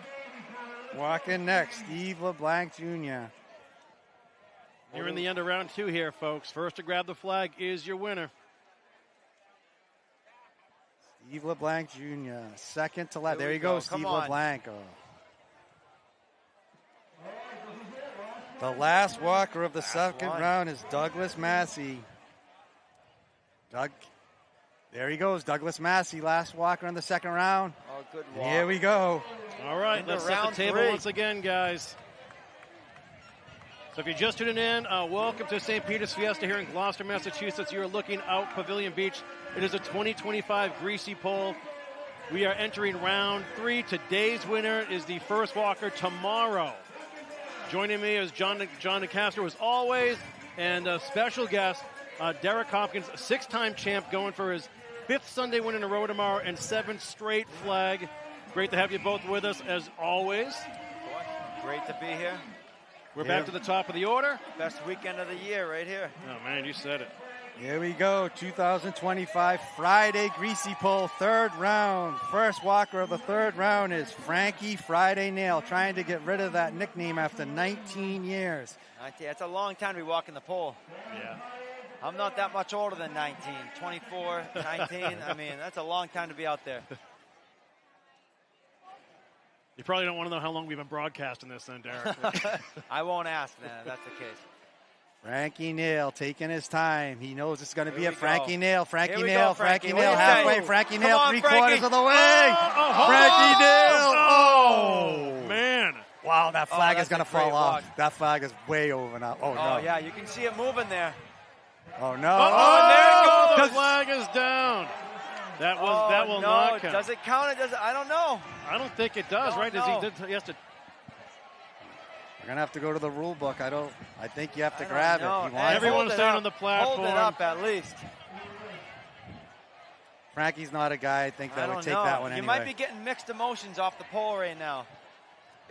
walking next. Steve LeBlanc Jr. You're in the end of round 2 here, folks. First to grab the flag is your winner. Steve LeBlanc Jr., second to left. Here There we you go. go, Steve Come on. LeBlanc. Oh. The last walker of the second one. round is Douglas Massey. There he goes, Douglas Massey, last walker in the second round. Oh, good And walk. here we go. All right, Into let's set the round table 3. once again, guys. So if you're just tuning in, welcome to St. Peter's Fiesta here in Gloucester, Massachusetts. You're looking out Pavilion Beach. It is a 2025 Greasy Pole. We are entering round 3. Today's winner is the first walker tomorrow. Joining me is John DeCastro, as always, and a special guest, Derek Hopkins, 6-time champ, going for his 5th Sunday win in a row tomorrow and 7th straight flag. Great to have you both with us, as always. Great to be here. We're back to the top of the order. Best weekend of the year right here. Oh, man, you said it. Here we go, 2025 Friday Greasy Pole, third round. First walker of the third round is Frankie Friday Nail, trying to get rid of that nickname after 19 years. That's a long time to be walking the pole. Yeah. I'm not that much older than 19. 24, 19. I mean, that's a long time to be out there. You probably don't want to know how long we've been broadcasting this then, Derek. I won't ask then if that's the case. Frankie Nail taking his time. He knows it's going to be Here a we Frankie go. Nail. Frankie Here we Nail. go, Frankie. Frankie What do Nail you halfway. say? Frankie Come Nail on, 3/4 Frankie. of the way. Oh, Frankie Nail. Oh, man. Wow, that flag is that's going a to fall great off. walk. That flag is way over now. Oh, no. Oh, yeah, you can see it moving there. Oh, no. Oh, there it the goes. flag is down. That will no, not count. Does it count? It does. I don't know. I don't think it does, Don't right? know. He has to. We're going to have to go to the rule book. I think you have to I don't grab know. it. He Hey, wants Everyone hold it staying up. on the platform. Hold it up at least. Frankie's not a guy I think I that would don't take know. that one You anyway. might be getting mixed emotions off the pole right now.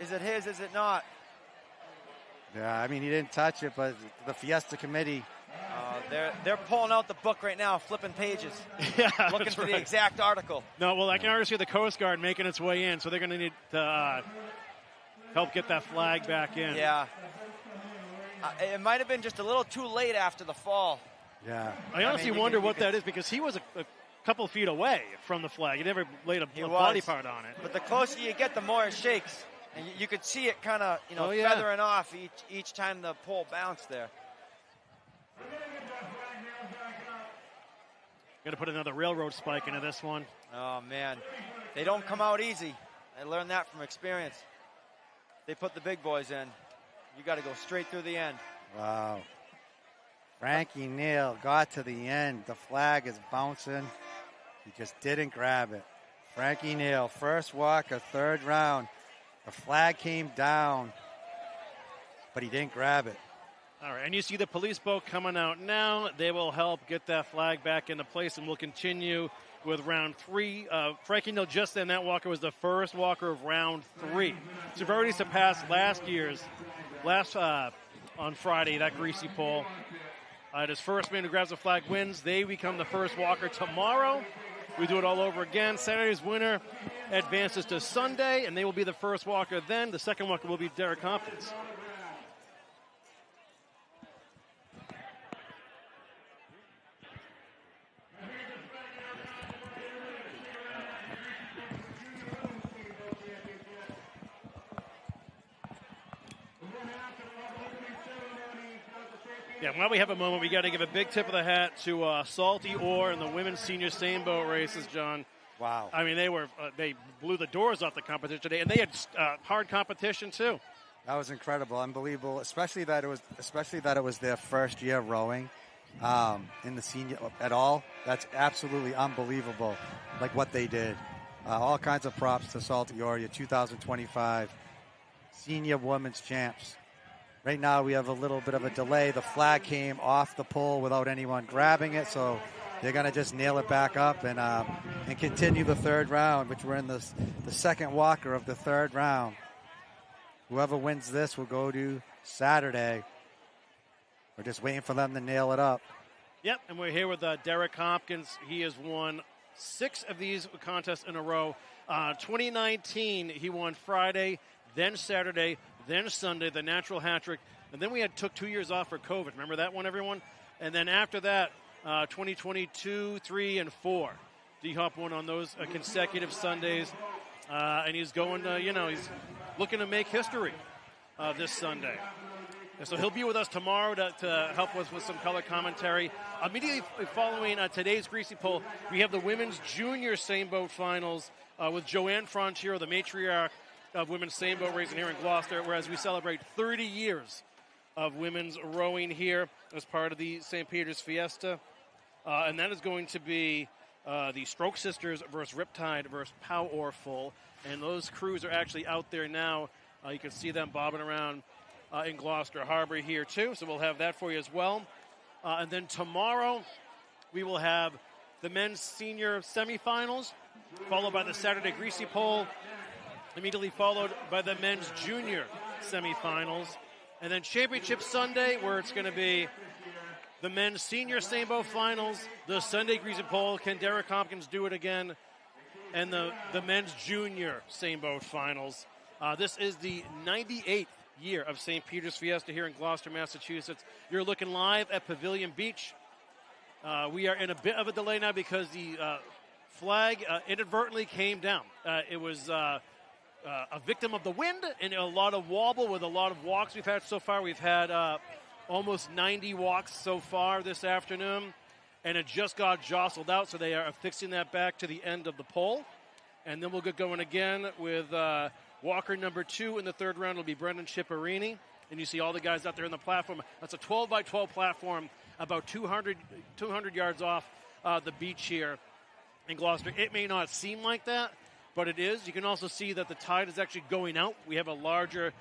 Is it his? Is it not? Yeah, I mean, he didn't touch it, but the Fiesta committee. They're pulling out the book right now, flipping pages, Yeah, looking that's for the right. exact article. No, well, I can already see the Coast Guard making its way in, so they're going to need to help get that flag back in. Yeah. It might have been just a little too late after the fall. Yeah. I honestly you wonder can- you what can- that is, because he was a couple feet away from the flag. He never laid a He body was. part on it. But the closer you get, the more it shakes. And you could see it kind of, Oh, yeah. feathering off each time the pole bounced there. Got to put another railroad spike into this one. Oh, man. They don't come out easy. I learned that from experience. They put the big boys in. You got to go straight through the end. Wow. Frankie Nail got to the end. The flag is bouncing. He just didn't grab it. Frankie Nail, first walker, third round. The flag came down, but he didn't grab it. All right, and you see the police boat coming out now. They will help get that flag back into place, and we'll continue with round 3. Frankie Nail, just then, that walker was the first walker of round 3. So we've already surpassed on Friday, that Greasy Pole. It is first man who grabs the flag wins. They become the first walker tomorrow. We do it all over again. Saturday's winner advances to Sunday, and they will be the first walker then. The second walker will be Derek Hopkins. Yeah, while we have a moment, we got to give a big tip of the hat to Salty Ore and the women's senior seine boat races, John. Wow. I mean, they blew the doors off the competition today, and they had hard competition too. That was incredible, unbelievable, especially that it was their first year rowing in the senior at all. That's absolutely unbelievable, like what they did. All kinds of props to Salty Ore, your 2025 senior women's champs. Right now we have a little bit of a delay. The flag came off the pole without anyone grabbing it, so they're going to just nail it back up and continue the third round, which we're in the second walker of the third round. Whoever wins this will go to Saturday. We're just waiting for them to nail it up. Yep, and we're here with Derek Hopkins. He has won 6 of these contests in a row. 2019, he won Friday, then Saturday, then Sunday, the natural hat trick. And then we took 2 years off for COVID. Remember that one, everyone? And then after that, 2022, 3, and 4. D-Hop won on those consecutive Sundays. And he's going to, he's looking to make history this Sunday. And so he'll be with us tomorrow to help us with some color commentary. Immediately following today's Greasy Pole, we have the women's junior same boat finals with Joanne Franchiro, the matriarch of women's same boat racing here in Gloucester, whereas we celebrate 30 years of women's rowing here as part of the St. Peter's Fiesta. And that is going to be the Stroke Sisters versus Riptide versus Powerful. And those crews are actually out there now. You can see them bobbing around in Gloucester Harbor here too. So we'll have that for you as well. And then tomorrow we will have the men's senior semifinals, followed by the Saturday Greasy Pole, immediately followed by the men's junior semifinals. And then Championship Sunday, where it's going to be the men's senior same boat finals, the Sunday Greasy Pole, can Derek Hopkins do it again, and the men's junior same boat finals. This is the 98th year of St. Peter's Fiesta here in Gloucester, Massachusetts. You're looking live at Pavilion Beach. We are in a bit of a delay now because the flag inadvertently came down. It was a victim of the wind and a lot of wobble with a lot of walks we've had so far. We've had almost 90 walks so far this afternoon, and it just got jostled out, so they are affixing that back to the end of the pole. And then we'll get going again with walker number 2 in the third round will be Brendan Chipperini. And you see all the guys out there on the platform. That's a 12-by-12 platform about 200 yards off the beach here in Gloucester. It may not seem like that, but it is. You can also see that the tide is actually going out. We have a larger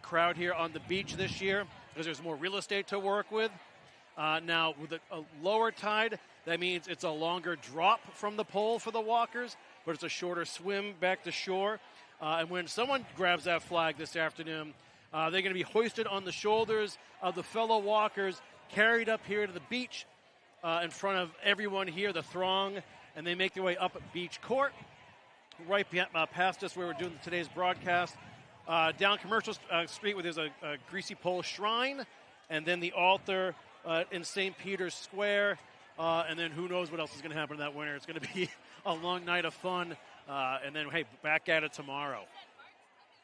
crowd here on the beach this year because there's more real estate to work with. Now, with a lower tide, that means it's a longer drop from the pole for the walkers, but it's a shorter swim back to shore. And when someone grabs that flag this afternoon, they're going to be hoisted on the shoulders of the fellow walkers, carried up here to the beach in front of everyone here, the throng, and they make their way up at Beach Court, right past us where we're doing today's broadcast, down Commercial Street where there's a Greasy Pole shrine, and then the altar in St. Peter's Square, and then who knows what else is going to happen that winter. It's going to be a long night of fun, and then, hey, back at it tomorrow.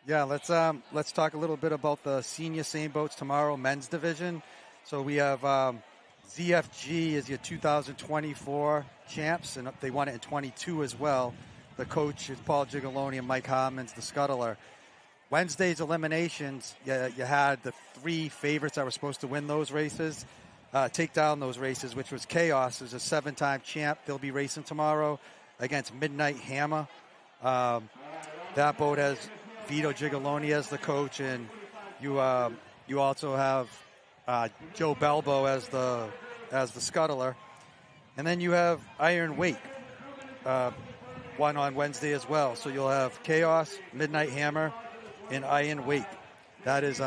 Yeah, let's talk a little bit about the senior same boats tomorrow, men's division. So we have ZFG is your 2024 champs, and they won it in 22 as well. The coach is Paul Gigaloni and Mike Harmons, the scuttler. Wednesday's eliminations, you had the 3 favorites that were supposed to win those races, take down those races, which was Chaos, who's a 7-time champ. They'll be racing tomorrow against Midnight Hammer. That boat has Vito Gigaloni as the coach, and you also have Joe Belbo as the scuttler. And then you have Iron Wake, one on Wednesday as well. So you'll have Chaos, Midnight Hammer, and Iron Wake. That is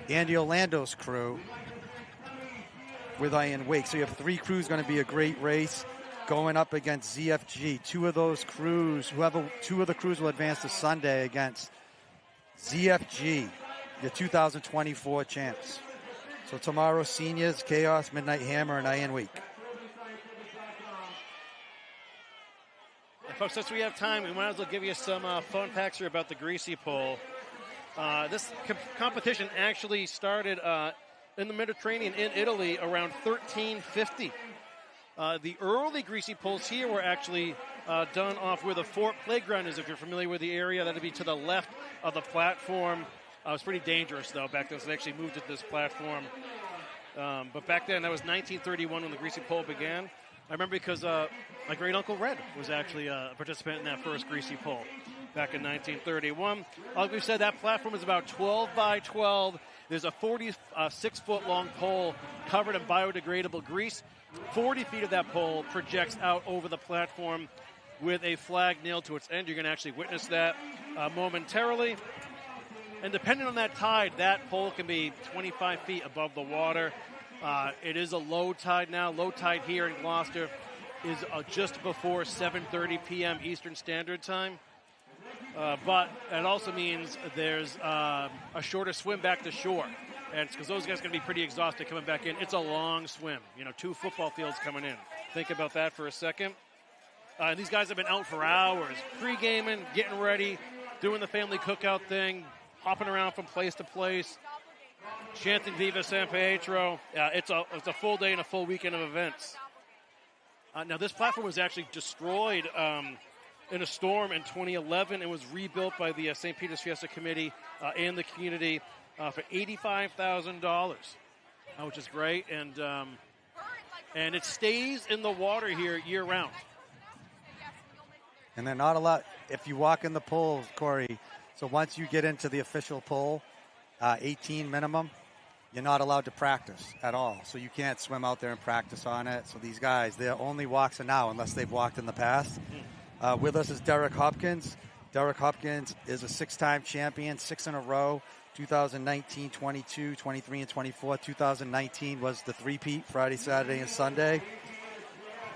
Andy Orlando's crew with Iron Wake. So you have 3 crews, going to be a great race going up against ZFG. 2 of those crews, 2 of the crews will advance to Sunday against ZFG, your 2024 champs. So tomorrow, seniors, Chaos, Midnight Hammer, and Iron Wake. Folks, since we have time, we might as well give you some fun facts here about the Greasy Pole. This competition actually started in the Mediterranean in Italy around 1350. The early Greasy Poles here were actually done off where the Fort Playground is. If you're familiar with the area, that would be to the left of the platform. It was pretty dangerous, though, back then, so they actually moved to this platform. But back then, that was 1931 when the Greasy Pole began. I remember because my great-uncle Red was actually a participant in that first Greasy Pole back in 1931. Like we said, that platform is about 12 by 12. There's a 46-foot-long pole covered in biodegradable grease. 40 feet of that pole projects out over the platform with a flag nailed to its end. You're going to actually witness that momentarily. And depending on that tide, that pole can be 25 feet above the water. It is a low tide now. Low tide here in Gloucester is just before 7:30 p.m. Eastern Standard Time. But it also means there's a shorter swim back to shore. And because those guys are going to be pretty exhausted coming back in. It's a long swim. 2 football fields coming in. Think about that for a second. And these guys have been out for hours, pre-gaming, getting ready, doing the family cookout thing, hopping around from place to place, chanting Viva San Pietro. It's a full day and a full weekend of events. Now, this platform was actually destroyed in a storm in 2011. It was rebuilt by the St. Peter's Fiesta Committee and the community for $85,000, which is great. And it stays in the water here year-round. And they're not allowed, if you walk in the pool, Corey, so once you get into the official pool, 18 minimum, you're not allowed to practice at all. So you can't swim out there and practice on it. So these guys, their only walks are now, unless they've walked in the past. With us is Derek Hopkins. Derek Hopkins is a 6-time champion, 6 in a row, 2019, 22, 23, and 24. 2019 was the three-peat, Friday, Saturday, and Sunday.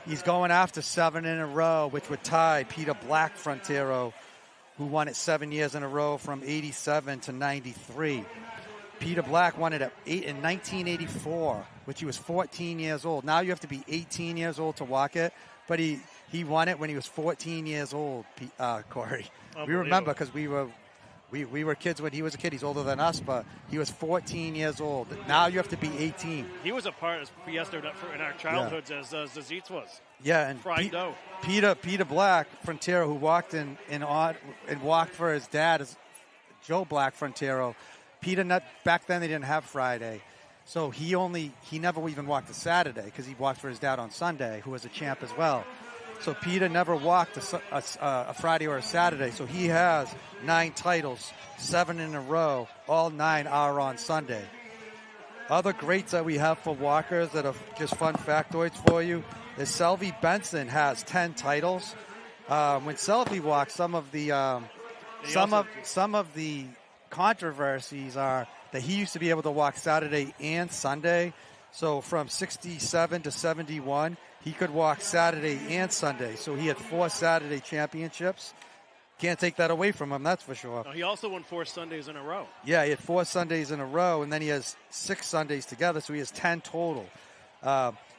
He's going after 7 in a row, which would tie Peter Black Frontero, who won it 7 years in a row from 87 to 93. Peter Black won it in 1984, which he was 14 years old. Now you have to be 18 years old to walk it, but he won it when he was 14 years old, Corey. We remember because we were kids when he was a kid. He's older than us, but he was 14 years old. Now you have to be 18. He was a part of Fiesta in our childhoods as Zazitz was. Yeah, and fried dough. Peter Black Frontero, who walked and walked for his dad, is Joe Black Frontero. Back then they didn't have Friday, so he never even walked a Saturday because he walked for his dad on Sunday, who was a champ as well. So Peter never walked a Friday or a Saturday. So he has 9 titles, 7 in a row. All 9 are on Sunday. Other greats that we have for walkers that are just fun factoids for you is Selvey Benson has 10 titles. When Selvey walks, some of the controversies are that he used to be able to walk Saturday and Sunday. So from 67 to 71, he could walk Saturday and Sunday. So he had 4 Saturday championships. Can't take that away from him, that's for sure. He also won 4 Sundays in a row. Yeah, he had 4 Sundays in a row, and then he has 6 Sundays together, so he has 10 total.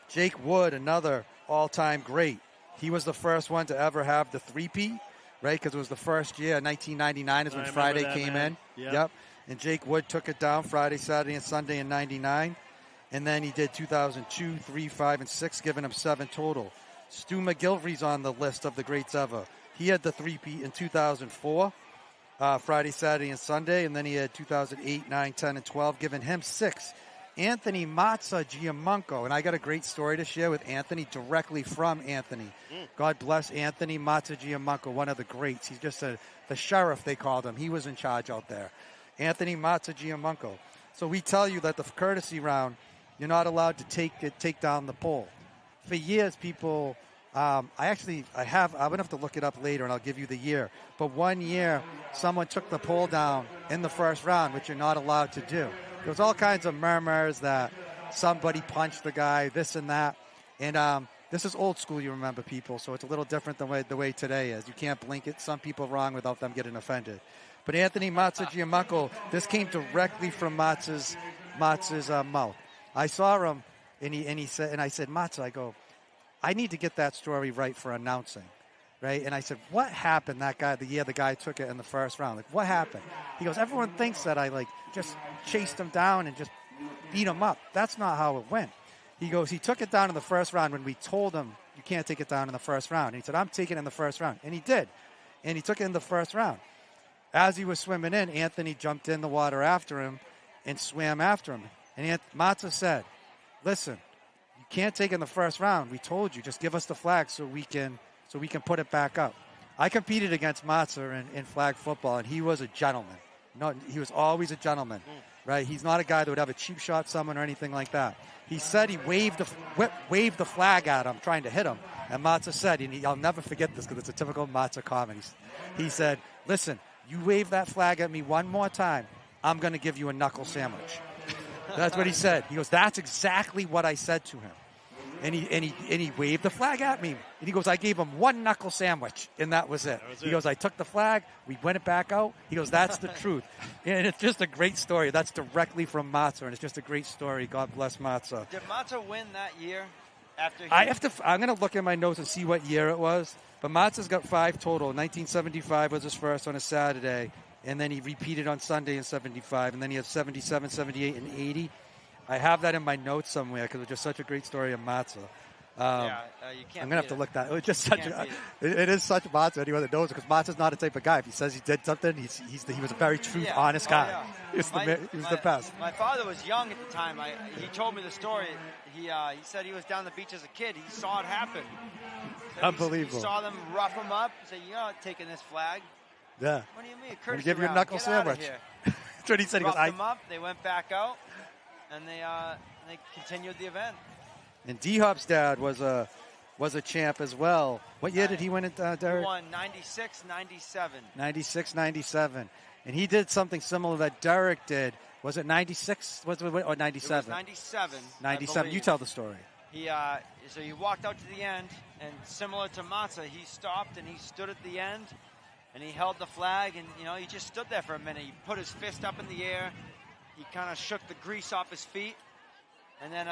Jake Wood, another all-time great. He was the first one to ever have the three-peat, right? Because it was the first year, 1999 is when Friday came in. Yep. And Jake Wood took it down Friday, Saturday, and Sunday in 99. And then he did 2002, 3, 5, and 6, giving him 7 total. Stu McGilvery's on the list of the greats ever. He had the three-peat in 2004, Friday, Saturday, and Sunday. And then he had 2008, 9, 10, and 12, giving him 6. Anthony Mazza Giamunco. And I got a great story to share with Anthony, directly from Anthony. God bless Anthony Mazza Giamunco, one of the greats. He's just the sheriff, they called him. He was in charge out there. Anthony Mazza Giamunco. So we tell you that the courtesy round, you're not allowed to take down the pole. For years, people, I'm going to have to look it up later and I'll give you the year. But one year, someone took the pole down in the first round, which you're not allowed to do. There was all kinds of murmurs that somebody punched the guy, this and that. And this is old school, you remember, people, so it's a little different than the way today is. You can't blink at some people wrong without them getting offended. But Anthony Mazza Giamunco, this came directly from Mazza's mouth. I saw him, and he said, and I said, Mazza, I go, I need to get that story right for announcing, right? And I said, what happened the guy took it in the first round? Like, what happened? He goes, everyone thinks that I just chased him down and just beat him up. That's not how it went. He goes, he took it down in the first round when we told him you can't take it down in the first round. And he said, I'm taking it in the first round. And he did. And he took it in the first round. As he was swimming in, Anthony jumped in the water after him and swam after him. And Mazza said, listen, you can't take it in the first round. We told you, just give us the flag so we can put it back up. I competed against Mazza in flag football, and he was a gentleman. No, he was always a gentleman, right? He's not a guy that would have a cheap shot someone or anything like that. He said he waved the flag at him, trying to hit him. And Mazza said, and I'll never forget this because it's a typical Mazza comment. He said, listen, you wave that flag at me one more time, I'm going to give you a knuckle sandwich. That's what he said. He goes, that's exactly what I said to him. And he waved the flag at me. And he goes, I gave him one knuckle sandwich, and that was it. He goes, I took the flag, we went it back out. He goes, that's the truth. And it's just a great story. That's directly from Mazza, and it's just a great story. God bless Mazza. Did Mazza win that year? I'm going to look in my notes and see what year it was. But Mazza's got 5 total. 1975 was his first on a Saturday, and then he repeated on Sunday in 75, and then he had 77, 78, and 80. I have that in my notes somewhere because it was just such a great story of Mazza. You can't. I'm gonna have to look that. It was just such a. It is such Mazza. Anyone that knows it, because Mazza's not the type of guy. If he says he did something, he was a very true, honest guy. Yeah. He was the best. My father was young at the time. He told me the story. He said he was down the beach as a kid. He saw it happen. Unbelievable. He saw them rough him up. He said, "You're not taking this flag." Yeah. What do you mean? I'm gonna give you a knuckle sandwich. That's what he said. He goes, roughed them up. They went back out, and they continued the event. And D-Hop's dad was a champ as well. What year did he win it, Derek? He won 96, 97. 96, 97. And he did something similar that Derek did. Was it 96 or 97? It was 97. 97. You tell the story. So he walked out to the end, and similar to Mazza, he stopped and he stood at the end, and he held the flag, and he just stood there for a minute. He put his fist up in the air. He kind of shook the grease off his feet. And then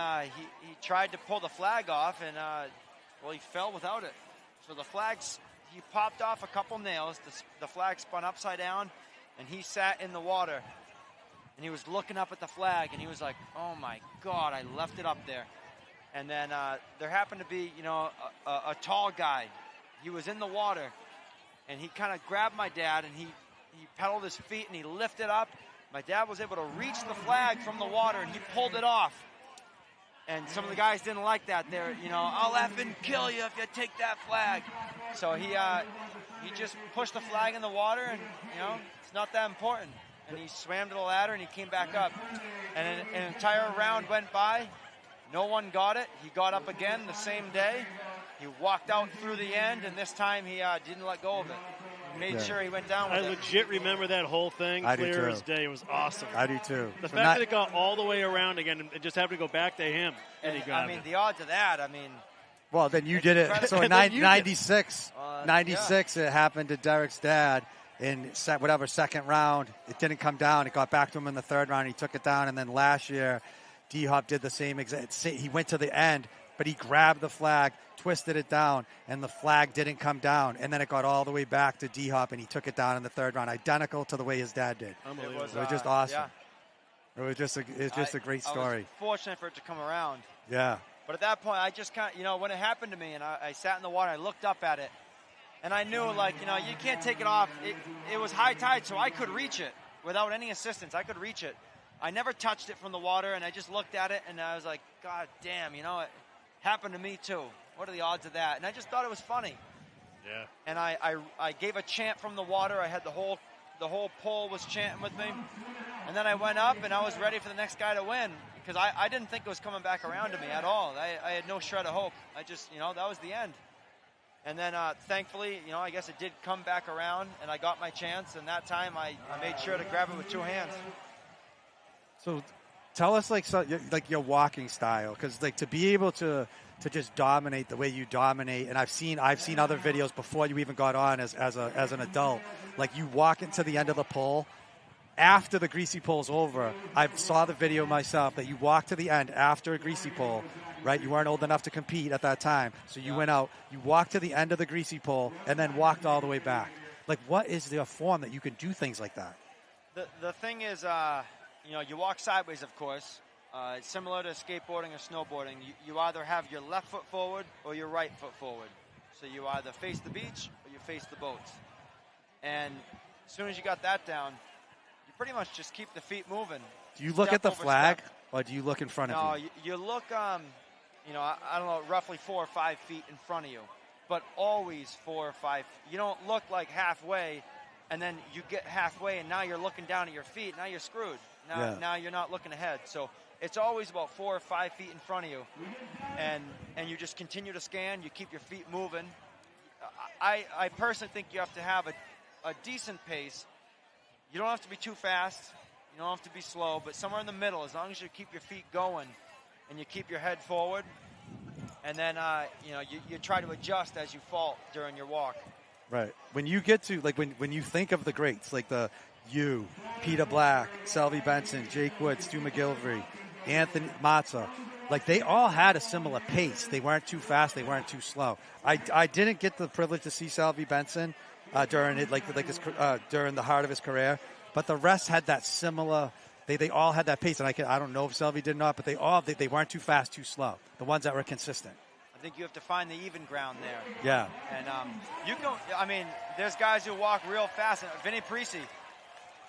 he tried to pull the flag off, and he fell without it. So he popped off a couple nails. The flag spun upside down, and he sat in the water. And he was looking up at the flag, and he was like, "Oh my God, I left it up there." And then there happened to be, a tall guy. He was in the water, and he kind of grabbed my dad, and he pedaled his feet, and he lifted up. My dad was able to reach the flag from the water, and he pulled it off. And some of the guys didn't like that. They're, "I'll effing kill you if you take that flag." So he just pushed the flag in the water, and it's not that important. And he swam to the ladder, and he came back up. And an entire round went by. No one got it. He got up again the same day. He walked out through the end, and this time he didn't let go of it. Made sure he went down with it. I legit remember that whole thing clear as day. It was awesome. I do too. The fact that it got all the way around again and it just happened to go back to him, and he got it. The odds of that, Well, then you did it. So in 96, it happened to Derek's dad in second round. It didn't come down. It got back to him in the third round. He took it down. And then last year, D-Hop did the same exact. He went to the end, but he grabbed the flag, twisted it down, and the flag didn't come down. And then it got all the way back to D-Hop, and he took it down in the third round, identical to the way his dad did. Unbelievable. It was just awesome. Yeah. It was just a great story. I was fortunate for it to come around. Yeah. But at that point, I just kind of, when it happened to me, and I sat in the water, I looked up at it, and I knew, you can't take it off. It was high tide, so I could reach it without any assistance. I could reach it. I never touched it from the water, and I just looked at it, and I was like, God damn, it happened to me too. What are the odds of that? And I just thought it was funny. Yeah. And I gave a chant from the water. I had the whole pole was chanting with me. And then I went up, and I was ready for the next guy to win because I didn't think it was coming back around to me at all. I had no shred of hope. I just, that was the end. And then, thankfully, I guess it did come back around, and I got my chance. And that time, I made sure to grab it with 2 hands. So, tell us your walking style, because to be able to just dominate the way you dominate, and I've seen other videos before you even got on as an adult. You walk into the end of the pole after the greasy pole's over. I saw the video myself that you walk to the end after a greasy pole. Right, you weren't old enough to compete at that time, so you went out. You walked to the end of the greasy pole and then walked all the way back. What is the form that you can do things like that? The thing is, you walk sideways, of course. It's similar to skateboarding or snowboarding. You either have your left foot forward or your right foot forward. So you either face the beach or you face the boats. And as soon as you got that down, you pretty much just keep the feet moving. Do you look at the flag or do you look in front of you? No, you look, I don't know, roughly 4 or 5 feet in front of you. But always 4 or 5. You don't look halfway, and then you get halfway, and now you're looking down at your feet. Now you're screwed. Now you're not looking ahead. So it's always about 4 or 5 feet in front of you, and you just continue to scan. You keep your feet moving. I personally think you have to have a decent pace. You don't have to be too fast. You don't have to be slow, but somewhere in the middle, as long as you keep your feet going and you keep your head forward, and then you try to adjust as you fall during your walk. Right. When you get to when you think of the greats, Peter Black, Selvie Benson, Jake Wood, Stu McGillivray, Anthony Mazza, like they all had a similar pace. They weren't too fast. They weren't too slow. I didn't get the privilege to see Selvie Benson during his, during the heart of his career, but the rest had that similar. They all had that pace, and I don't know if Selvie did not, but they weren't too fast, too slow. The ones that were consistent. I think you have to find the even ground there. Yeah. And you can. I mean, there's guys who walk real fast. And Vinny Parisi,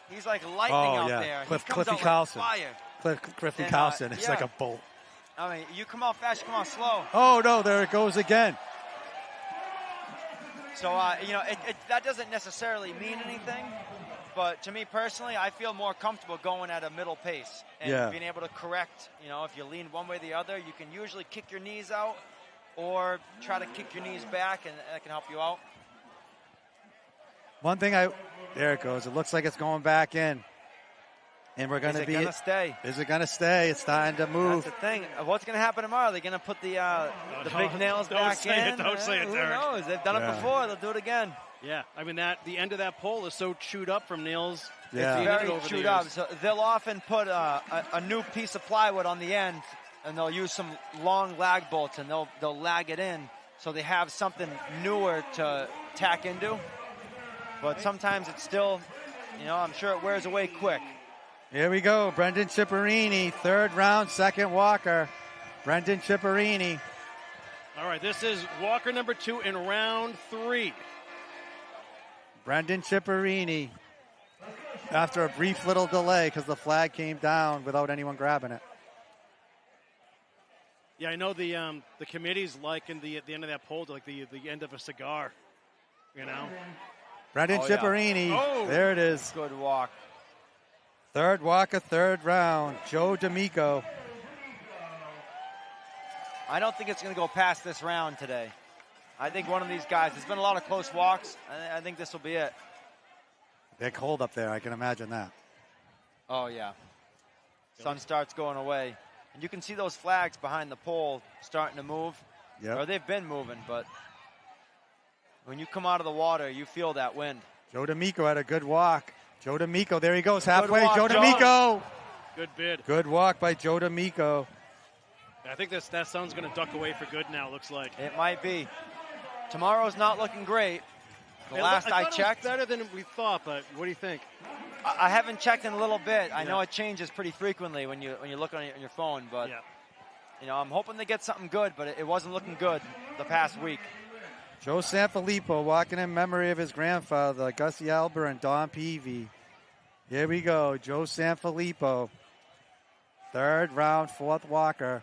he's like lightning out there. Cliffy Carlson. Like fire. Cliffy Carlson. It's yeah. like a bolt. I mean, you come out fast, you come out slow. Oh no! There it goes again. So that doesn't necessarily mean anything. But to me personally, I feel more comfortable going at a middle pace and being able to correct. If you lean one way or the other, you can usually kick your knees out or try to kick your knees back, and that can help you out. One thing there it goes. It looks like it's going back in. And we're going to be. Is it going to stay? Is it going to stay? It's starting to move. That's the thing. What's going to happen tomorrow? Are they going to put the big nails back in? Don't say it, Derek. Who knows? They've done it before. They'll do it again. Yeah, I mean the end of that pole is so chewed up from nails. Yeah, it's very chewed up. So they'll often put a new piece of plywood on the end, and they'll use some long lag bolts, and they'll lag it in, so they have something newer to tack into. But sometimes it's still, I'm sure it wears away quick. Here we go, Brendan Ciparini, third round, second walker. Brendan Ciparini. All right, this is walker number 2 in round 3. Brendan Ciparini, after a brief little delay because the flag came down without anyone grabbing it. Yeah, I know the committee's likened the end of that pole to like the end of a cigar, Brendan Ciparini, there it is. Good walk. Third walker, third round, Joe D'Amico. I don't think it's going to go past this round today. I think one of these guys, there's been a lot of close walks. I think this will be it. They're cold up there. I can imagine that. Oh, yeah. Sun starts going away. And you can see those flags behind the pole starting to move. Yep. Or they've been moving, but when you come out of the water, you feel that wind. Joe D'Amico had a good walk. Joe D'Amico, there he goes, halfway. Walk, Joe D'Amico. Good bid. Good walk by Joe D'Amico. I think that sun's going to duck away for good now, looks like. It might be. Tomorrow's not looking great. Last I checked. It was better than we thought, but what do you think? I haven't checked in a little bit. I know it changes pretty frequently when you look on your phone, but I'm hoping they get something good, but it wasn't looking good the past week. Joe Sanfilippo walking in memory of his grandfather, Gussie Albert and Don Peavy. Here we go, Joe Sanfilippo. Third round, fourth walker.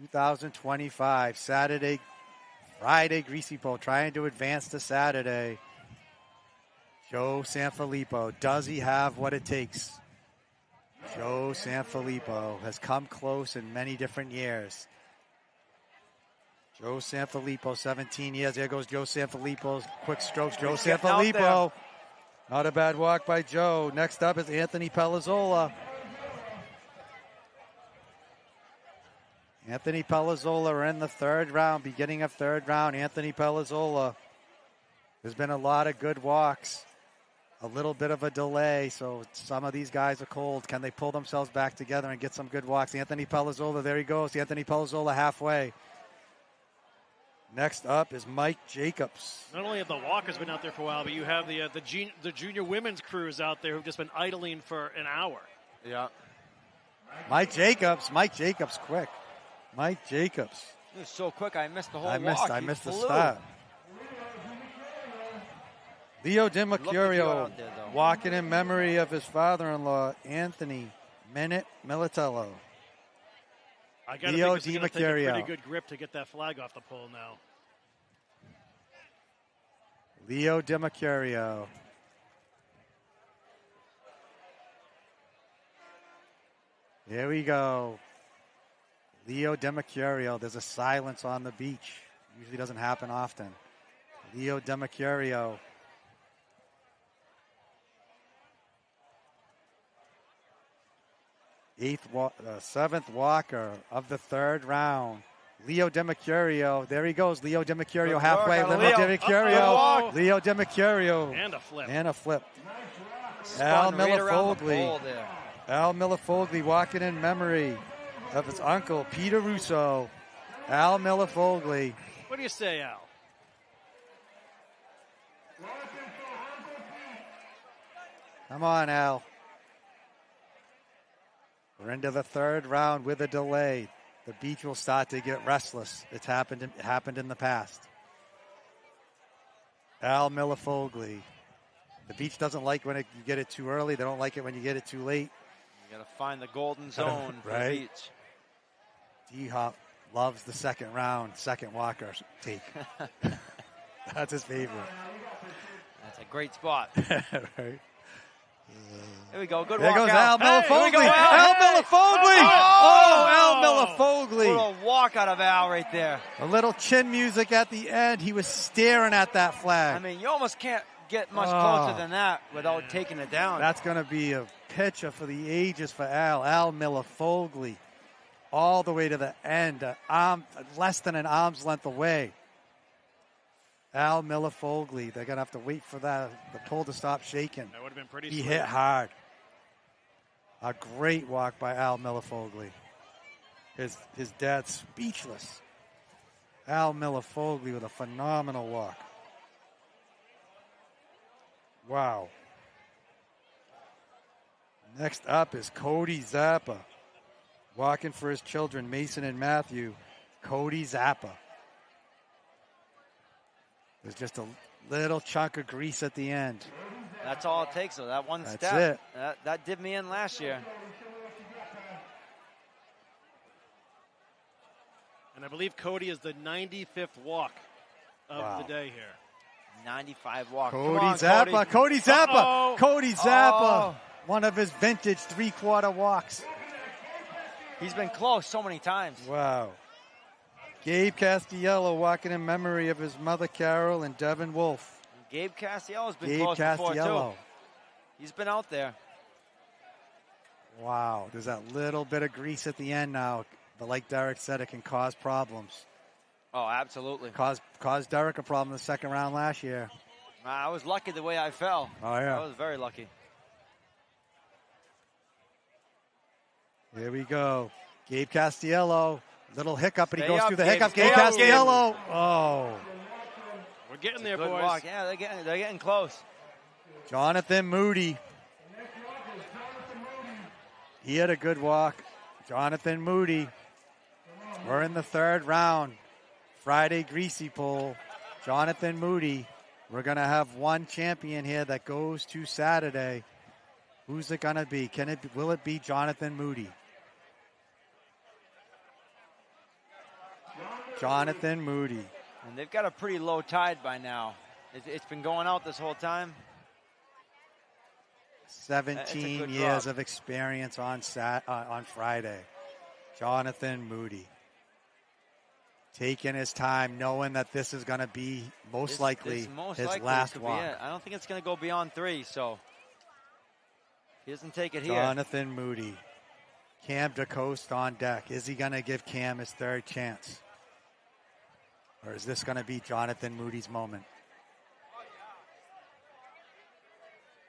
2025, Friday Greasy Pole, trying to advance to Saturday. Joe Sanfilippo, does he have what it takes? Joe Sanfilippo has come close in many different years. Joe Sanfilippo, 17 years. There goes Joe Sanfilippo's quick strokes. Joe Sanfilippo. Not a bad walk by Joe. Next up is Anthony Pelazzola. Anthony Pelazzola in the third round, beginning of third round. Anthony Pelazzola. There's been a lot of good walks. A little bit of a delay, so some of these guys are cold. Can they pull themselves back together and get some good walks? Anthony Pelazzola, there he goes. Anthony Pelazzola halfway. Next up is Mike Jacobs. Not only have the walkers been out there for a while, but you have the junior women's crews out there who've just been idling for an hour. Yeah. Mike Jacobs quick. Mike Jacobs. It was so quick, I missed the whole walk. I missed the start. Leo DiMercurio walking in memory of his father-in-law, Anthony Militello. I got to think this is going to take a pretty good grip to get that flag off the pole now. Leo DiMercurio. Here we go. Leo DiMercurio. There's a silence on the beach. Usually doesn't happen often. Leo DiMercurio. Seventh walker of the third round. Leo DiMercurio. There he goes. Leo DiMercurio halfway. Leo DiMercurio. Leo DiMercurio. And a flip. And a flip. Al Miller Foldley. Al Millefogli walking in memory of his uncle, Peter Russo. Al Millefogli. What do you say, Al? Come on, Al. We're into the third round with a delay. The beach will start to get restless. It happened in the past. Al Millefogli. The beach doesn't like when you get it too early. They don't like it when you get it too late. You got to find the golden zone for the Right. beach. D-Hop loves the second round, second walker take. That's his favorite. That's a great spot. Right. Here we go. Good There walk goes out. Al Hey, here we Millefogli. go, Al Millefogli. Oh, Al Millefogli. Little walk out of Al right there. A little chin music at the end. He was staring at that flag. I mean, you almost can't get much Oh. closer than that without taking it down. That's going to be a picture for the ages for Al. Al Millefogli. All the way to the end. Less than an arm's length away. Al Millefogli. They're going to have to wait for the pole to stop shaking. That would have been pretty He sweet. hit hard. A great walk by Al Millefogli. His dad's speechless. Al Millefogli with a phenomenal walk. Wow. Next up is Cody Zappa. Walking for his children, Mason and Matthew. Cody Zappa. There's just a little chunk of grease at the end. That's all it takes, though. That one That's step. it. That did me in last year. And I believe Cody is the 95th walk of Wow. the day here. 95 walk. Cody Come on, Zappa. Cody Zappa. Uh-oh. Cody Zappa. Oh. One of his vintage three-quarter walks. He's been close so many times. Wow. Gabe Castiello walking in memory of his mother Carol and Devin Wolf. Gabe Castiello's been Gabe close before, Castiello. too. He's been out there. Wow. There's that little bit of grease at the end now. But like Derek said, it can cause problems. Oh, absolutely. Caused Derek a problem in the second round last year. I was lucky the way I fell. Oh, yeah. I was very lucky. Here we go. Gabe Castiello. Little hiccup, and he Stay goes up, through the Gabe. hiccup. Stay Gabe up, Gabe. Castiello. Oh. We're getting there, Good boys. walk. Yeah, they're getting close. Jonathan Moody. He had a good walk. Jonathan Moody. We're in the third round. Friday Greasy Pole. Jonathan Moody. We're going to have one champion here that goes to Saturday. Who's it going to be? Will it be Jonathan Moody? Jonathan Moody. And they've got a pretty low tide by now. It's been going out this whole time. 17 good years drop. of experience on Friday. Jonathan Moody. Taking his time, knowing that this is going to be most likely his last could walk. be it. I don't think it's going to go beyond 3, so he doesn't take it here. Jonathan Moody. Cam DeCoste on deck. Is he going to give Cam his third chance? Or is this going to be Jonathan Moody's moment?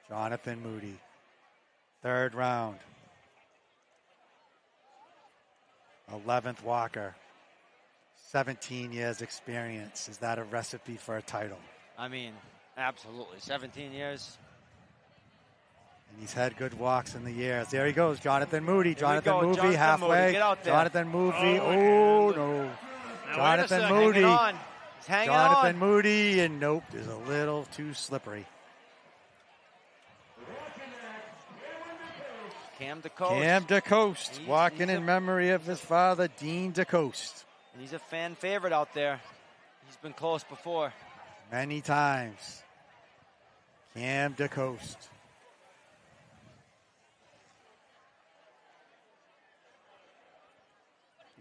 Jonathan Moody. Third round. 11th walker. 17 years experience. Is that a recipe for a title? I mean, absolutely. 17 years. And he's had good walks in the years. There he goes, Jonathan Moody. Jonathan go, Moody Jonathan halfway. Moody. Get out there. Jonathan Moody. Oh, Oh, no. Now, Jonathan wait a second. Moody. Hanging on. He's hanging Jonathan on. Moody, and nope, is a little too slippery. Cam DeCoste. Cam DeCoste, He's- walking he's in a- memory of his father, Dean DeCoste. And he's a fan favorite out there. He's been close before. Many times. Cam DeCoste.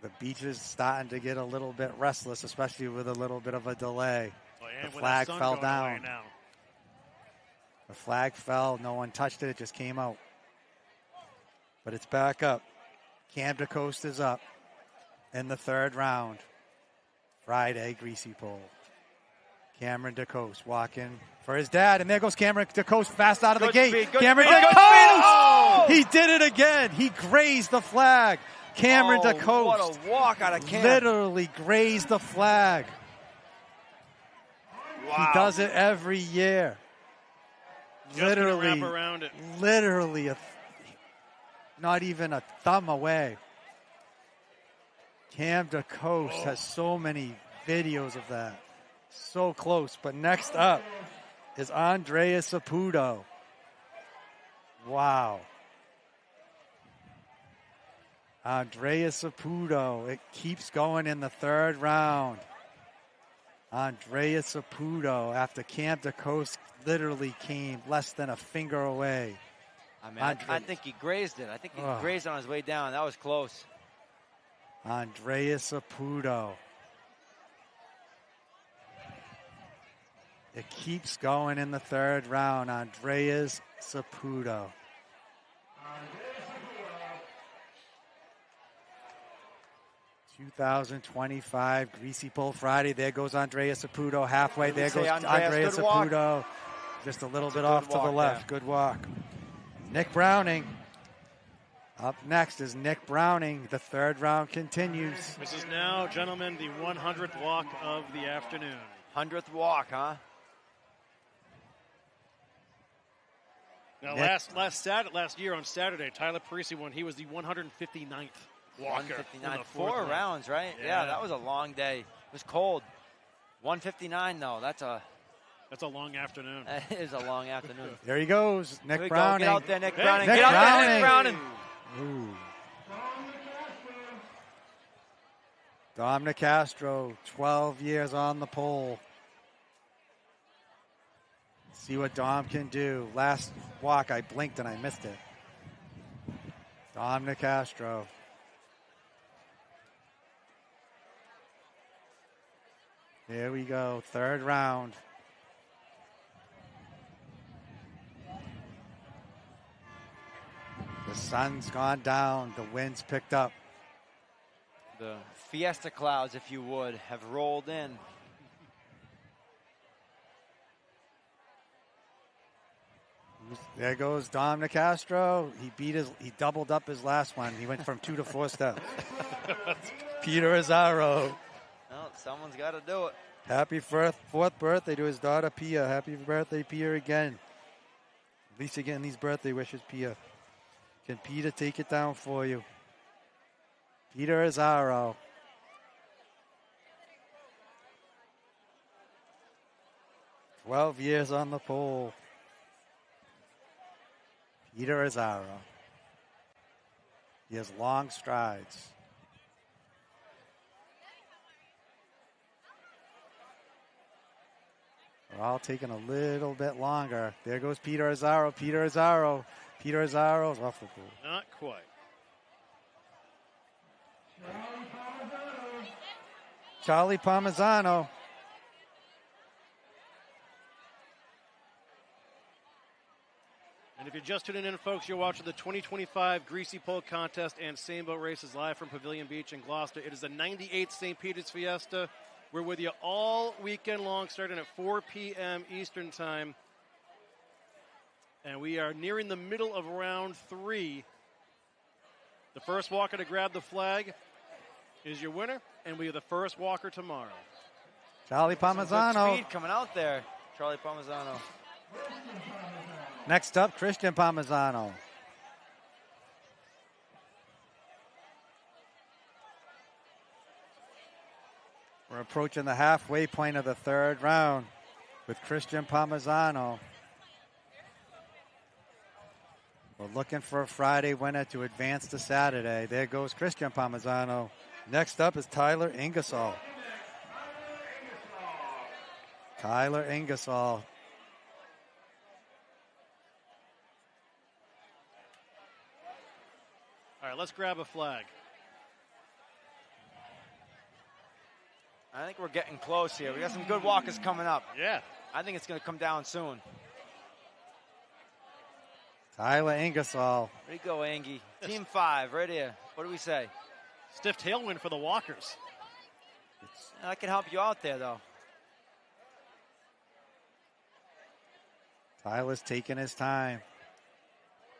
The beach is starting to get a little bit restless, especially with a little bit of a delay. Oh, and The with flag that sun fell going away down. now. The flag fell. No one touched it. It just came out. But it's back up. Cam DeCoste is up in the third round. Friday, Greasy Pole. Cameron DeCoste walking for his dad, and there goes Cameron DeCoste fast out of the gate. Speed, good Cameron speed, DeCoste! good speed. Oh! He did it again. He grazed the flag. Cameron DeCoste. What a walk out of Cam. Literally grazed the flag. Wow. He does it every year. Just gonna Literally, wrap around it. literally, not even a thumb away. Cam DeCoste has so many videos of that. So close. But next up is Andrea Saputo. Wow. Andrea Saputo. It keeps going in the third round. Andrea Saputo, after Cam DeCoste literally came less than a finger away. I mean, I think he grazed it. I think he grazed on his way down. That was close. Andrea Saputo. It keeps going in the third round. Andreas Saputo. 2025 Greasy Pull Friday. There goes Andrea Saputo halfway. There goes Andrea Saputo. Just a little bit off to the left. Good walk. Nick Browning. Up next is Nick Browning. The third round continues. This is now, gentlemen, the 100th walk of the afternoon. 100th walk, huh? Now, last year on Saturday, Tyler Parisi won. He was the 159th walker. 159. 4 rounds, right? Yeah, that was a long day. It was cold. 159, though. That's a long afternoon. It is a long afternoon. There he goes, Nick Browning. Get out there, Nick Browning. Nick Get out Browning. there, Nick Browning. Ooh. Dom Nicastro, 12 years on the pole. See what Dom can do. Last walk, I blinked and I missed it. Dom Nicastro. Here we go, third round. The sun's gone down, the wind's picked up. The Fiesta clouds, if you would, have rolled in. There goes Dom Nicastro. He doubled up his last one. He went from 2 to 4 steps. Peter Azzaro. Well, someone's got to do it. Happy fourth birthday to his daughter, Pia. Happy birthday, Pia, again. At least again, these birthday wishes, Pia. Can Peter take it down for you? Peter Azzaro. "12 years on the pole. Peter Azzaro. He has long strides. We're all taking a little bit longer. There goes Peter Azzaro. Peter Azzaro. Peter Azzaro's off the pool. Not quite. Charlie Parmesan. And if you're just tuning in, folks, you're watching the 2025 Greasy Pole Contest and Seine Boat Races live from Pavilion Beach in Gloucester. It is the 98th St. Peter's Fiesta. We're with you all weekend long, starting at 4 p.m. Eastern Time. And we are nearing the middle of round 3. The first walker to grab the flag is your winner, and we are the first walker tomorrow. Charlie Parmesano. Good speed coming out there, Charlie Parmesano. Next up, Christian Parmesano. We're approaching the halfway point of the third round with Christian Parmesano. We're looking for a Friday winner to advance to Saturday. There goes Christian Parmesano. Next up is Tyler Ingersoll. Tyler Ingersoll. All right, let's grab a flag. I think we're getting close here. We got some good walkers coming up. Yeah. I think it's going to come down soon. Tyler Ingersoll. There you go, Angie. Team 5, right here. What do we say? Stiff tailwind for the walkers. I can help you out there, though. Tyler's taking his time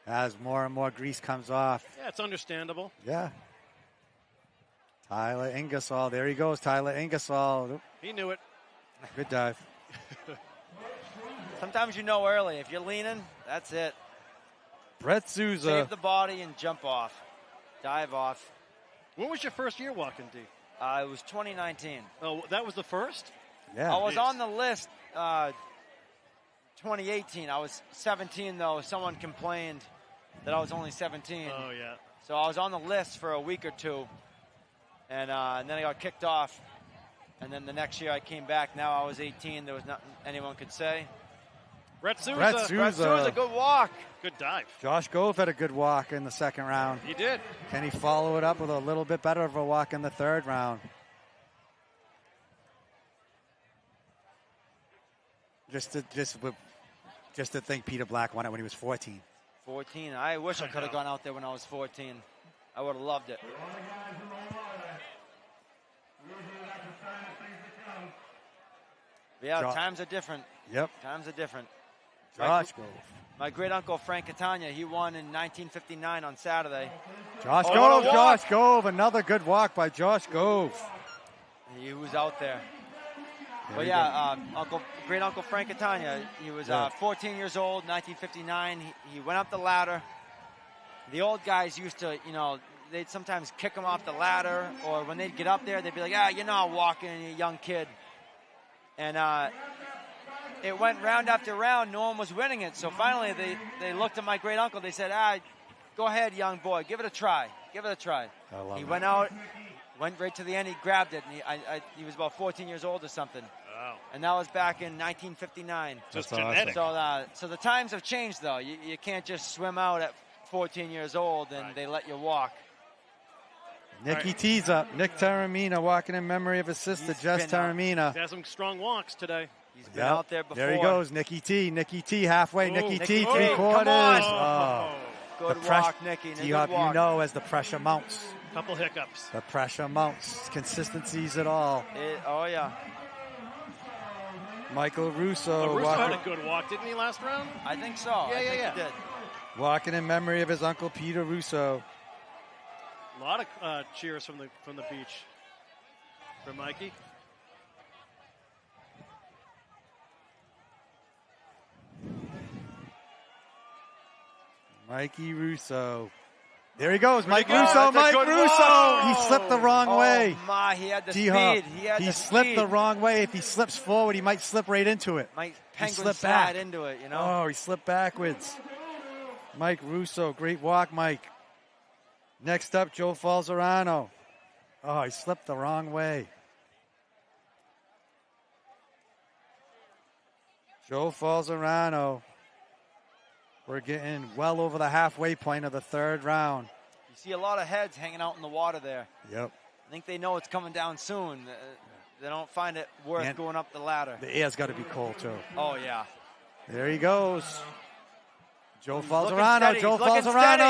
as more and more grease comes off. Yeah, it's understandable. Yeah. Tyler Ingersoll. There he goes, Tyler Ingersoll. He knew it. Good dive. Sometimes you know early. If you're leaning, that's it. Brett Souza. Save the body and jump off. Dive off. When was your first year walking, D? It was 2019. Oh, that was the first? Yeah. I was on the list 2018. I was 17, though. Someone complained that I was only 17. Oh, yeah. So I was on the list for a week or two, and then I got kicked off. And then the next year I came back. Now I was 18. There was nothing anyone could say. Brett Souza. Brett Souza. Brett Souza, good walk. Good dive. Josh Gove had a good walk in the second round. He did. Can he follow it up with a little bit better of a walk in the third round? Just to think Peter Black won it when he was 14. 14. I wish I could have gone out there when I was 14. I would have loved it. Yeah, times are different. Yep. Times are different. Josh Gove. My great uncle Frank Catania, he won in 1959 on Saturday. Josh Oh, Gove. what a walk. Josh Gove. Another good walk by Josh Gove. He was out there. There But we yeah, great uncle Frank Catania, he was Yeah. 14 years old, 1959. He went up the ladder. The old guys used to, they'd sometimes kick him off the ladder, or when they'd get up there, they'd be like, you're not walking, you're a young kid. And it went round after round. No one was winning it. So finally, they looked at my great uncle. They said, go ahead, young boy. Give it a try. Give it a try. I love He it. went out, went right to the end. He grabbed it. And he was about 14 years old or something. Wow. And that was back in 1959. Just That's genetic. So the times have changed, though. You can't just swim out at 14 years old and they let you walk. Nicky T's up. Nick Taramina walking in memory of his sister, He's Jess been up. Taramina. He has some strong walks today. He's been Yep. out there before. There he goes, Nicky T. Nicky T halfway. Oh, Nicky Nicky T, T. three Come quarters. on. Oh. Good The press- walk, Nicky. Good You walk. know as the pressure mounts. Couple hiccups. The pressure mounts. Consistencies at all. Oh, yeah. Michael Russo, But Russo had a walking, good walk, didn't he, last round? I think so. Yeah, I think yeah. he did. walking in memory of his uncle Peter Russo. A lot of cheers from the beach for Mikey. Mikey Russo. There he goes, Mike go. Russo, That's a Mike good Russo. walk. He slipped the wrong way. Oh, my. He had the D-Hop. speed. He had the slipped speed. the wrong way. If he slips forward, he might slip right into it. Mike He Penguin slipped slide back. into it, Oh, he slipped backwards. Mike Russo, great walk, Mike. Next up, Joe Falzerano. Oh, he slipped the wrong way. Joe Falzerano. We're getting well over the halfway point of the third round. You see a lot of heads hanging out in the water there. Yep. I think they know it's coming down soon. They don't find it worth And- going up the ladder. The air's got to be cold, too. Oh, yeah. There he goes. Joe looking Falzerano. steady. Joe He's looking Falzerano. steady.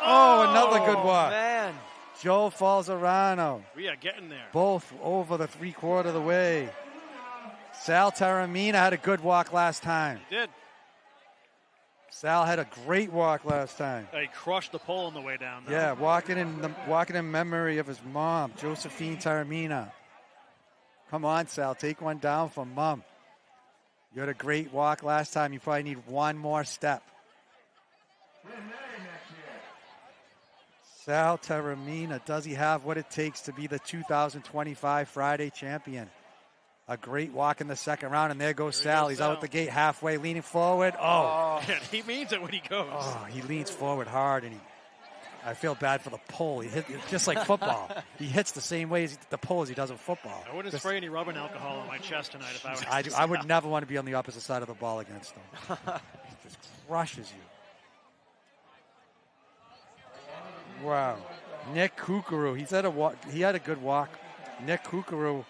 Oh, another good walk. Man. Joe Falzerano. We are getting there. Both over the three-quarter of the way. Sal Taramina had a good walk last time. He did. Sal had a great walk last time. He crushed the pole on the way down, though. Yeah, walking in memory of his mom, Josephine Taramina. Come on, Sal, take one down for Mom. You had a great walk last time. You probably need one more step. Sal Taramina, does he have what it takes to be the 2025 Friday champion? A great walk in the second round, and there goes Sal. He's out at the gate halfway, leaning forward. Oh, And he means it when he goes. oh, he leans forward hard, and I feel bad for the pole. He hit just like football. He hits the same way as the pole as he does in football. I wouldn't Just- spray any rubbing alcohol on my chest tonight if I was. I would never want to be on the opposite side of the ball against him. He just crushes you. Wow. Nick Kukuru. He had a good walk. Nick Kukuru,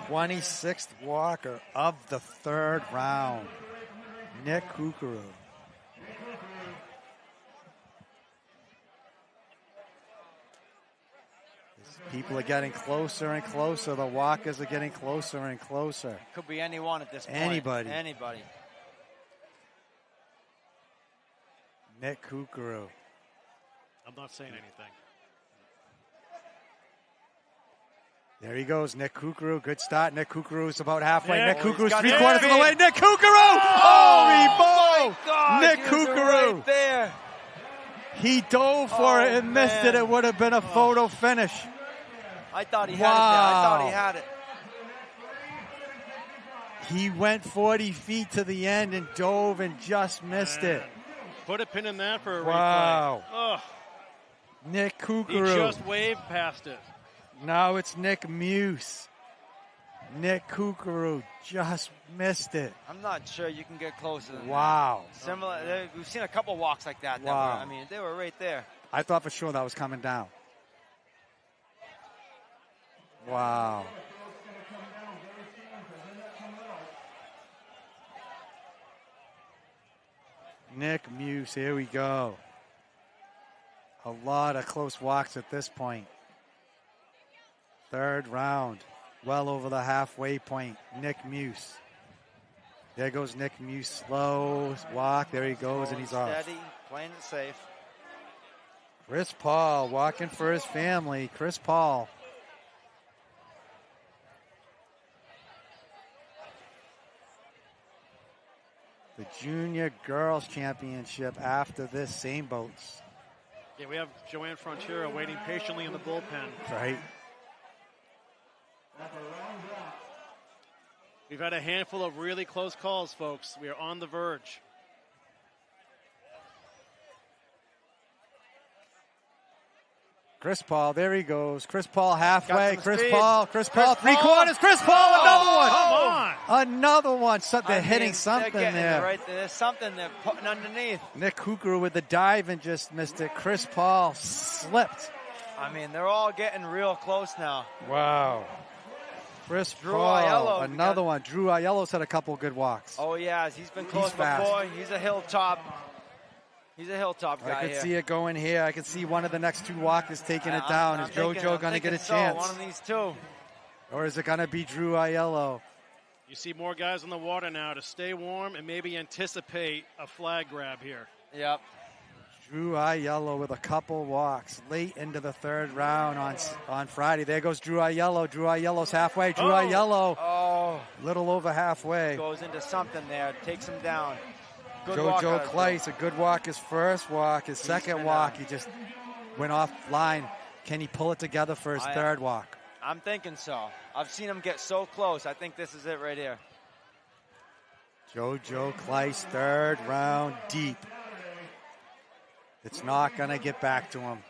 26th walker of the third round. Nick Kukuru. People are getting closer and closer. The walkers are getting closer and closer. Could be anyone at this point. Anybody. Anybody. Nick Kukuru. I'm not saying anything. There he goes, Nick Kukuru. Good start. Nick Kukuru is about halfway. Yeah. Nick Kukuru's got 3/4 of the way. Nick Kukuru! Oh, my God, Nick he was Kukuru! right there. He dove for it and missed it. man. It would have been a photo finish. I thought he had it there. I thought he Wow. had it. He went 40 feet to the end and dove and just missed it. Put a pin in that for a Wow. replay. Oh, Nick he Kukuru. just waved past it. Now it's Nick Muse. Nick Kukuru just missed it. I'm not sure you can get closer than Wow. that. Similar. We've seen a couple walks like that. Wow. They were right there. I thought for sure that was coming down. Wow. Nick Muse, here we go. A lot of close walks at this point. Third round, well over the halfway point. Nick Muse. There goes Nick Muse, slow walk. There he goes, and he's off. Steady, playing it safe. Chris Paul walking for his family. Chris Paul. The Junior Girls Championship after this, same boats. Yeah, we have Joanne Frontiero waiting patiently in the bullpen. Right? We've had a handful of really close calls, folks. We are on the verge. Chris Paul, there he goes. Chris Paul halfway. some Chris speed. Paul, Chris 3/4. Paul. Chris Paul, another one. Come on. Another one. So they're I mean, hitting something they're getting it there. right there. There's something they're putting underneath. Nick Kukuru with the dive and just missed it. Chris Paul slipped. I mean, they're all getting real close now. Wow. Chris Drew Paul, Aiello, another one. Drew Aiello's had a couple good walks. Oh, yeah, he's been close fast. before. He's a hilltop. He's a hilltop guy I can here. see it going here. I can see one of the next two walkers taking it down. Is JoJo going to get a chance? One of these two. Or is it going to be Drew Aiello? You see more guys in the water now to stay warm and maybe anticipate a flag grab here. Yep. Drew Aiello with a couple walks late into the third round on Friday. There goes Drew Aiello. Drew Aiello's halfway. Drew Aiello, Oh, little over halfway. goes into something there. Takes him down. Good walk JoJo out of Clace, a good walk. His first walk, his second been walk, he just went off line. Can he pull it together for his third walk? I'm thinking so. I've seen him get so close. I think this is it right here. JoJo Clace, third round deep. It's not going to get back to him.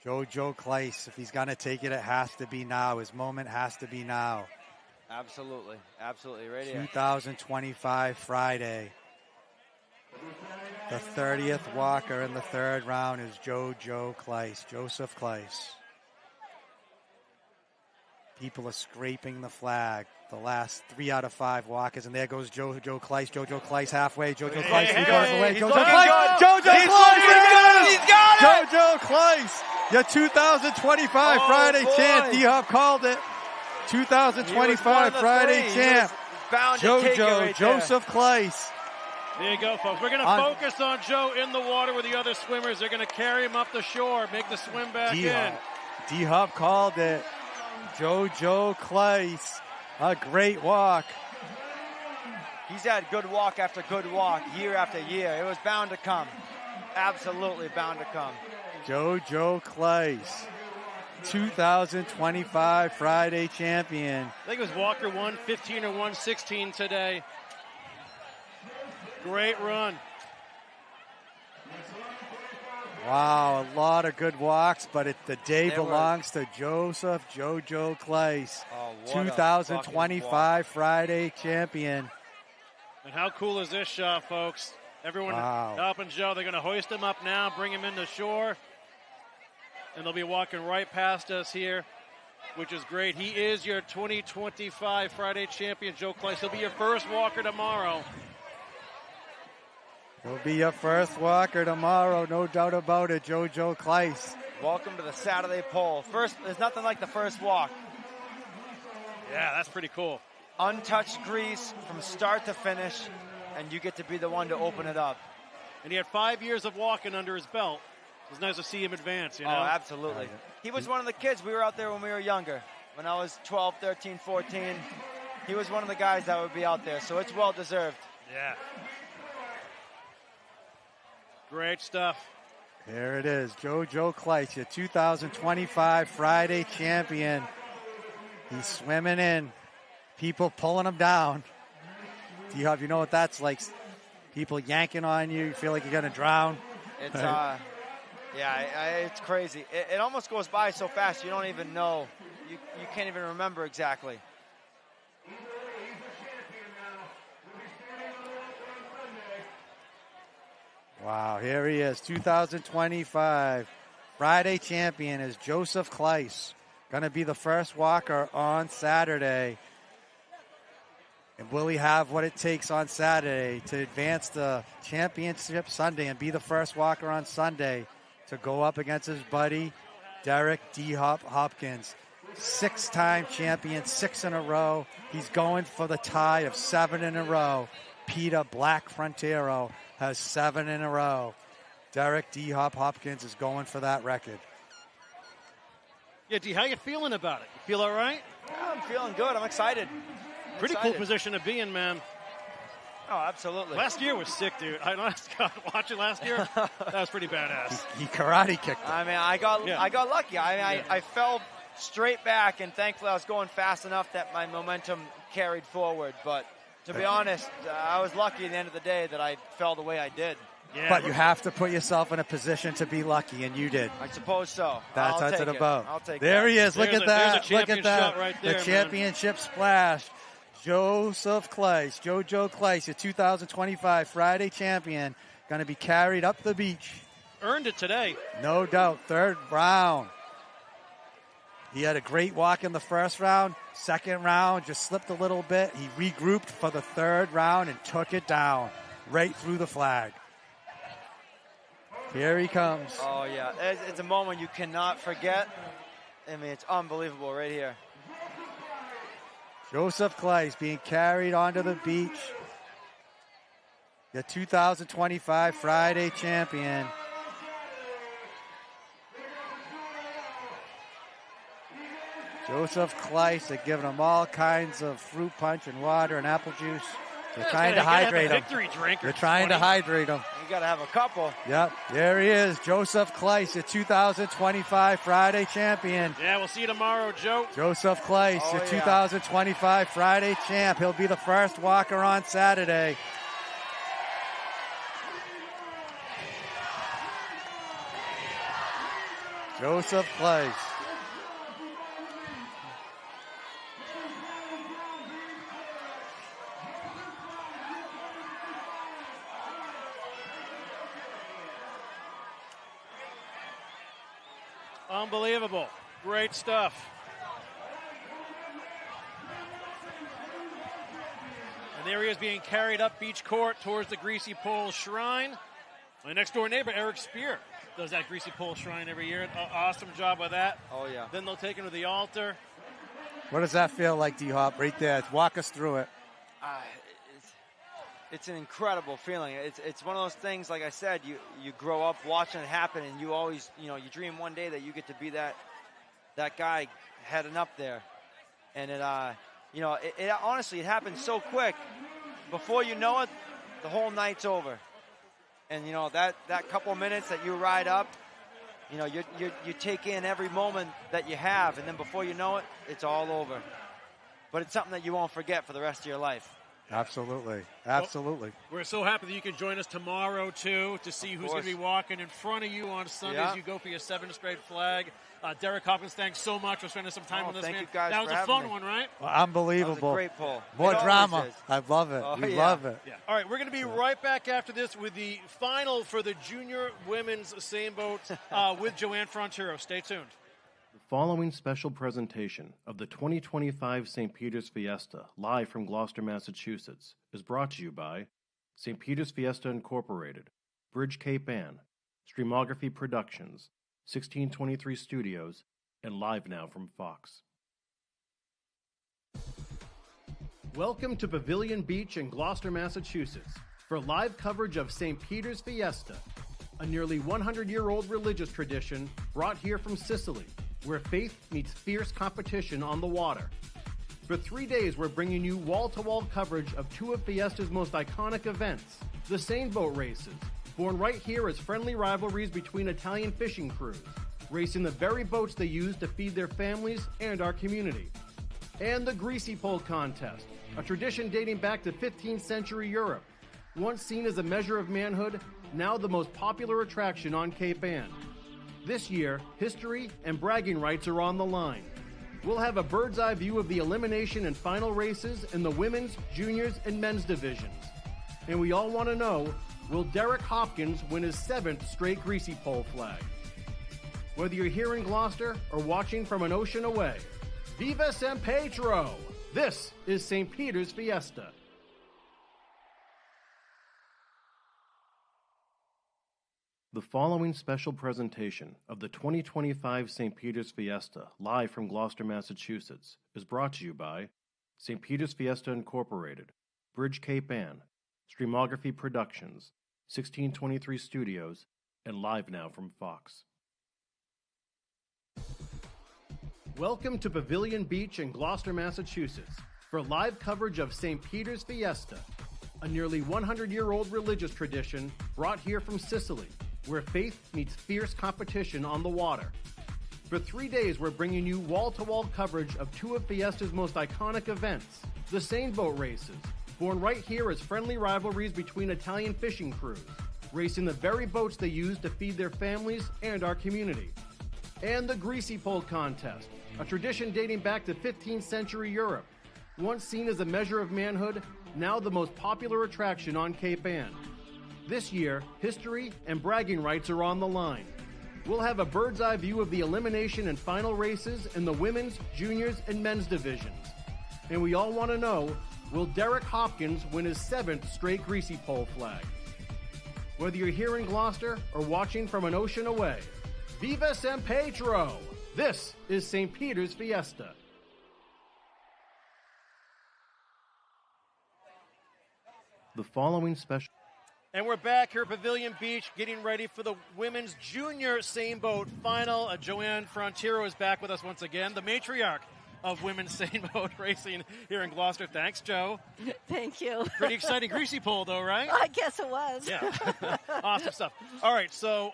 JoJo Clace, if he's going to take it, it has to be now. His moment has to be now. Absolutely. Absolutely. Right here. 2025 Friday. The 30th walker in the third round is JoJo Clace, Joseph Clace. People are scraping the flag. The last 3 out of 5 walkers, and there goes JoJo Clace. JoJo Clace halfway. JoJo Clace 3/4 of the way. He's JoJo looking Clace. good. JoJo He's Clace. looking good. He's got it. JoJo Clace. Your 2025 Oh, Friday boy. champ. D-Hop called it. He was one 2025 of the Friday three. champ. He was bound to take it JoJo right there. Joseph Clace. There you go, folks. We're going to focus on Joe in the water with the other swimmers. They're going to carry him up the shore, make the swim back in. D-Hop called it. JoJo Clace. A great walk. He's had good walk after good walk, year after year. It was bound to come. Absolutely bound to come. JoJo Clace. 2025 Friday champion. I think it was Walker 115 or 116 today. Great run. Wow, a lot of good walks, but the day They were- belongs to Joseph JoJo Clace. Oh, what a 2025 Friday champion. And how cool is this shot, folks? Everyone Wow. helping Joe. They're going to hoist him up now, bring him into shore. And they'll be walking right past us here, which is great. He is your 2025 Friday champion, Joe Clace. He'll be your first walker tomorrow. He'll be your first walker tomorrow, no doubt about it, JoJo Clace. Welcome to the Saturday pole. First, there's nothing like the first walk. Yeah, that's pretty cool. Untouched grease from start to finish, and you get to be the one to open it up. And he had 5 years of walking under his belt. It was nice to see him advance, you know? Oh, absolutely. He was one of the kids. We were out there when we were younger. When I was 12, 13, 14, he was one of the guys that would be out there, so it's well-deserved. Yeah. Great stuff. There it is, Joe Kleitz, your 2025 Friday champion. He's swimming in. People pulling him down. D-Hop, you know what that's like? People yanking on you. You feel like you're going to drown. It's, it's crazy. It almost goes by so fast you don't even know. You can't even remember exactly. Wow, here he is, 2025 Friday champion is Joseph Kleitz. Going to be the first walker on Saturday. And will he have what it takes on Saturday to advance the championship Sunday and be the first walker on Sunday to go up against his buddy, Derek D-Hop Hopkins? 6-time champion, 6 in a row. He's going for the tie of 7 in a row. Peter Black Frontiero has 7 in a row. Derek D-Hop Hopkins is going for that record. Yeah, D, how you feeling about it? You feel all right? I'm feeling good. I'm excited. Pretty cool position to be in, man. Oh, absolutely. Last year was sick, dude. I watching last year. That was pretty badass. He karate kicked him. I mean, I got lucky. I fell straight back, and thankfully I was going fast enough that my momentum carried forward. But to be honest, I was lucky at the end of the day that I fell the way I did. Yeah, but you have to put yourself in a position to be lucky, and you did. I suppose so. That's what it's about. I'll take there that. he is. Look at that. Look at that. Right there, the championship splash. Joseph Kleitz, Joe Kleitz, your 2025 Friday champion, going to be carried up the beach. Earned it today. No doubt. Third round. He had a great walk in the first round. Second round, just slipped a little bit. He regrouped for the third round and took it down right through the flag. Here he comes. Oh, yeah. It's a moment you cannot forget. I mean, it's unbelievable right here. Joseph Kleitz being carried onto the beach. The 2025 Friday champion. Joseph Kleitz, they're giving him all kinds of fruit punch and water and apple juice. They're trying to hydrate him. They're trying to hydrate him. You got to have a couple. Yep, there he is, Joseph Kleitz, the 2025 Friday champion. Yeah, we'll see you tomorrow, Joe. Joseph Kleitz, the 2025 Friday champ. He'll be the first walker on Saturday. Joseph Kleitz. Unbelievable. Great stuff. And there he is being carried up Beach Court towards the Greasy Pole Shrine. My next door neighbor, Eric Spear, does that Greasy Pole Shrine every year. Awesome job with that. Oh, yeah. Then they'll take him to the altar. What does that feel like, D-Hop, right there? Walk us through it. It's an incredible feeling. It's one of those things, like I said, you grow up watching it happen, and you always, you dream one day that you get to be that guy heading up there. And it honestly, it happens so quick. Before you know it, the whole night's over. And, that couple minutes that you ride up, you take in every moment that you have, and then before you know it, it's all over. But it's something that you won't forget for the rest of your life. Absolutely. Well, we're so happy that you can join us tomorrow, too, to see who's going to be walking in front of you on Sunday as you go for your 7th straight flag. Derek Hopkins, thanks so much for spending some time with us, thank man. you guys that was for a fun me. one, right? Well, unbelievable. That was a great poll. More It drama. is. I love it. We love it. Yeah. All right, we're going to be right back after this with the final for the junior women's same boat with Joanne Frontiero. Stay tuned. The following special presentation of the 2025 St. Peter's Fiesta, live from Gloucester, Massachusetts, is brought to you by St. Peter's Fiesta Incorporated, Bridge Cape Ann, Streamography Productions, 1623 Studios, and live now from Fox. Welcome to Pavilion Beach in Gloucester, Massachusetts, for live coverage of St. Peter's Fiesta, a nearly 100-year-old religious tradition brought here from Sicily, where faith meets fierce competition on the water. For 3 days, we're bringing you wall-to-wall coverage of two of Fiesta's most iconic events, the Seine boat races, born right here as friendly rivalries between Italian fishing crews, racing the very boats they use to feed their families and our community. And the Greasy pole contest, a tradition dating back to 15th century Europe, once seen as a measure of manhood, now the most popular attraction on Cape Ann. This year, history and bragging rights are on the line. We'll have a bird's eye view of the elimination and final races in the women's, juniors, and men's divisions. And we all want to know, will Derek Hopkins win his 7th straight Greasy pole flag? Whether you're here in Gloucester or watching from an ocean away, Viva San Pedro! This is St. Peter's Fiesta. The following special presentation of the 2025 St. Peter's Fiesta, live from Gloucester, Massachusetts, is brought to you by St. Peter's Fiesta Incorporated, Bridge Cape Ann, Streamography Productions, 1623 Studios, and live now from Fox. Welcome to Pavilion Beach in Gloucester, Massachusetts, for live coverage of St. Peter's Fiesta, a nearly 100-year-old religious tradition brought here from Sicily, where faith meets fierce competition on the water. For 3 days, we're bringing you wall-to-wall coverage of two of Fiesta's most iconic events, the Seine boat races, born right here as friendly rivalries between Italian fishing crews, racing the very boats they use to feed their families and our community. And the Greasy pole contest, a tradition dating back to 15th century Europe, once seen as a measure of manhood, now the most popular attraction on Cape Ann. This year, history and bragging rights are on the line. We'll have a bird's eye view of the elimination and final races in the women's, juniors, and men's divisions. And we all want to know, will Derek Hopkins win his 7th straight Greasy pole flag? Whether you're here in Gloucester or watching from an ocean away, Viva San Pedro! This is St. Peter's Fiesta. The following special... And we're back here at Pavilion Beach getting ready for the women's junior Seine boat final. Joanne Frontiero is back with us once again, the matriarch of women's Seine boat racing here in Gloucester. Thanks, Joe. Thank you. Pretty exciting Greasy pole, though, right? I guess it was. Yeah. Awesome stuff. All right, so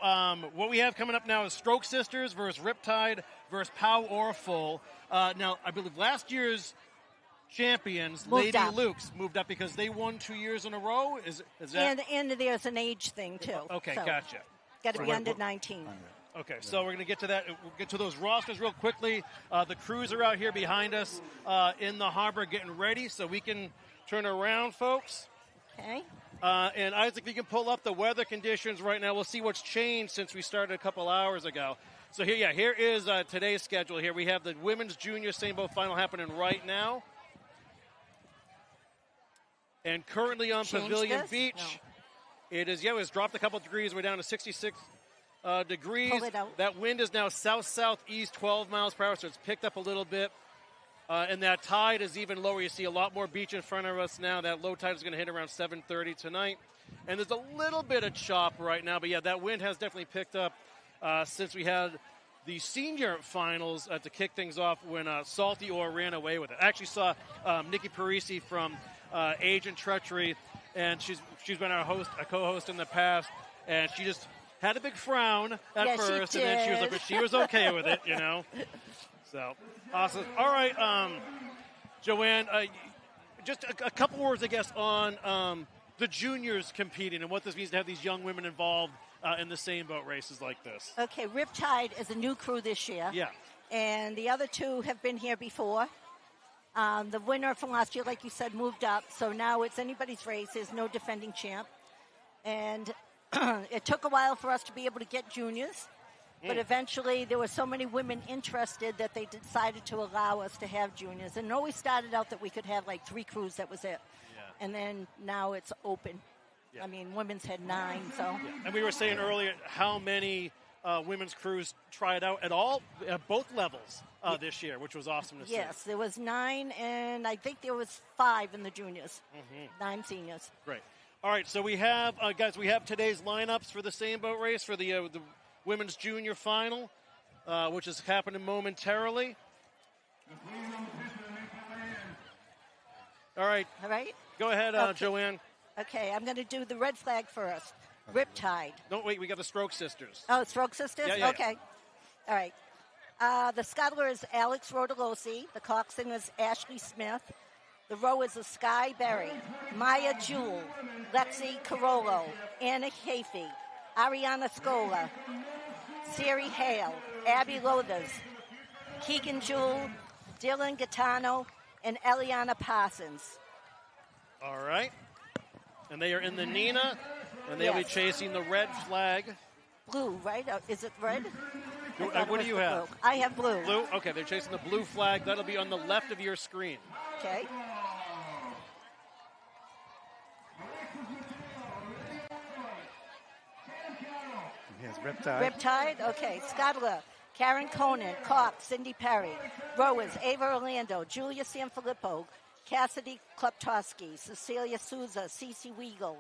what we have coming up now is Stroke Sisters versus Riptide versus Pow or Full. Now, I believe last year's champions, Lady Luke's, moved up because they won 2 years in a row. Is that? And there's an age thing, too. Okay, so gotcha. Got to be under 19. Okay, so we're going to get to that. We'll get to those rosters real quickly. The crews are out here behind us in the harbor getting ready, so we can turn around, folks. Okay. And Isaac, you can pull up the weather conditions right now. We'll see what's changed since we started a couple hours ago. So here is today's schedule. Here we have the women's junior Seine boat final happening right now. And currently on Pavilion Beach, it was dropped a couple degrees. We're down to 66 degrees. Pull it out. That wind is now south-southeast, 12 miles per hour, so it's picked up a little bit. And that tide is even lower. You see a lot more beach in front of us now. That low tide is going to hit around 7:30 tonight. And there's a little bit of chop right now. But, yeah, that wind has definitely picked up since we had the senior finals to kick things off when Salty Orr ran away with it. I actually saw Nikki Parisi from Age and Treachery, and she's been a co-host in the past, and she just had a big frown at first, and then she was like, but she was okay with it, you know. So awesome. All right, Joanne, just a couple words, I guess, on the juniors competing and what this means to have these young women involved in the Seine boat races like this. Okay, Riptide is a new crew this year. Yeah. And the other two have been here before. The winner from last year, like you said, moved up. So now it's anybody's race. There's no defending champ. And it took a while for us to be able to get juniors. But eventually there were so many women interested that they decided to allow us to have juniors. And it always started out that we could have like 3 crews. That was it. Yeah. And then now it's open. Yeah. I mean, women's had 9. So. Yeah. And we were saying earlier how many women's crews try it out at both levels this year, which was awesome to see. Yes, there was 9, and I think there was 5 in the juniors. 9 seniors. Great. All right, so we have, guys, we have today's lineups for the same boat race for the women's junior final, which is happening momentarily. All right. All right. Go ahead, Okay. Joanne. Okay, I'm going to do the red flag first. Riptide. No, wait, we got the Stroke Sisters. Oh, Stroke Sisters? Yeah. Okay. All right. The scuttler is Alex Rodolosi. The coxswain is Ashley Smith. The rowers are Sky Berry, Maya Jewell, Lexi Carollo, Anna Hafey, Ariana Scola, Siri Hale, Abby Lothers, Keegan Jewell, Dylan Gattano, and Eliana Parsons. All right. And they are in the Nina, and they'll be Yes. chasing the red flag. Blue, right? Is it red? What do you have? Blue. I have blue. Blue? Okay, they're chasing the blue flag. That'll be on the left of your screen. Okay. Here's Riptide. Riptide, okay. Scuttler, Karen Conan, Cox, Cindy Perry. Rowers, Ava Orlando, Julia Sanfilippo, Cassidy Kleptowski, Cecilia Souza, Cece Weigel,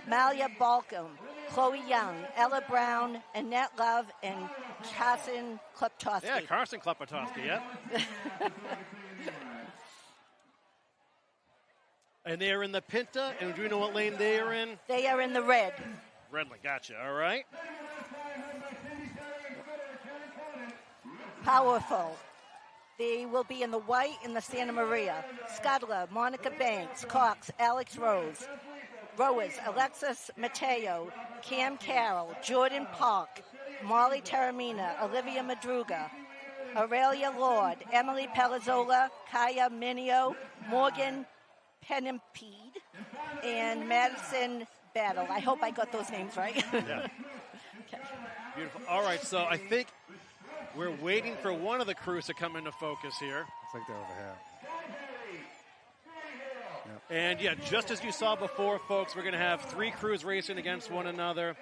Malia Balcom, Chloe Young, Ella Brown, Annette Love, and Carson Kleptowski. Yeah, Carson Kleptowski, yep. And they are in the Pinta, and do you know what lane they are in? They are in the red. Red lane, gotcha, all right. Powerful. They will be in the white in the Santa Maria. Scuttler, Monica Banks, Cox, Alex Rose. Rowers, Alexis Mateo, Cam Carroll, Jordan Park, Molly Taramina, Olivia Madruga, Aurelia Lord, Emily Pelazzola, Kaya Minio, Morgan Penimpede, and Madison Battle. I hope I got those names right. Yeah. Okay. Beautiful. All right, so I think we're waiting for one of the crews to come into focus here. Looks like they're over here. And yeah, just as you saw before, folks, we're going to have 3 crews racing against one another.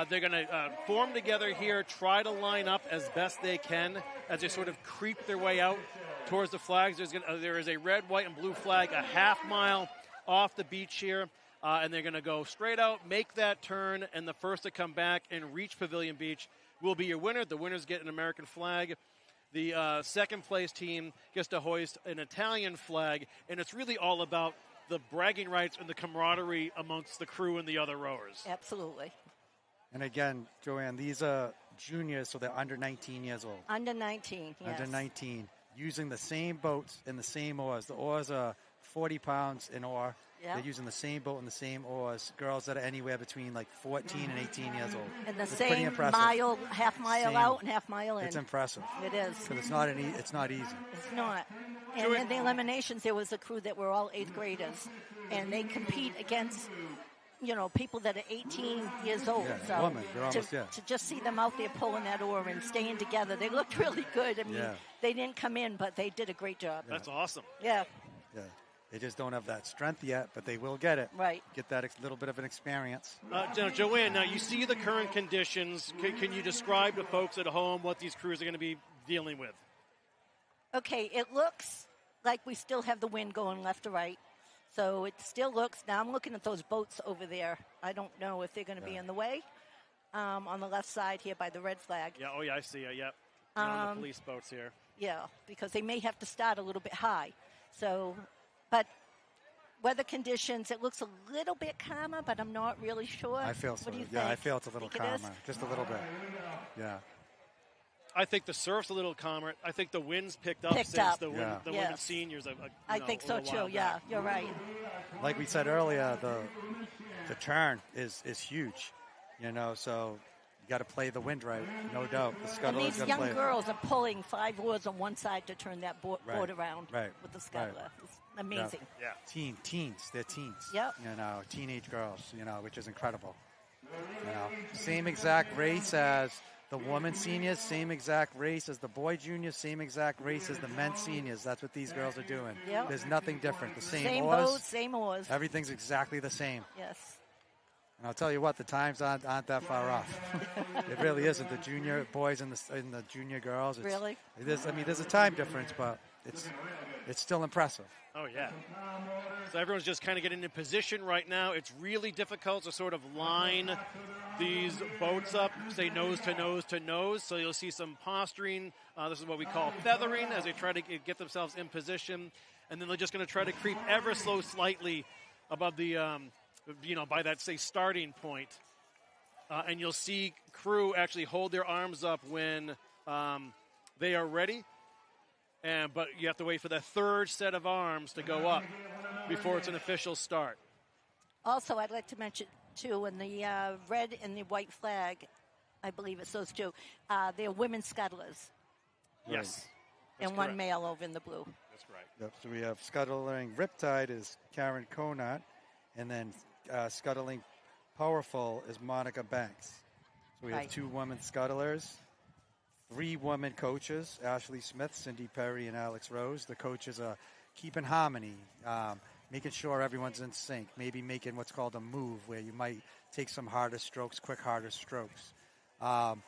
They're going to form together here, try to line up as best they can as they sort of creep their way out towards the flags. There is a red, white, and blue flag a half mile off the beach here. And they're going to go straight out, make that turn, and the first to come back and reach Pavilion Beach will be your winner. The winners get an American flag. The second place team gets to hoist an Italian flag, and it's really all about the bragging rights and the camaraderie amongst the crew and the other rowers. Absolutely. And again, Joanne, these are juniors, so they're under 19 years old. Under 19, yes. Under 19, using the same boats and the same oars. The oars are 40 pounds an oar. Yep. They're using the same boat and the same oars. Girls that are anywhere between like 14 and 18 years old. And the It's pretty same impressive. mile, half mile Same. out and half mile in. It's impressive. It is. Because it's not it's not easy. It's not. And in the eliminations, there was a crew that were all 8th graders. And they compete against, people that are 18 years old. Yeah, so women, they're almost, to, yeah. to just see them out there pulling that oar and staying together, they looked really good. I mean, Yeah. they didn't come in, but they did a great job. That's awesome. Yeah, Yeah. They just don't have that strength yet, but they will get it. right. Get that little bit of an experience. Now, Joanne, now you see the current conditions. Can you describe to folks at home what these crews are going to be dealing with? Okay, it looks like we still have the wind going left to right. So it still looks, now I'm looking at those boats over there. I don't know if they're going to be in the way on the left side here by the red flag. Yeah, I see it, yep. On the police boats here. Yeah, because they may have to start a little bit high. So, but weather conditions, it looks a little bit calmer, but I'm not really sure. I feel so. What do you Yeah, think? I feel it's a little Think it is? calmer. Just a little bit. Yeah. I think the surf's a little calmer. I think the wind's picked up Picked since up. the Yeah. women's Yes. seniors. I think so too, yeah, you're right. Like we said earlier, the turn is huge. So you got to play the wind right, no doubt. The And scuttler's these got to young play it. girls are pulling 5 oars on one side to turn that board around right, with the scuttler. right. It's amazing. Yeah. Teens, they're teens. Yep. Teenage girls, which is incredible. Same exact race as the women seniors, same exact race as the boy juniors, same exact race as the men seniors. That's what these girls are doing. Yep. There's nothing different. The same Same oars. boats, same oars. Everything's exactly the same. Yes. And I'll tell you what, the times aren't that far off. It really isn't. The junior boys and the junior girls. Really? There's a time difference, but it's still impressive. Oh, yeah. So everyone's just kind of getting in position right now. It's really difficult to sort of line these boats up, say nose to nose to nose. So you'll see some posturing. This is what we call feathering as they try to get themselves in position. And then they're just going to try to creep ever so slightly above the, by that, say, starting point. And you'll see crew actually hold their arms up when they are ready. But you have to wait for the third set of arms to go up before it's an official start. Also, I'd like to mention, too, in the red and the white flag, I believe it's those two, they're women scuttlers. Yes. And one male over in the blue. That's right. Yep. So we have scuttling Riptide is Karen Conant, and then scuttling Powerful is Monica Banks. So we have 2 women scuttlers. 3 women coaches, Ashley Smith, Cindy Perry, and Alex Rose. The coaches are keeping harmony, making sure everyone's in sync, maybe making what's called a move where you might take some harder strokes, harder strokes. But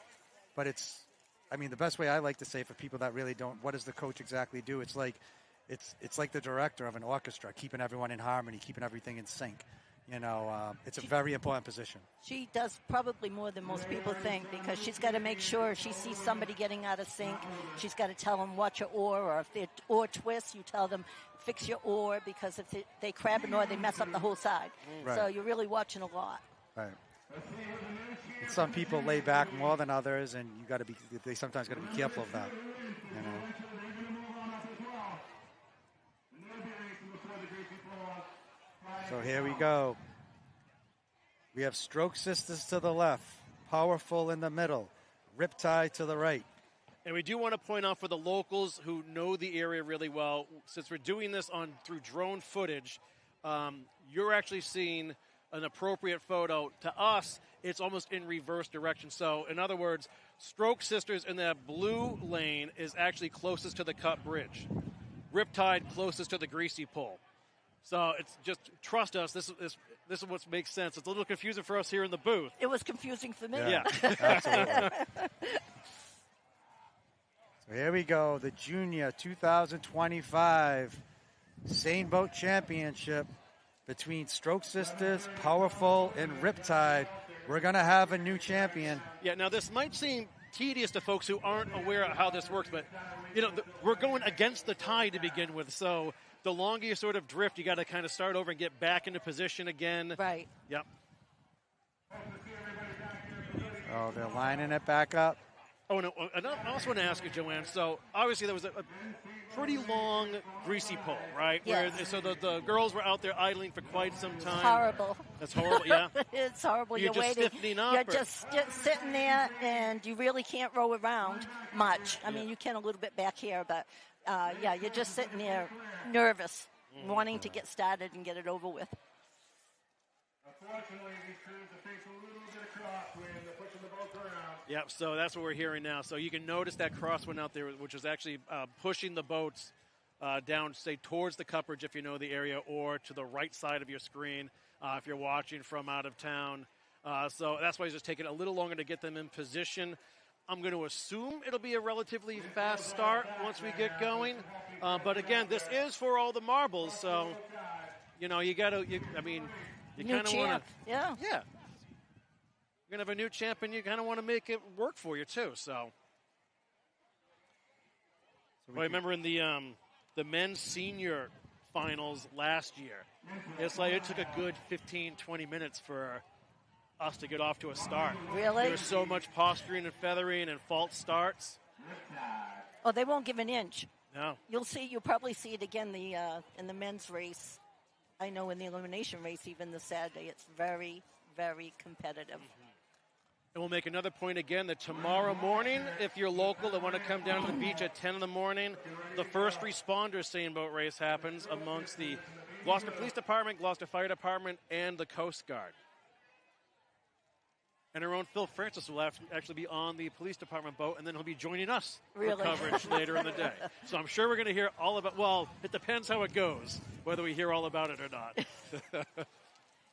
the best way I like to say for people that really don't, what does the coach exactly do? It's like the director of an orchestra, keeping everyone in harmony, keeping everything in sync. It's a very important position. She does probably more than most people think because she's got to make sure if she sees somebody getting out of sync, she's got to tell them watch your oar, or if their oar twists, you tell them fix your oar because if they crab an oar, they mess up the whole side. Right. So you're really watching a lot. Right. And some people lay back more than others, and they sometimes got to be careful of that. So here we go. We have Stroke Sisters to the left, Powerful in the middle, Riptide to the right. And we do want to point out for the locals who know the area really well, since we're doing this through drone footage, you're actually seeing an appropriate photo. To us, it's almost in reverse direction. So, in other words, Stroke Sisters in that blue lane is actually closest to the cut bridge. Riptide closest to the Greasy pole. So it's just, trust us, this is what makes sense. It's a little confusing for us here in the booth. It was confusing for me. Yeah. Absolutely. So here we go, the Junior 2025 Seine Boat Championship between Stroke Sisters, Powerful, and Riptide. We're going to have a new champion. Yeah, now this might seem tedious to folks who aren't aware of how this works, but, we're going against the tide to begin with, so the longer you sort of drift, you got to kind of start over and get back into position again. Right. Yep. Oh, they're lining it back up. Oh, no, and I also want to ask you, Joanne, so obviously there was a pretty long Greasy pole, right? Yes. So the girls were out there idling for quite some time. It's horrible. That's horrible, yeah. It's horrible. You're just waiting. stiffening up. You're just sitting there, and you really can't row around much. I mean, you can a little bit back here, but, you're just sitting there nervous, wanting to get started and get it over with. Unfortunately, these crews are facing a little bit of crosswind. They're pushing the boats around. Yep, so that's what we're hearing now. So you can notice that crosswind out there, which is actually pushing the boats down, say, towards the cupperage if you know the area, or to the right side of your screen if you're watching from out of town. So that's why it's just taking a little longer to get them in position. I'm going to assume it'll be a relatively fast start once we get going. But again, this is for all the marbles, so, you got to, you kind of want to. Yeah. Yeah. You're going to have a new champ, and you kind of want to make it work for you, too, so. I remember in the men's senior finals last year, it's like it took a good 15, 20 minutes for us to get off to a start. Really? There was so much posturing and feathering and false starts. Oh, they won't give an inch. No. You'll probably see it again in the men's race. I know in the elimination race, even the Saturday, it's very, very competitive. And we'll make another point again that tomorrow morning, if you're local and want to come down to the beach at 10 in the morning, the first responder Seine boat race happens amongst the Gloucester Police Department, Gloucester Fire Department, and the Coast Guard. And our own Phil Francis will actually be on the police department boat, and then he'll be joining us for coverage later in the day. So I'm sure we're going to hear all about, well, it depends how it goes, whether we hear all about it or not.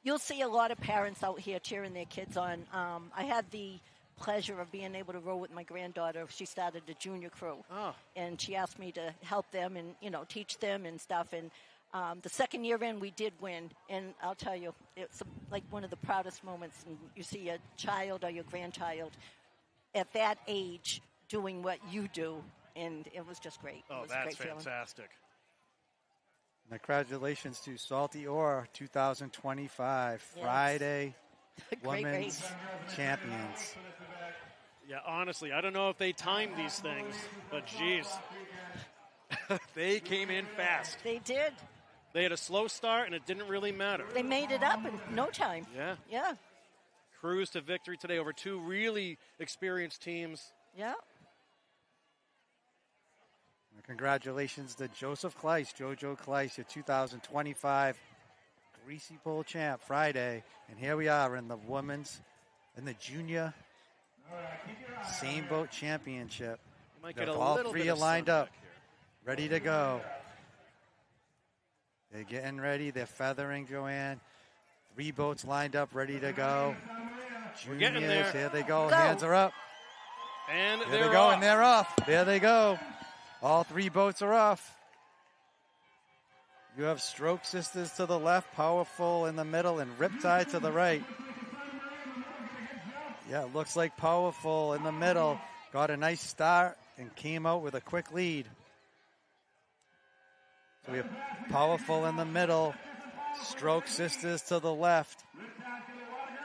You'll see a lot of parents out here cheering their kids on. I had the pleasure of being able to row with my granddaughter. She started a junior crew, and she asked me to help them and teach them and stuff. And the second year in, we did win, and I'll tell you, it's like one of the proudest moments. And you see a child or your grandchild at that age doing what you do, and it was just great. Oh, it was a that's great feeling. fantastic. Congratulations to Salty Ore 2025 Yes. Friday Great Women's race. Champions. Yeah, honestly, I don't know if they timed these things, but geez, they came in fast. They did. They had a slow start, and it didn't really matter. They made it up in no time. Yeah. Yeah. Cruise to victory today over two really experienced teams. Yeah. Congratulations to Joseph Kleiss, Jojo Kleiss, your 2025 Greasy Pole champ Friday. And here we are in the junior same boat championship. You might get a All little three bit are of lined sun up, back here. ready to go. They're getting ready. They're feathering, Joanne. 3 boats lined up, ready to go. We're getting Juniors, there. here they go. Go. Hands are up. And There they're they go, off. and they're off. There they go. All 3 boats are off. You have Stroke Sisters to the left, Powerful in the middle, and Riptide to the right. Yeah, it looks like Powerful in the middle got a nice start and came out with a quick lead. So we have Powerful in the middle, Stroke Sisters to the left.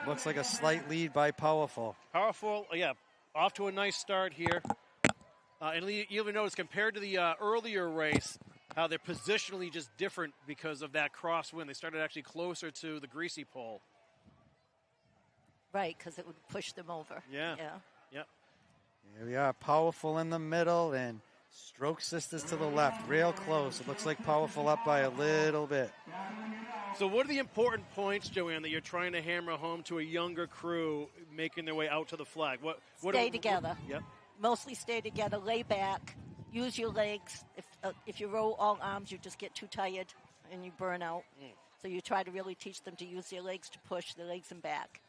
Looks like a slight lead by Powerful. Powerful, yeah, off to a nice start here. And you even notice compared to the earlier race, how they're positionally just different because of that crosswind. They started actually closer to the Greasy pole. Right, because it would push them over. Yeah. Yeah. Yep. Here we are, Powerful in the middle and Stroke Sisters to the left, real close. It looks like Powerful up by a little bit. So what are the important points, Joanne, that you're trying to hammer home to a younger crew making their way out to the flag? What Stay together. Yep. Mostly stay together, lay back, use your legs. If you row all arms, you just get too tired and you burn out. So you try to really teach them to use their legs to push their legs and back.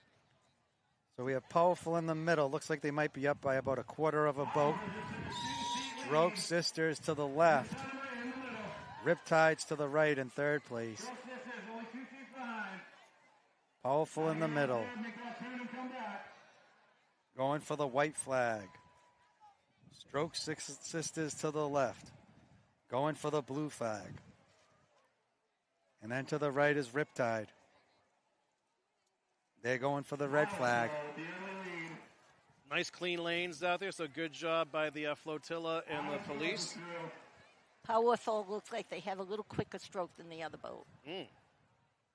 So we have Powerful in the middle. Looks like they might be up by about a quarter of a boat. Stroke Sisters to the left. Riptides to the right in third place. Powerful in the middle. Going for the white flag. Stroke Sisters to the left. Going for the blue flag. And then to the right is Riptide. They're going for the red flag. Nice clean lanes out there, so good job by the flotilla and the police. Powerful looks like they have a little quicker stroke than the other boat.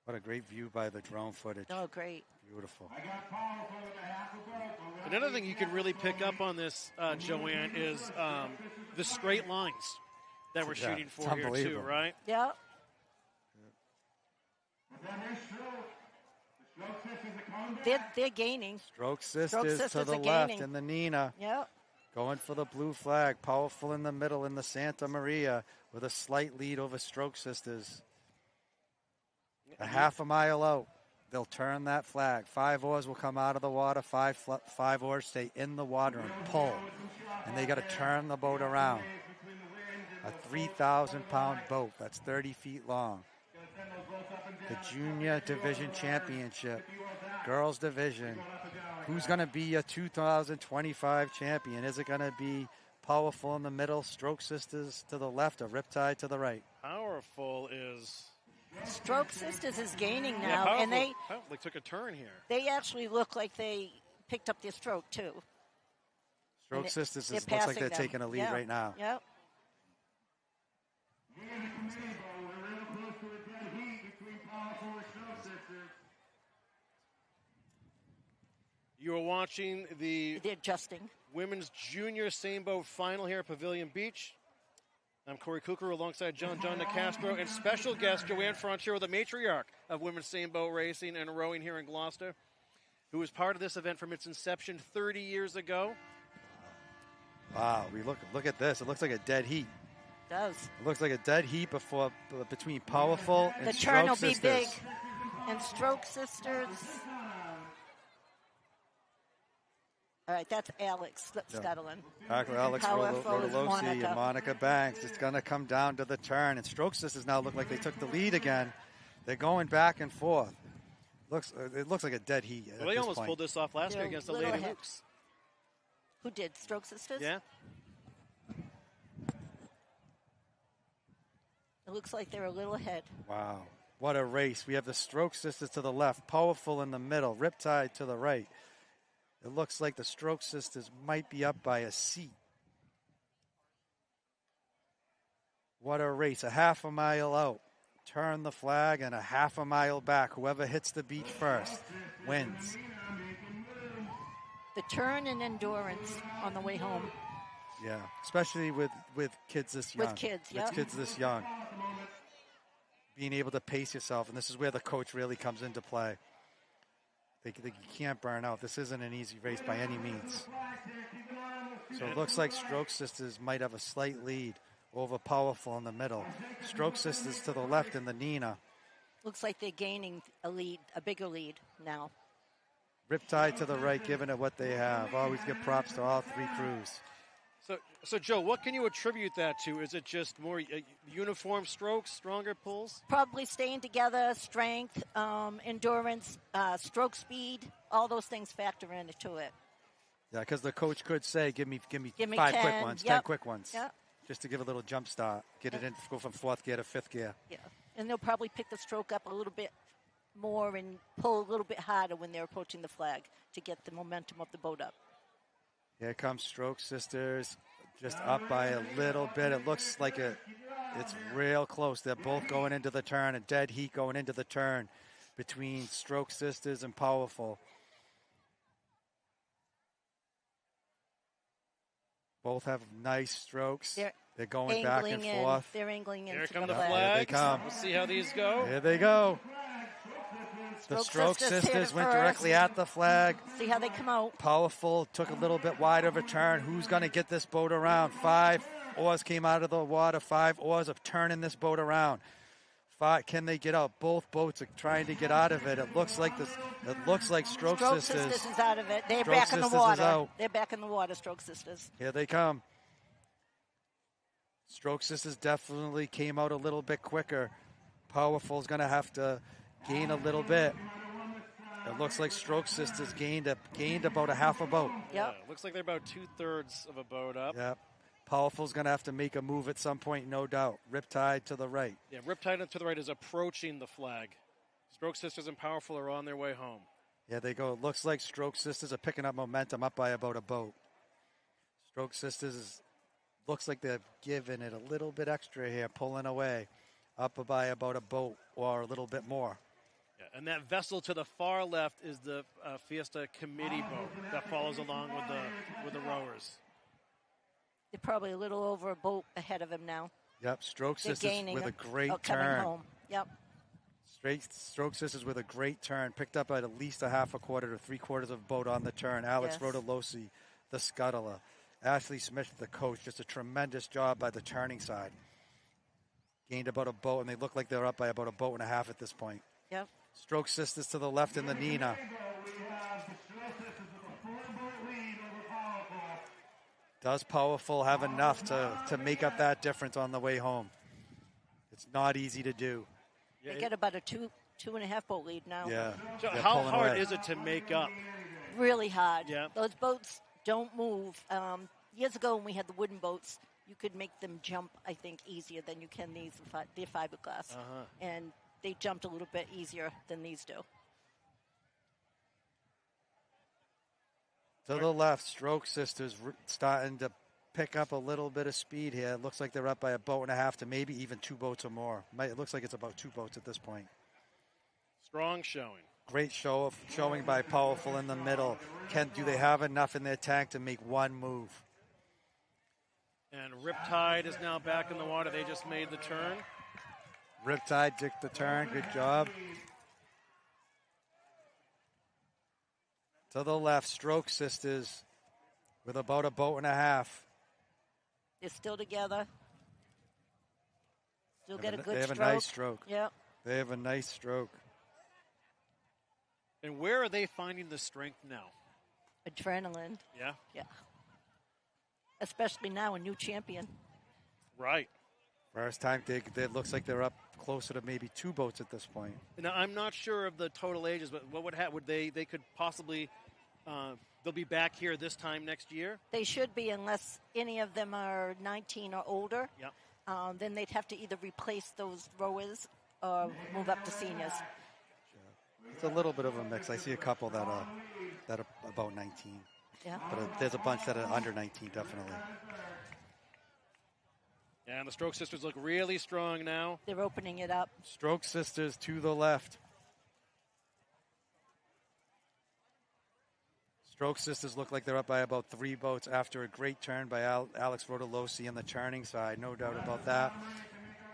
What a great view by the drone footage. Oh, great. Beautiful. Another thing you can really pick up on this, Joanne, is the straight lines that we're Yeah, shooting it's for here, too, unbelievable. right? Yeah. They're gaining. Stroke Sisters to Sisters the are left gaining. in the Nina. Yeah. Going for the blue flag. Powerful in the middle in the Santa Maria with a slight lead over Stroke Sisters. A half a mile out. They'll turn that flag. 5 oars will come out of the water. Five oars stay in the water and pull. And they got to turn the boat around. A 3,000-pound boat. That's 30 feet long. The Junior Division Championship. Girls Division. Who's going to be your 2025 champion? Is it going to be Powerful in the middle, Stroke Sisters to the left, or Riptide to the right? Powerful is... Stroke Sisters is gaining Yeah, now, Powerful, and they took a turn here. actually look like they picked up their stroke, too. Stroke And Sisters they're looks like passing they're them. taking a lead Yeah. right now. Yep. You are watching the They're adjusting. Women's Junior Same Boat Final here at Pavilion Beach. I'm Corey Kukuru alongside John DeCastro and special guest Joanne Frontiero, the matriarch of Women's Same Boat Racing and Rowing here in Gloucester, who was part of this event from its inception 30 years ago. Wow, look at this. It looks like a dead heat. Does. It looks like a dead heat between Powerful and The Stroke turn will be Sisters. big. And Stroke Sisters. All right, that's Alex Scuttlin. Alex Powerful is Rodolosi Monica. and Monica Banks. It's going to come down to the turn. And Stroke Sisters now look like they took the lead again. They're going back and forth. It looks like a dead heat. Well, they almost pulled this off last year They're against the little Lady ahead. Lukes. Who did? Stroke Sisters? Yeah. It looks like they're a little ahead. Wow. What a race. We have the Stroke Sisters to the left, Powerful in the middle, Riptide to the right. It looks like the Stroke Sisters might be up by a seat. What a race. A half a mile out. Turn the flag and a half a mile back. Whoever hits the beach first wins. The turn and endurance on the way home. Yeah, especially with kids this young. With kids, With kids this young. Being able to pace yourself, and this is where the coach really comes into play. You can't burn out. This isn't an easy race by any means. So it looks like Stroke Sisters might have a slight lead over Powerful in the middle. Stroke Sisters to the left in the Nina. Looks like they're gaining a lead, a bigger lead now. Riptide to the right, giving it what they have. Always give props to all three crews. So Joe, what can you attribute that to? Is it just more uniform strokes, stronger pulls? Probably staying together, strength, endurance, stroke speed, all those things factor into it. Yeah, because the coach could say, give me 5 quick 10, ones, yep. 10 quick ones. Yep. Just to give a little jump start. Get it in, go from fourth gear to fifth gear. Yeah, and they'll probably pick the stroke up a little bit more and pull a little bit harder when they're approaching the flag to get the momentum of the boat up. Here comes Stroke Sisters, just up by a little bit. It looks like it's real close. They're both going into the turn, a dead heat going into the turn between Stroke Sisters and Powerful. Both have nice strokes. They're going back and forth. They're angling in. Here come the flag. flags. Here they come. We'll see how these go. Here they go. The Stroke Sisters went directly at the flag. See how they come out. Powerful took a little bit wide of a turn. Who's going to get this boat around? 5 oars came out of the water. 5 oars of turning this boat around. 5, can they get out? Both boats are trying to get out of it. It looks like Stroke Sisters is out of it. They're Stroke back in the Sisters is water. out. They're back in the water, Stroke Sisters. Here they come. Stroke Sisters definitely came out a little bit quicker. Powerful's going to have to gain a little bit. It looks like Stroke Sisters gained about a half a boat. Yep. Looks like they're about 2/3 of a boat up. Yep. Powerful's going to have to make a move at some point, no doubt. Riptide to the right. Yeah, Riptide to the right is approaching the flag. Stroke Sisters and Powerful are on their way home. Yeah, they go. It looks like Stroke Sisters are picking up momentum up by about a boat. Stroke Sisters looks like they're giving it a little bit extra here, pulling away up by about a boat or a little bit more. Yeah, and that vessel to the far left is the Fiesta committee boat that follows along with the rowers. They're probably a little over a boat ahead of him now. Yep, Stroke They're Sisters gaining with a great coming turn. home. Yep. Stroke Sisters with a great turn. Picked up at least a half a quarter to 3/4 of a boat on the turn. Alex Yes. Rodolosi, the scuttler. Ashley Smith, the coach. Just a tremendous job by the turning side. Gained about a boat, and they look like they're up by about a boat and a half at this point. Yep. Stroke Sisters to the left in the Nina. Does Powerful have enough to make up that difference on the way home? It's not easy to do. They get about a two and a half boat lead now. Yeah. So They're how pulling hard away. is it to make up? Really hard. Yeah. Those boats don't move. Years ago when we had the wooden boats, you could make them jump, I think, easier than you can these. They're fiberglass. And they jumped a little bit easier than these do. To the left, Stroke Sisters starting to pick up a little bit of speed here. It looks like they're up by a boat and a half to maybe even 2 boats or more. It looks like it's about 2 boats at this point. Strong showing. Great showing by Powerful in the middle. Do they have enough in their tank to make one move? And Riptide is now back in the water. They just made the turn. Riptide took the turn. Good job. To the left, Stroke Sisters with about a boat and a half. They're still together. Still get a good They have stroke. a nice stroke. Yep. They have a nice stroke. And where are they finding the strength now? Adrenaline. Yeah? Yeah. Especially now, a new champion. Right. First time, it looks like they're up closer to maybe 2 boats at this point. Now, I'm not sure of the total ages, but what would happen? They could possibly, they'll be back here this time next year? They should be, unless any of them are 19 or older. Yep. Then they'd have to either replace those rowers or move up to seniors. It's a little bit of a mix. I see a couple that are about 19. Yeah. But there's a bunch that are under 19, definitely. Yeah, and the Stroke Sisters look really strong now. They're opening it up. Stroke Sisters to the left. Stroke Sisters look like they're up by about 3 boats after a great turn by Alex Rotolosi on the turning side. No doubt about that.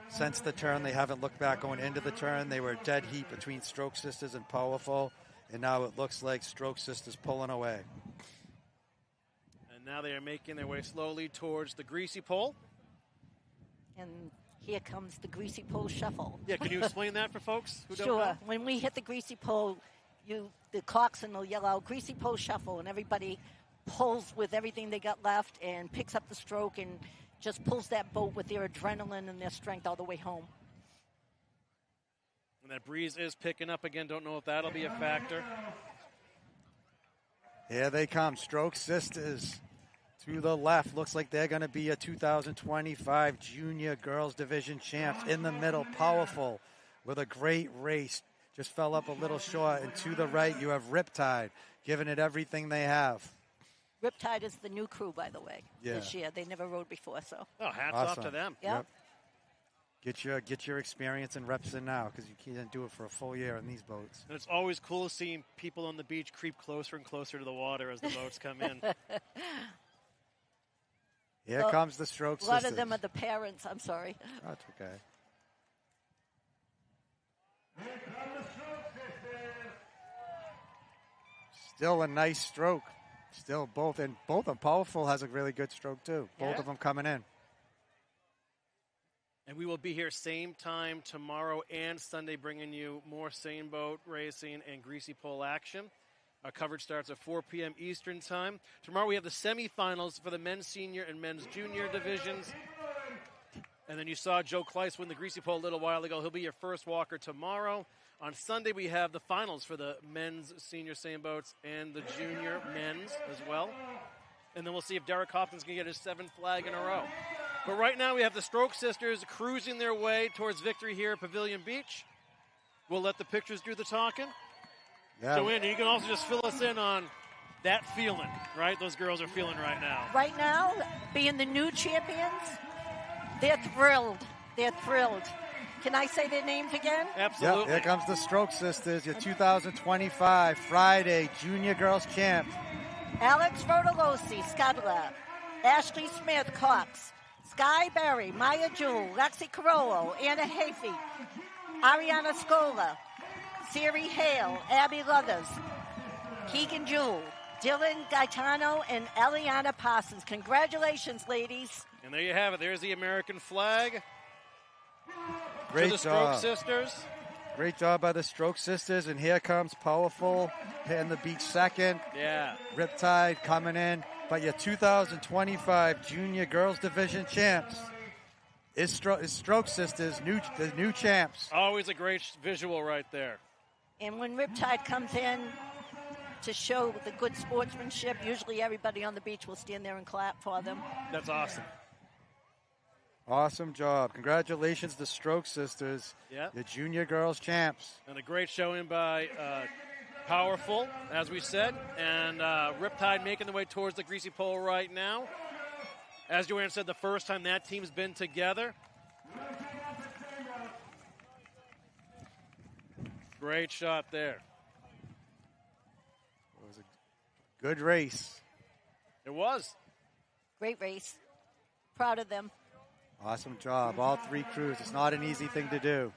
Since the turn, they haven't looked back going into the turn. They were dead heat between Stroke Sisters and Powerful. And now it looks like Stroke Sisters pulling away. And now they are making their way slowly towards the Greasy pole. And here comes the Greasy pole shuffle. Yeah, can you explain that for folks who don't Sure. know? When we hit the Greasy pole, the coxswain will yell out, Greasy pole shuffle, and everybody pulls with everything they got left and picks up the stroke and just pulls that boat with their adrenaline and their strength all the way home. And that breeze is picking up again. Don't know if that'll be a factor. Here they come, Stroke Sisters to the left. Looks like they're going to be a 2025 Junior Girls Division champs. In the middle, Powerful with a great race. Just fell up a little short. And to the right, you have Riptide giving it everything they have. Riptide is the new crew, by the way, Yeah. this year. They never rode before, so. Oh, hats off to Awesome. them. Yeah. Yep. Get your experience and reps in now, because you can't do it for a full year in these boats. And it's always cool seeing people on the beach creep closer and closer to the water as the boats come in. Here Well, comes the Stroke A lot Sisters. of them are the parents. I'm sorry. That's okay. Still a nice stroke. Still both of them. Powerful has a really good stroke too. Both Yeah. of them coming in. And we will be here same time tomorrow and Sunday bringing you more Seine boat racing and Greasy pole action. Our coverage starts at 4 p.m. Eastern Time. Tomorrow we have the semifinals for the men's senior and men's junior divisions. And then you saw Joe Kleiss win the Greasy pole a little while ago. He'll be your first walker tomorrow. On Sunday we have the finals for the men's senior Seine boats and the junior men's as well. And then we'll see if Derek Hopkins can get his 7th flag in a row. But right now we have the Stroke Sisters cruising their way towards victory here at Pavilion Beach. We'll let the pictures do the talking. Yeah. So, Andy, you can also just fill us in on that feeling, right? Those girls are feeling right now. Right now, being the new champions, they're thrilled. They're thrilled. Can I say their names again? Absolutely. Yep, here comes the Stroke Sisters, your 2025 Friday Junior Girls Champ. Alex Rotolosi, Scudler. Ashley Smith, Cox. Sky Berry, Maya Jewell, Lexi Carollo, Anna Hafey, Ariana Scola, Siri Hale, Abby Luthers, Keegan Jewell, Dylan Gaetano, and Eliana Parsons. Congratulations, ladies. And there you have it. There's the American flag. Great to the Stroke job. Sisters. Great job by the Stroke Sisters. And here comes Powerful hitting the beach second. Yeah. Riptide coming in. But your 2025 Junior Girls Division champs is Stroke Sisters, the new champs. Always a great visual right there. And when Riptide comes in to show the good sportsmanship, usually everybody on the beach will stand there and clap for them. That's awesome. Awesome job. Congratulations to Stroke Sisters, Yeah. the Junior Girls champs. And a great showing by Powerful, as we said. And Riptide making the way towards the Greasy pole right now. As Joanne said, the first time that team's been together. Great shot there. It was a good race. It was. Great race. Proud of them. Awesome job. All 3 crews. It's not an easy thing to do.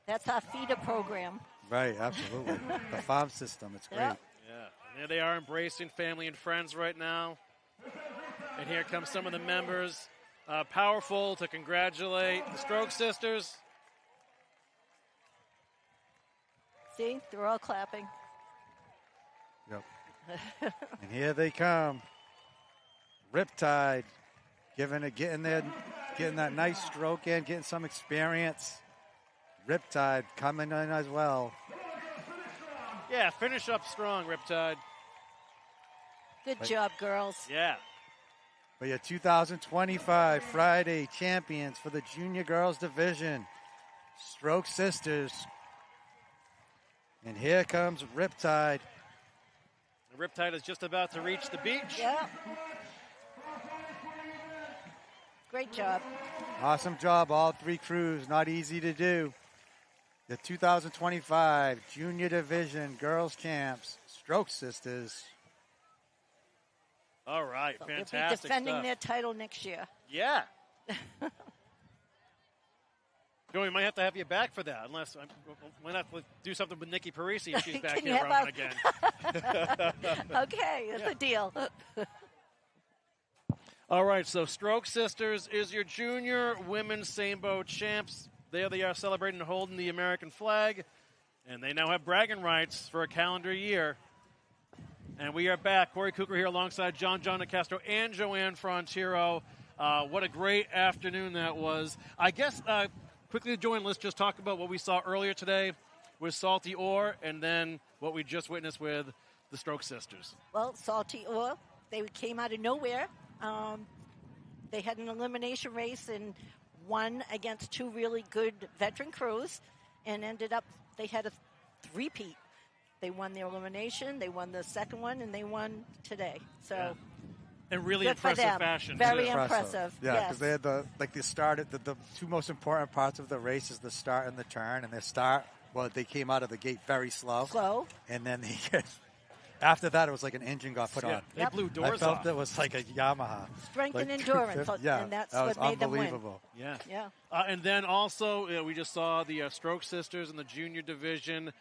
That's our feeder program. Right, absolutely. The farm system. It's great. Yep. Yeah. And there they are embracing family and friends right now. And here come some of the members. Powerful to congratulate the Stroke Sisters. See, they're all clapping. Yep. And here they come. Riptide, getting that nice stroke in, getting some experience. Riptide coming in as well. Yeah, finish up strong, Riptide. Good job, girls. Yeah. But your 2025 Friday champions for the junior girls division, Stroke Sisters. And here comes Riptide. The Riptide is just about to reach the beach. Yeah. Great job. Awesome job, all three crews. Not easy to do. The 2025 Junior Division Girls Champs, Stroke Sisters. All right, So fantastic they'll be defending stuff. their title next year. Yeah. Joey, we might have to have you back for that, unless we might have to do something with Nikki Parisi if she's back Can you here have rowing again. Okay, that's a deal. All right, so Stroke Sisters is your junior women's Sainbow champs. There they are celebrating and holding the American flag, and they now have bragging rights for a calendar year. And we are back. Corey Cooker here alongside John Castro and Joanne Frontiero. What a great afternoon that was. I guess, quickly, Joanne, let's just talk about what we saw earlier today with Salty Ore and then what we just witnessed with the Stroke Sisters. Well, Salty Ore, they came out of nowhere. They had an elimination race and won against two really good veteran crews and ended up, they had a three-peat. They won their elimination, they won the second one, and they won today. So, yeah. In really good for impressive them. fashion. Very too. impressive. Yeah, yes. because they had the start at the two most important parts of the race is the start and the turn. And their start, well, they came out of the gate very slow. And then after that, it was like an engine got put on. They blew doors I felt off. it was like a Yamaha. Strength like, and endurance, yeah, and that's that what was made them win. unbelievable. Yeah. Yeah. And then also, we just saw the Stroke Sisters in the junior division.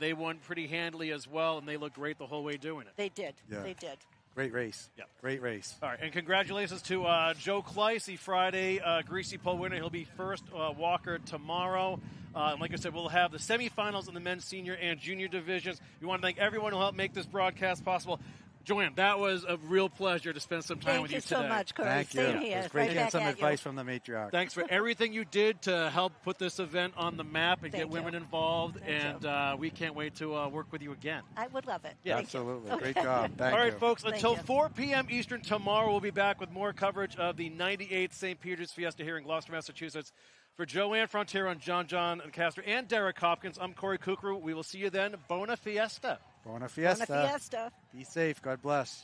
They won pretty handily as well, and they looked great the whole way doing it. They did. Yeah. They did. Great race. Yeah. Great race. All right, and congratulations to Joe Kleiss, the Friday Greasy pole winner. He'll be first walker tomorrow. And like I said, we'll have the semifinals in the men's senior and junior divisions. We want to thank everyone who helped make this broadcast possible. Joanne, that was a real pleasure to spend some time with you today. Thank you so much, Corey. Thank you. Same here. It was great Right getting back some at advice you. from the matriarch. Thanks for everything you did to help put this event on the map and Thank get women you. involved. Thank And we can't wait to work with you again. I would love it. Yeah. Thank you. Absolutely. Great job. Thank All right, you. folks, Thank until you. 4 p.m. Eastern tomorrow, we'll be back with more coverage of the 98th St. Peter's Fiesta here in Gloucester, Massachusetts. For Joanne Frontiero and John and Castro and Derek Hopkins, I'm Corey Kukru. We will see you then. Bona Fiesta. Bona Fiesta. Bona Fiesta. Be safe. God bless.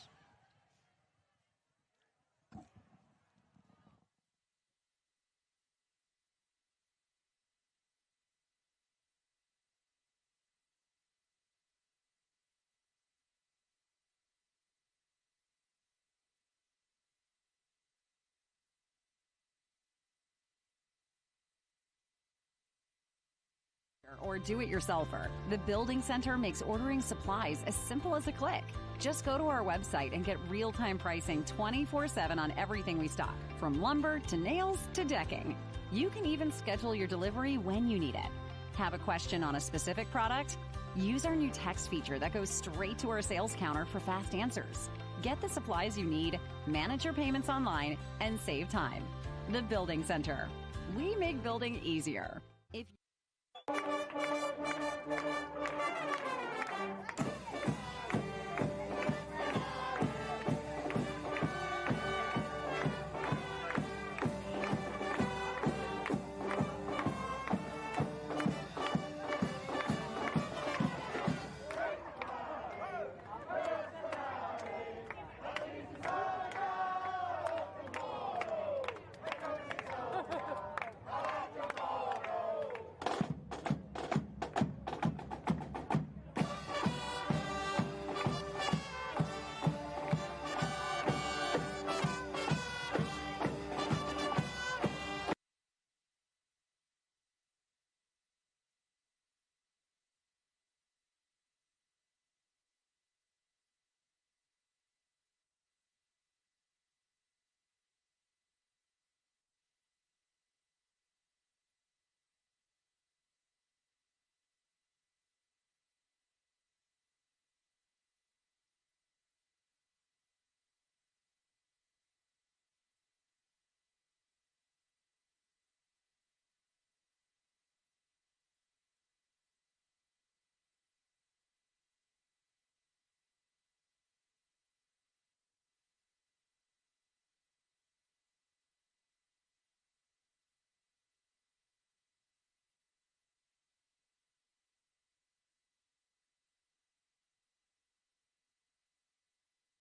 Or do-it-yourselfer, the Building Center makes ordering supplies as simple as a click. Just go to our website and get real-time pricing 24/7 on everything we stock, from lumber to nails to decking. You can even schedule your delivery when you need it. Have a question on a specific product? Use our new text feature that goes straight to our sales counter for fast answers. Get the supplies you need, manage your payments online, and save time. The Building Center. We make building easier. If